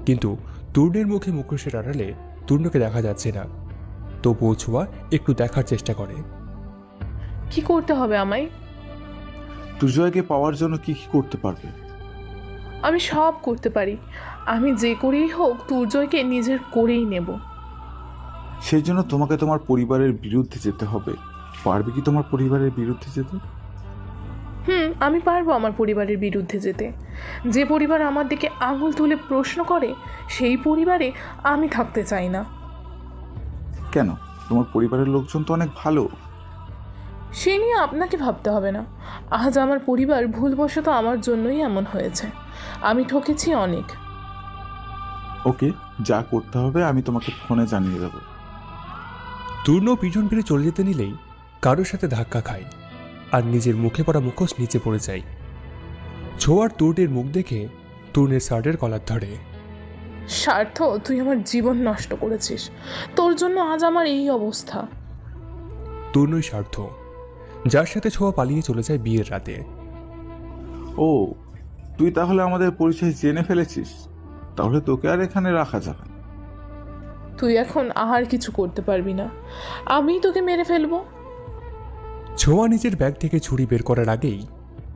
কিন্তু তূর্ণের মুখে মুখোশের আড়ালে তূর্ণকে দেখা যাচ্ছে না। তবুও ছোঁয়া একটু দেখার চেষ্টা করে। কি করতে হবে আমায়? দুর্জয়কে পাওয়ার জন্য কি কি করতে পারবে? আমি সব করতে পারি। আমি যে করেই হোক দুর্জয়কে নিজের করেই নেব। সেই জন্য তোমাকে তোমার পরিবারের বিরুদ্ধে যেতে হবে। পারবে কি তোমার পরিবারের বিরুদ্ধে যেতে? আমি পারবো আমার পরিবারের বিরুদ্ধে যেতে। যে পরিবার আমার দিকে আঙুল তুলে প্রশ্ন করে, সেই পরিবারে আমি থাকতে চাই না। কেন? তোমার পরিবারের লোকজন তো অনেক ভালো। সে নিয়ে আপনাকে ভাবতে হবে না। আজ আমার পরিবার ভুলবশত আমার জন্যই এমন হয়েছে। আমি ঠকেছি অনেক। ওকে, যা করতে হবে আমি তোমাকে ফোনে জানিয়ে দেবো। তূর্ণ পিছন ফিরে চলে যেতে নিলেই কারোর সাথে ধাক্কা খায়, আর নিজের মুখে পড়া মুখোশ নিচে পড়ে যায়। ছোঁয়ার তূর্ণের মুখ দেখে তূর্ণের শার্টের কলার ধরে। স্বার্থ, তুই আমার জীবন নষ্ট করেছিস। তোর জন্য আজ আমার এই অবস্থা। তূর্ণই স্বার্থ, যার সাথে ছোঁয়া পালিয়ে চলে যায় বিয়ের রাতে। ও, তুই তাহলে আমাদের পরিচয় জেনে ফেলেছিস? তাহলে তোকে আর এখানে রাখা যাবে না। তুই এখন আর কিছু করতে পারবি না। আমিই তোকে মেরে ফেলবো। ছোঁয়া নিজের ব্যাগ থেকে ছুরি বের করার আগেই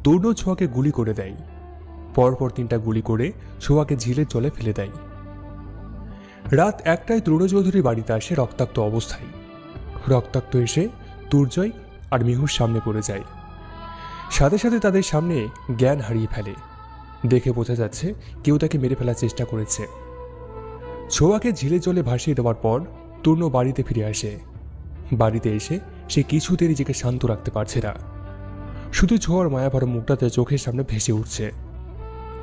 তূর্ণ ছোঁয়াকে গুলি করে দেয়। পরপর 3টা গুলি করে ছোঁয়াকে ঝিলের জলে ফেলে দেয়। রাত 1টায় তরুণ চৌধুরী বাড়িতে আসে রক্তাক্ত অবস্থায়। রক্তাক্ত এসে দুর্জয় আর মিহুর সামনে পড়ে যায়। সাথে সাথে তাদের সামনে জ্ঞান হারিয়ে ফেলে। দেখে বোঝা যাচ্ছে কেউ তাকে মেরে ফেলার চেষ্টা করেছে। ছোঁয়াকে ঝিলের জলে ভাসিয়ে দেওয়ার পর তূর্ণ বাড়িতে ফিরে আসে। বাড়িতে এসে সে কিছুতে নিজেকে শান্ত রাখতে পারছে না। শুধু ছোঁয়ার মায়াভরা মুখটাতে চোখের সামনে ভেসে উঠছে।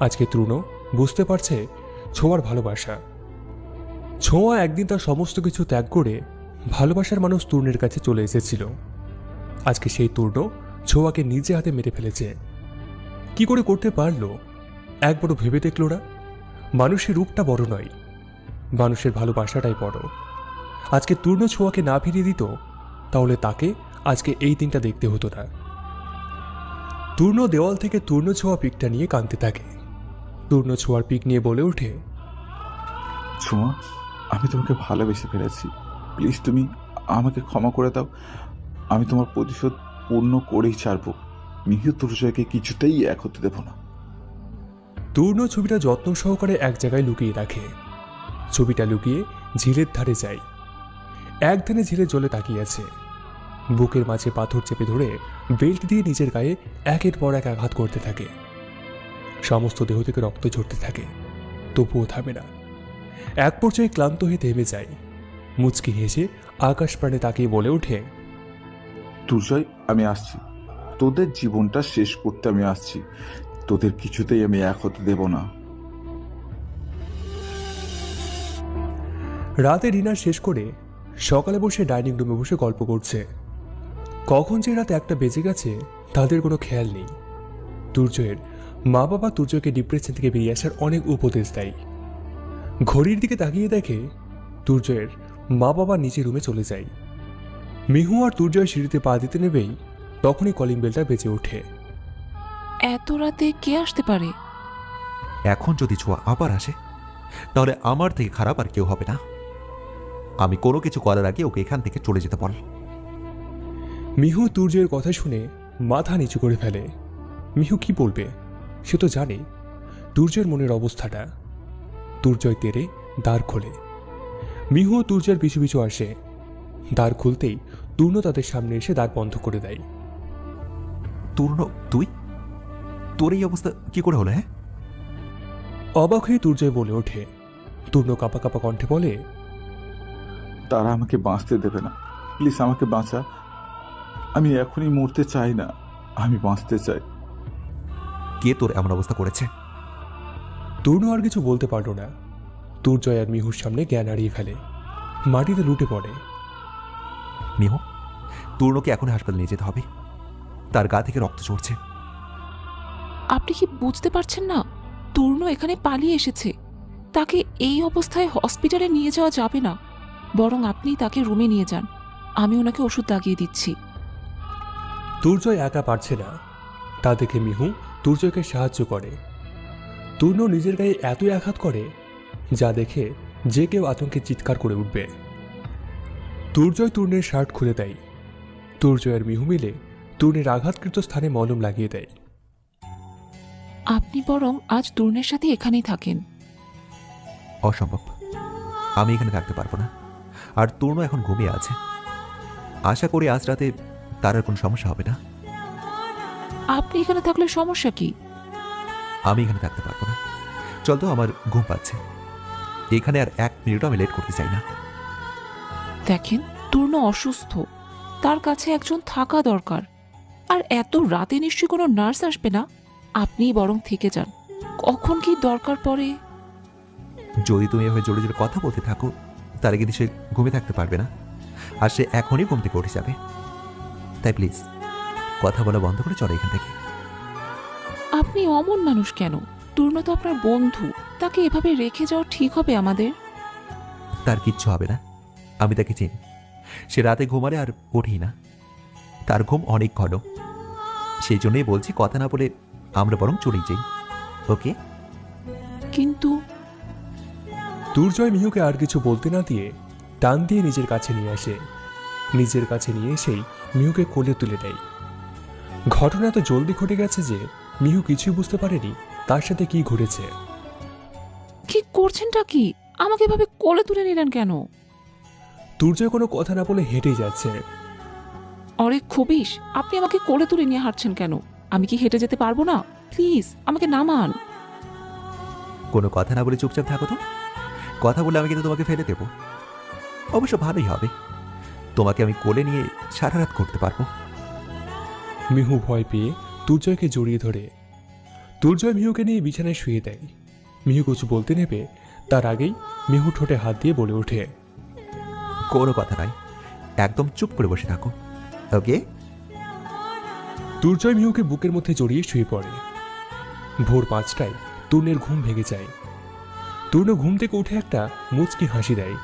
আজকে তরুণ বুঝতে পারছে ছোঁয়ার ভালোবাসা। ছোঁয়া একদিন তার সমস্ত কিছু ত্যাগ করে ভালোবাসার মানুষ তূর্ণের কাছে চলে এসেছিল। আজকে সেই তূর্ণ ছোঁয়াকে নিজে হাতে মেরে ফেলেছে। কি করে করতে পারলো? একবারও ভেবে দেখল না? মানুষের রূপটা বড় নয়, মানুষের ভালোবাসাটাই বড়। আজকে তূর্ণ ছোঁয়াকে না ফিরিয়ে দিত, তাহলে তাকে আজকে এই দিনটা দেখতে হতো না। তূর্ণ দেওয়াল থেকে তূর্ণ ছোঁয়া পিকটা নিয়ে কাঁদতে থাকে। তূর্ণ ছোঁয়ার পিক নিয়ে বলে ওঠে, ছোঁয়া, আমি তোমাকে ভালোবেসে ফেলেছি। প্লিজ তুমি আমাকে ক্ষমা করে দাও। আমি তোমার প্রতিশোধ পূর্ণ করেই ছাড়বো। মিহু দুর্জয়কে কিছুতেই এক হতে দেব না। তূর্ণ ছবিটা যত্ন সহকারে এক জায়গায় লুকিয়ে রাখে। ছবিটা লুকিয়ে ঝিলের ধারে যায়। একদিনে ঝিলের জলে তাকিয়ে আছে। বুকের মাঝে পাথর চেপে ধরে বেল্ট দিয়ে নিজের গায়ে একের পর এক আঘাত করতে থাকে। সমস্ত দেহ থেকে রক্ত ঝরতে থাকে, তবুও থামে না। এক পর্যায়ে ক্লান্ত হয়ে থেমে যায়। মুচকি হেসে আকাশ প্রাণে তাকিয়ে বলে ওঠে, দুর্জয়, আমি আসছি। তোদের জীবনটা শেষ করতে আমি আসছি। তোদের কিছুতেই আমি এক হতে দেব না। রাতে ডিনার শেষ করে সকালে বসে ডাইনিং রুমে বসে গল্প করছে। কখন যে রাত 1টা বেজে গেছে তাদের কোনো খেয়াল নেই। দুর্জয়ের মা বাবা দুর্জয়কে ডিপ্রেশন থেকে বেরিয়ে আসার অনেক উপদেশ দেয়। ঘড়ির দিকে তাকিয়ে দেখে দুর্জয়ের মা বাবা নিচে রুমে চলে যায়। মিহু আর দুর্জয় সিঁড়িতে পা দিতে নেবেই তখনই কলিং বেলটা বেজে ওঠে। এত রাতে কে আসতে পারে? এখন যদি ছোঁয়া আবার আসে, তাহলে আমার থেকে খারাপ আর কেউ হবে না। আমি কোনো কিছু করার আগে ওকে এখান থেকে চলে যেতে বল। মিহু দুর্জয়ের কথা শুনে মাথা নিচু করে ফেলে। মিহু কি বলবে? সে তো জানে দুর্জয়ের মনের অবস্থাটা। দুর্জয় তেরে দ্বার খোলে। মিহু ও দুর্জয়ের পিছু পিছু আসে। দ্বার খুলতেই তূর্ণ তাদের সামনে এসে দ্বার বন্ধ করে দেয়। তূর্ণ, তুই? তোর এই অবস্থা কি করে হলো? হ্যাঁ, অবাক হয়ে দুর্জয় বলে ওঠে, তূর্ণ কাঁপা কাঁপা কণ্ঠে বলে, তারা আমাকে বাঁচতে দেবে না, প্লিজ আমাকে বাঁচা। আমি এখনই মরতে চাই না, আমি বাঁচতে চাই। কে তোর এমন অবস্থা করেছে? তূর্ণ আর কিছু বলতে পারল না। দুর্জয় আর মিহুর সামনে জ্ঞান হারিয়ে ফেলে, মাটিতে লুটে পড়ে। মিহু, তূর্ণকে এখন হাসপাতালে নিয়ে যেতে হবে, তার গা থেকে রক্ত ঝরছে। আপনি কি বুঝতে পারছেন না? তূর্ণ এখানে পালিয়ে এসেছে। তাকে এই অবস্থায় হসপিটালে নিয়ে যাওয়া যাবে না, বরং আপনি তাকে রুমে নিয়ে যান, আমি ওনাকে ওষুধ লাগিয়ে দিচ্ছি। দুর্জয় একা পারছে না, তা দেখে মিহু দুর্জয়কে সাহায্য করে। তূর্ণ নিজের গায়ে এতই আঘাত করে যা দেখে যে কেউ আতঙ্কে চিৎকার করে উঠবে। দুর্জয় তূর্ণের শার্ট খুলে দেয়। দুর্জয় আর মিহু মিলে তূর্ণের আঘাতকৃত স্থানে মলম লাগিয়ে দেয়। আপনি বরং আজ তূর্ণের সাথে এখানেই থাকেন। অসম্ভব, আমি এখানে থাকতে পারবো না। আর তূর্ণ এখন ঘুমিয়ে আছে, আশা করি আজ রাতে তার আর কোনো সমস্যা হবে না। আপনি এখানে থাকলে সমস্যা কি? আমি এখানে থাকতে পারবো না, চল তো, আমার ঘুম পাচ্ছে। এখানে আর 1 মিনিটও আমি লেট করতে চাই না। দেখেন, তূর্ণ অসুস্থ, তার কাছে একজন থাকা দরকার। আর এত রাতে নিশ্চয়ই কোনো নার্স আসবে না, আপনিই বরং থেকে যান, কখন কি দরকার পড়ে। যদি তুমি এভাবে জোরে জোরে কথা বলতে থাকো, তাহলে কিন্তু সে ঘুমিয়ে থাকতে পারবে না, আর সে এখনই ঘুম থেকে উঠে যাবে। তাই প্লিজ কথা বলা বন্ধ করে চলো এখান থেকে। আপনি অমন মানুষ কেন? তূর্ণ তো আপনার বন্ধু, তাকে এভাবে রেখে যাওয়া ঠিক হবে আমাদের? তার কিচ্ছু হবে না, আমি তাকে চিনি। সে রাতে ঘুমালে আর ওঠেই না, তার ঘুম অনেক ঘন। সেই জন্যই বলছি, কথা না বলে আমরা বরং চলেই যাই, ওকে? কিন্তু দুর্জয় মিহুকে আর কিছু বলতে না দিয়ে টান দিয়ে নিজের কাছে নিয়ে আসে। নিজের কাছে নিয়ে এসেই মিহুকে কোলে তুলে দেয়। ঘটনা এত জলদি ঘটে গেছে যে মিহু কিছুই বুঝতে পারেনি তার সাথে কি ঘটেছে। কি করছেনটা কি? আমাকে এভাবে কোলে তুলে নিলেন কেন? দুর্জয় কোনো কথা না বলে হেঁটেই যাচ্ছে। অরে খবিশ, আপনি আমাকে কোলে তুলে নিয়ে হাঁটছেন কেন? আমি কি হেঁটে যেতে পারবো না? প্লিজ আমাকে নামান। কোনো কথা না বলে চুপচাপ থাকো তো। কথা বলে আমি কিন্তু তোমাকে ফেলে দেব। অবশ্য ভালোই হবে, তোমাকে আমি কোলে নিয়ে সারা রাত করতে পারবো। মিহু ভয় পেয়ে দুর্জয়কে জড়িয়ে ধরে। দুর্জয় মিহুকে নিয়ে বিছানায় শুয়ে দেয়। মিহু কিছু বলতে নেবে তার আগেই মিহু ঠোঁটে হাত দিয়ে বলে ওঠে, কোনো কথা নাই, একদম চুপ করে বসে থাকো, ওকে? দুর্জয় মিহুকে বুকের মধ্যে জড়িয়ে শুয়ে পড়ে। ভোর 5টায় তূর্ণের ঘুম ভেঙে যায়। তূর্ণ ঘুম থেকে উঠে একটা মুচকি হাসি দেয়।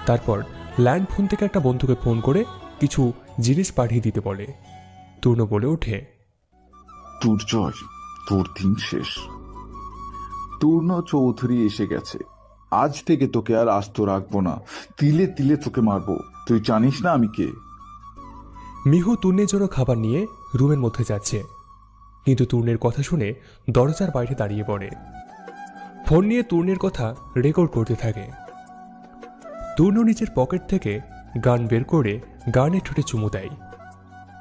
তারপর ল্যান্ড ফোন থেকে একটা বন্ধুকে ফোন করে কিছু জিনিস পাঠিয়ে দিতে বলে। তূর্ণ বলে ওঠে, দুর্জয়, তোর দিন শেষ। তূর্ণ চৌধুরী এসে গেছে, আজ থেকে তোকে আর আস্ত রাখবো না, তিলে তিলে তোকে মারবো। তুই জানিস না আমি কে? মিহু তূর্ণের জন্য খাবার নিয়ে রুমের মধ্যে যাচ্ছে, কিন্তু তূর্ণের কথা শুনে দরজার বাইরে দাঁড়িয়ে পড়ে। ফোন নিয়ে তূর্ণের কথা রেকর্ড করতে থাকে। তূর্ণ নিজের পকেট থেকে গান বের করে গানের ঠোঁটে চুমু দেয়।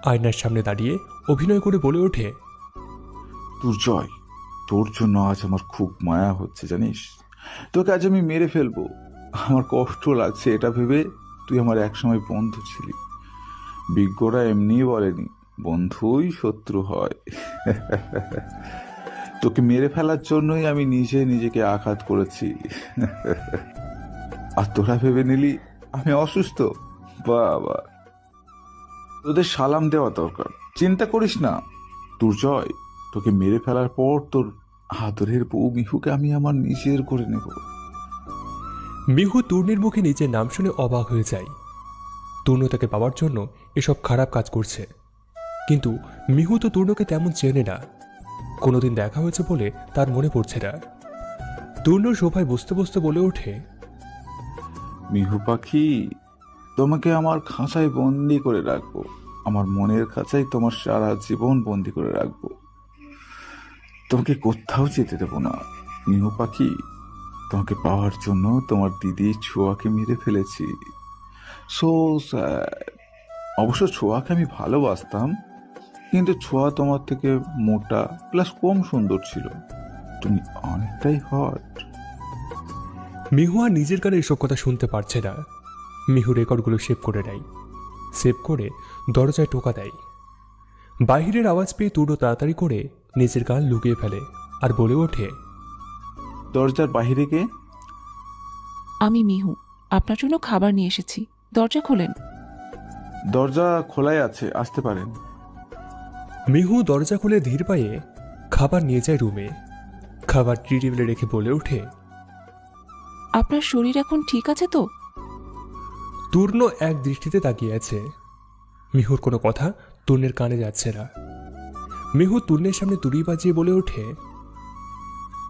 আয়নার সামনে দাঁড়িয়ে অভিনয় করে বলে ওঠে, দুর্জয়, তোর জন্য আজ আমার খুব মায়া হচ্ছে জানিস। তোকে আজ আমি মেরে ফেলবো, আমার কষ্ট লাগছে এটা ভেবে। তুই আমার একসময় বন্ধু ছিলি, বিজ্ঞরা এমনি বলেনি বন্ধুই শত্রু হয়। তোকে মেরে ফেলার জন্যই আমি নিজেকে আঘাত করেছি। আর তোরা ভেবে নিলি আমি অসুস্থ। বাবা, তোদের সালাম দেওয়া দরকার। চিন্তা করিস না দুর্জয়, তোকে মেরে ফেলার পর তোর আদরের বউ মিহুকে আমি আমার নিজের করে নেব। মিহু তূর্ণের মুখে নিজের নাম শুনে অবাক হয়ে যায়। তূর্ণ তাকে পাওয়ার জন্য এসব খারাপ কাজ করছে, কিন্তু মিহু তো তূর্ণকে তেমন চেনে না, কোনোদিন দেখা হয়েছে বলে তার মনে পড়ছে না। তূর্ণ সোফায় বসতে বসতে বলে ওঠে, মিহু পাখি, তোমাকে আমার খাঁচায় বন্দি করে রাখবো, আমার মনের খাঁচায় তোমার সারা জীবন বন্দি করে রাখবো, তোমাকে কোথাও যেতে দেবো না। মিহু পাখি, তোমাকে পাওয়ার জন্য তোমার দিদি ছোঁয়াকে মেরে ফেলেছি। So sad. অবশ্য ছোঁয়াকে আমি ভালোবাসতাম, কিন্তু ছোঁয়া তোমার থেকে মোটা প্লাস কম সুন্দর ছিল, তুমি অনেকটাই হট। মিহু আর নিজের কানে এসব কথা শুনতে পারছে না। মিহু রেকর্ডগুলো সেভ করে নেয়, সেভ করে দরজায় টোকা দেয়। বাহিরের আওয়াজ পেয়ে তুর্য তাড়াতাড়ি করে নিজের কান লুকিয়ে ফেলে আর বলে ওঠে, দরজার বাহিরে কে? আমি মিহু, আপনার জন্য খাবার নিয়ে এসেছি, দরজা খোলেন। দরজা খোলাই আছে, আসতে পারেন। মিহু দরজা খুলে ধীর পায়ে খাবার নিয়ে যায় রুমে। খাবার টি টেবিলে রেখে বলে ওঠে, আপনার শরীর এখন ঠিক আছে তো? তূর্ণ এক দৃষ্টিতে তাকিয়ে আছে। মিহুর কোনো কথা তূর্ণের কানে যাচ্ছে না। মিহু তূর্ণের সামনে তুড়ি বাজিয়ে বলে ওঠে,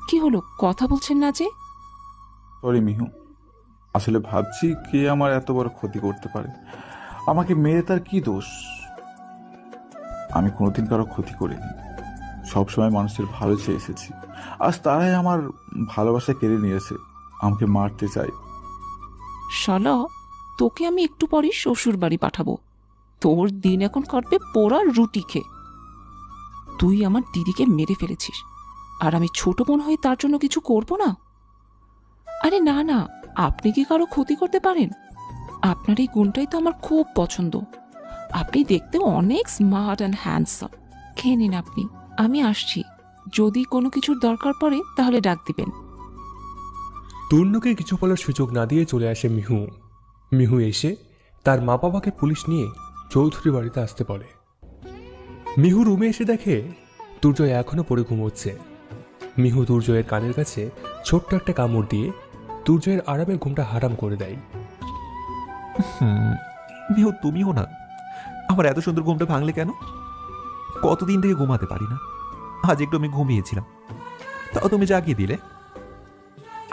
কি হলো, কথা বলছেন না যে? সরি মিহু, আসলে ভাবছি কে আমার এত বড় ক্ষতি করতে পারে। আমাকে মেরে তার কি দোষ? আমি কোনোদিন কারো ক্ষতি করিনি, সবসময় মানুষের ভালো চেয়ে এসেছি। আজ তারাই আমার ভালোবাসা কেড়ে নিয়েছে, আমাকে মারতে চাই। শালা, তোকে আমি একটু পরই শ্বশুর বাড়ি পাঠাবো। তোর দিন এখন কাটবে পোড়া রুটি খেয়ে। তুই আমার দিদিকে মেরে ফেলেছিস, আর আমি ছোট বোন হয়ে তার জন্য কিছু করব না? আরে না না, আপনি কি কারো ক্ষতি করতে পারেন? আপনার এই গুণটাই তো আমার খুব পছন্দ। আপনি দেখতে অনেক স্মার্ট অ্যান্ড হ্যান্ডসাম। খেয়ে নিন আপনি, আমি আসছি। যদি কোনো কিছুর দরকার পড়ে তাহলে ডাক দিবেন। তূর্ণকে কিছু বলার সুযোগ না দিয়ে চলে আসে মিহু। মিহু এসে তার মা বাবাকে পুলিশ নিয়ে চৌধুরী বাড়িতে আসতে বলে। মিহু রুমে এসে দেখে দুর্জয় এখনো পড়ে ঘুমোচ্ছে। মিহু দুর্জয়ের কানের কাছে ছোট্ট একটা কামড় দিয়ে দুর্জয়ের আরামের ঘুমটা হারাম করে দেয়। মিহু, তুমিও না, আমার এত সুন্দর ঘুমটা ভাঙলে কেন? কতদিন থেকে ঘুমাতে পারি না, আজ একটু আমি ঘুমিয়েছিলাম, তাও তুমি জাগিয়ে দিলে।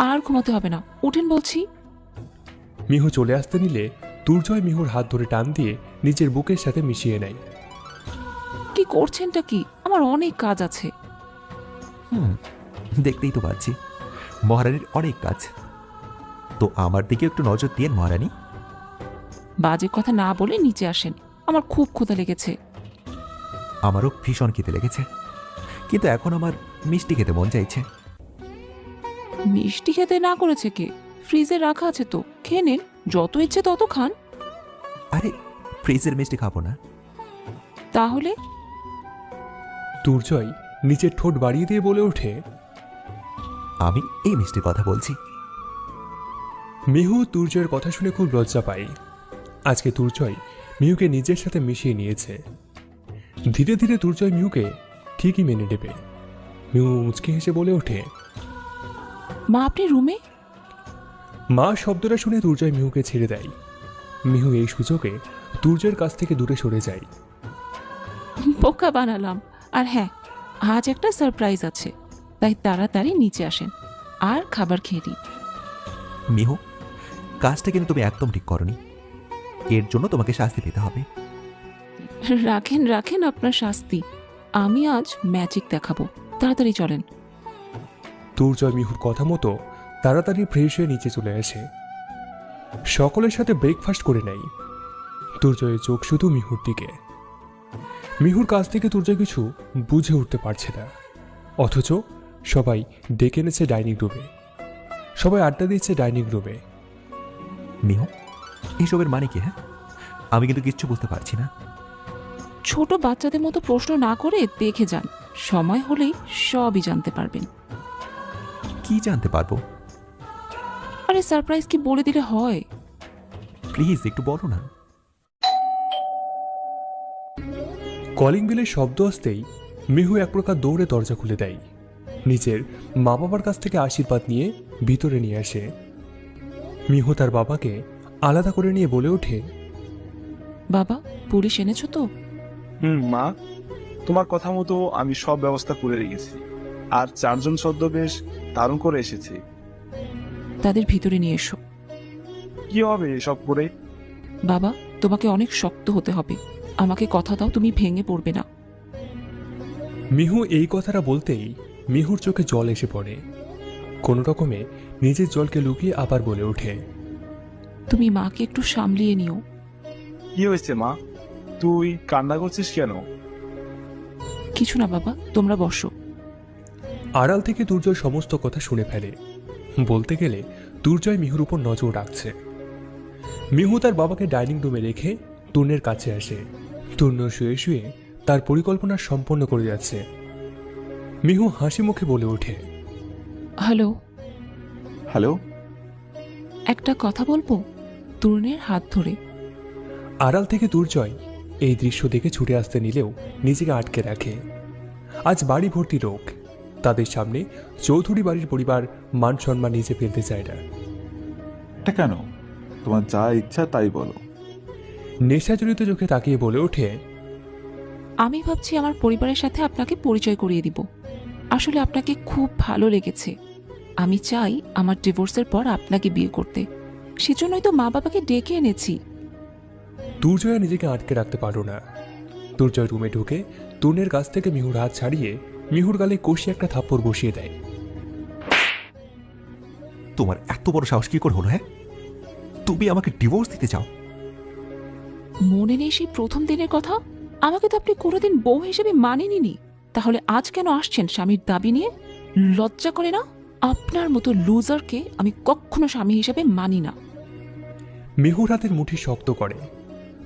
আর ঘুমাতে হবে না, উঠেন বলছি। মিহু চলে আসতে নিলে দুর্জয় মিহুর হাত ধরে টান দিয়ে নিজের বুকের সাথে মিশিয়ে নেয়। কি করছেনটা কি? আমার অনেক কাজ আছে। দেখতেই তো পাচ্ছি মহারানীর অনেক কাজ। তো আমার দিকে একটু নজর দিয়ে মহারানী। বাজে কথা না বলে নিচে আসেন, আমার খুব ক্ষুধা লেগেছে। আমারও ভীষণ খেতে লেগেছে, কিন্তু এখন আমার মিষ্টি খেতে মন চাইছে। মিষ্টি খেতে না করেছে কে? ফ্রিজে রাখা আছে তো, খেয়ে নেন, যত ইচ্ছে তত খান। আরে, ফ্রিজের মিষ্টি খাবো না। তাহলে? দুর্জয় নিচের ঠোঁট বাড়িয়ে দিয়ে বলে ওঠে, আমি এই মিষ্টির কথা বলছি। মিহু দুর্জয়ের কথা শুনে খুব লজ্জা পায়। আজকে দুর্জয় মিহুকে নিজের সাথে মিশিয়ে নিয়েছে। ধীরে ধীরে দুর্জয় মিহুকে ঠিকই মেনে নেবে। মিহু মুচকি হেসে বলে ওঠে, মা আপনি রুমে? মা শব্দটা শুনে দুর্জয় মিহুকে ছেড়ে দেয়। মিহু এই সুযোগে দুর্জয়ের কাছ থেকে দূরে সরে যায়। বোকা বানালাম। আর হ্যাঁ, আজ একটা সারপ্রাইজ আছে, তাই তাড়াতাড়ি নিচে আসেন আর খাবার খেয়ে নিন। মিহু, কাজটা কিন্তু তুমি একদম ঠিক করনি, এর জন্য তোমাকে শাস্তি পেতে হবে। রাখেন রাখেন আপনার শাস্তি, আমি আজ ম্যাজিক দেখাবো। তাড়াতাড়ি চলেন। দুর্জয় মিহুর কথা মতো তাড়াতাড়ি ফ্রেশ হয়ে নিচে চলে আসে। সকলের সাথে ব্রেকফাস্ট করে নেয়। দুর্জয়ের চোখ শুধু মিহুর দিকে। মিহুর কাছ থেকে দুর্জয় কিছু বুঝে উঠতে পারছে না, অথচ সবাই ডেকে এনেছে ডাইনিং রুমে। সবাই আড্ডা দিচ্ছে ডাইনিং রুমে। মিহু, এসবের মানে কি? হ্যাঁ, আমি কিন্তু কিচ্ছু বুঝতে পারছি না। ছোট বাচ্চাদের মতো প্রশ্ন না করে দেখে যান, সময় হলেই সবই জানতে পারবেন। কি জানতে পারবো? আরে সারপ্রাইজ কি বলে দিলে হয়? প্লিজ একটু বলো না। কলিং বেলের শব্দ আসতেই মিহু এক প্রকার দৌড়ে দরজা খুলে দেয়। নিজের মা বাবার কাছ থেকে আশীর্বাদ নিয়ে ভিতরে নিয়ে আসে। মিহু তার বাবাকে আলাদা করে নিয়ে বলে ওঠে, বাবা, পুলিশ এনেছো তো? মা, তোমার কথা মতো আমি সব ব্যবস্থা করে রেখেছি, আর 4 জন ছদ্মবেশ দারুণ করে এসেছে। তাদের ভিতরে নিয়ে এসো। কি হবে এসব করে? বাবা, তোমাকে অনেক শক্ত হতে হবে, আমাকে কথা দাও তুমি ভেঙে পড়বে না। মিহু এই কথাটা বলতেই মিহুর চোখে জল এসে পড়ে। কোনো রকমে নিজের জলকে লুকিয়ে আবার বলে ওঠে, তুমি মাকে একটু সামলিয়ে নিও। কি হয়েছে মা, তুই কান্না করছিস কেন? কিছু না বাবা, তোমরা বসো। আড়াল থেকে দুর্জয় সমস্ত কথা শুনে ফেলে। বলতে গেলে দুর্জয় মিহুর উপর নজর রাখছে। মিহু তার বাবাকে ডাইনিং রুমে রেখে তূর্ণের কাছে আসে। তূর্ণ শুয়ে শুয়ে তার পরিকল্পনা সম্পন্ন করে যাচ্ছে। মিহু হাসি মুখে বলে ওঠে, হ্যালো, হ্যালো। একটা কথা বলবো? তরুণের হাত ধরে। আড়াল থেকে দুর্জয় এই দৃশ্য দেখে ছুটে আসতে নিলেও নিজেকে আটকে রাখে। আজ বাড়ি ভর্তি লোক, তাদের সামনে চৌধুরী বাড়ির পরিবার মান সম্মান নিচে ফেলতে চায় না। এটা কেন? তোমার যা ইচ্ছা তাই বলো। নেশাজড়িত চোখে তাকিয়ে বলে ওঠে, আমি ভাবছি আমার পরিবারের সাথে আপনাকে পরিচয় করিয়ে দিব। আসলে আপনাকে খুব ভালো লেগেছে। আমি চাই আমার ডিভোর্সের পর আপনাকে বিয়ে করতে। সেজন্যই তো মা বাবাকে ডেকে এনেছি। দুর্জয় নিজেকে আটকে রাখতে পারল না। দুর্জয় রুমে ঢুকে তূর্ণের কাছ থেকে মিহুর হাত ছাড়িয়ে মিহুর গালে কষিয়ে একটা থাপ্পড় বসিয়ে দেয়। তোমার এত বড় সাহস কি করে হলো? হ্যাঁ, তুমি আমাকে ডিভোর্স দিতে চাও? মনে নেই সেই প্রথম দিনের কথা? আমাকে তো আপনি কোনোদিন বউ হিসেবে মানেননি। তাহলে আজ কেন আসছেন স্বামীর দাবি নিয়ে? লজ্জা করে না? আপনার মতো লুজারকে আমি কখনো স্বামী হিসেবে মানি না। মিহুর হাতের মুঠি শক্ত করে।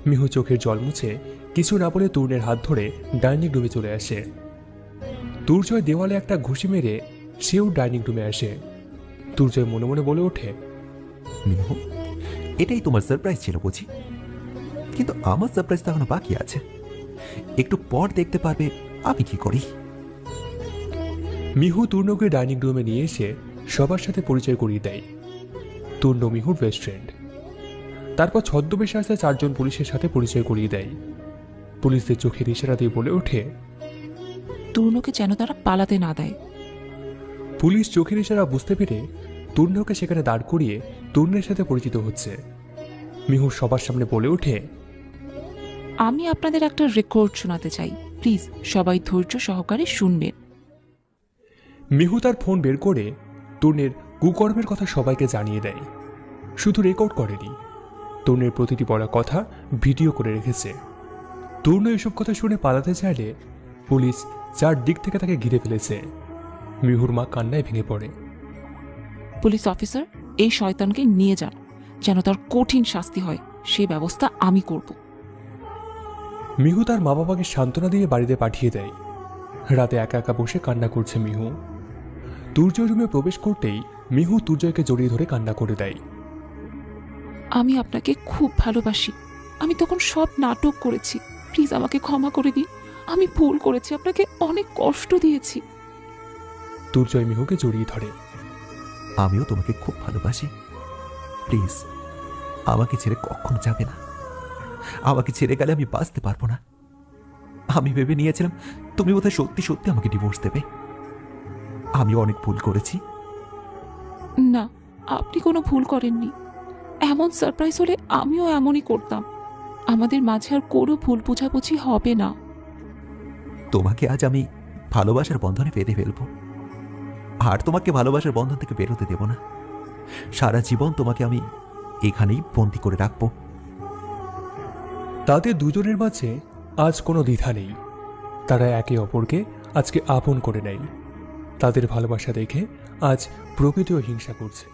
মিহু চোখের জল মুছে কিছু না বলে তূর্ণের হাত ধরে ডাইনিং রুমে চলে আসে। দুর্জয় দেওয়ালে একটা ঘুষি মেরে সেও ডাইনিং রুমে আসে। দুর্জয় মনে মনে বলে ওঠে, মিহু, এটাই তোমার সারপ্রাইজ ছিল বুঝি? কিন্তু আমার সারপ্রাইজ তো এখনো বাকি আছে। একটু পর দেখতে পারবে আমি কি করি। মিহু তূর্ণকে ডাইনিং রুমে নিয়ে এসে সবার সাথে পরিচয় করিয়ে দেয়। তূর্ণ মিহুর বেস্ট ফ্রেন্ড। তারপর ছদ্মবেশে আসা 4 জন পুলিশের সাথে পরিচয় করিয়ে দেয়। পুলিশদের চোখের ইশারা দিয়ে বলে ওঠে, তরুণকে যেন তারা পালাতে না দেয়। পুলিশ চোখের ইশারা বুঝতে পেরে তূর্ণকে সেখানে দাঁড় করিয়ে তূর্ণের সাথে পরিচিত হচ্ছে। মিহু সবার সামনে বলে ওঠে, আমি আপনাদের একটা রেকর্ড শোনাতে চাই। প্লিজ সবাই ধৈর্য সহকারে শুনবেন। মিহু তার ফোন বের করে তূর্ণের কুকর্মের কথা সবাইকে জানিয়ে দেয়। শুধু রেকর্ড করেনি, তূর্ণের প্রতিটি বলা কথা ভিডিও করে রেখেছে। তূর্ণ এসব কথা শুনে পালাতে চাইলে পুলিশ 4 দিক থেকে তাকে ঘিরে ফেলেছে। মিহুর মা কান্নায় ভেঙে পড়ে। পুলিশ অফিসার, এই শয়তানকে নিয়ে যান, যেন তার কঠিন শাস্তি হয় সেই ব্যবস্থা আমি করব। মিহু তার মা বাবাকে সান্ত্বনা দিয়ে বাড়িতে পাঠিয়ে দেয়। রাতে একা একা বসে কান্না করছে মিহু। দুর্জয় রুমে প্রবেশ করতেই মিহু দুর্জয়কে জড়িয়ে ধরে কান্না করে দেয়। আমি আপনাকে খুব ভালোবাসি। আমি তখন সব নাটক করেছি। প্লিজ আমাকে ক্ষমা করে দিন। আমি ভুল করেছি, আপনাকে অনেক কষ্ট দিয়েছি। দুর্জয় মিহুকে জড়িয়ে ধরে। আমিও তোমাকে খুব ভালোবাসি। প্লিজ আমাকে ছেড়ে কখনো যাবে না। আমাকে ছেড়ে গেলে আমি বাঁচতে পারবো না। আমি ভেবে নিয়েছিলাম তুমি বোধহয় সত্যি সত্যি আমাকে ডিভোর্স দেবে। আমি অনেক ভুল করেছি। না, আপনি কোনো ভুল করেননি। এমন সারপ্রাইজ হলে আমিও এমনই করতাম। আমাদের মাঝে আর কোনো ভুল বোঝাবুঝি হবে না। তোমাকে আজ আমি ভালোবাসার বন্ধনে বেঁধে ফেলবো, আর তোমাকে ভালোবাসার বন্ধন থেকে বেরোতে দেব না। সারা জীবন তোমাকে আমি এখানেই বন্দি করে রাখবো। তাদের দুজনের মাঝে আজ কোনো দ্বিধা নেই। তারা একে অপরকে আজকে আপন করে নেয়। তাদের ভালোবাসা দেখে আজ প্রকৃতিও হিংসা করছে।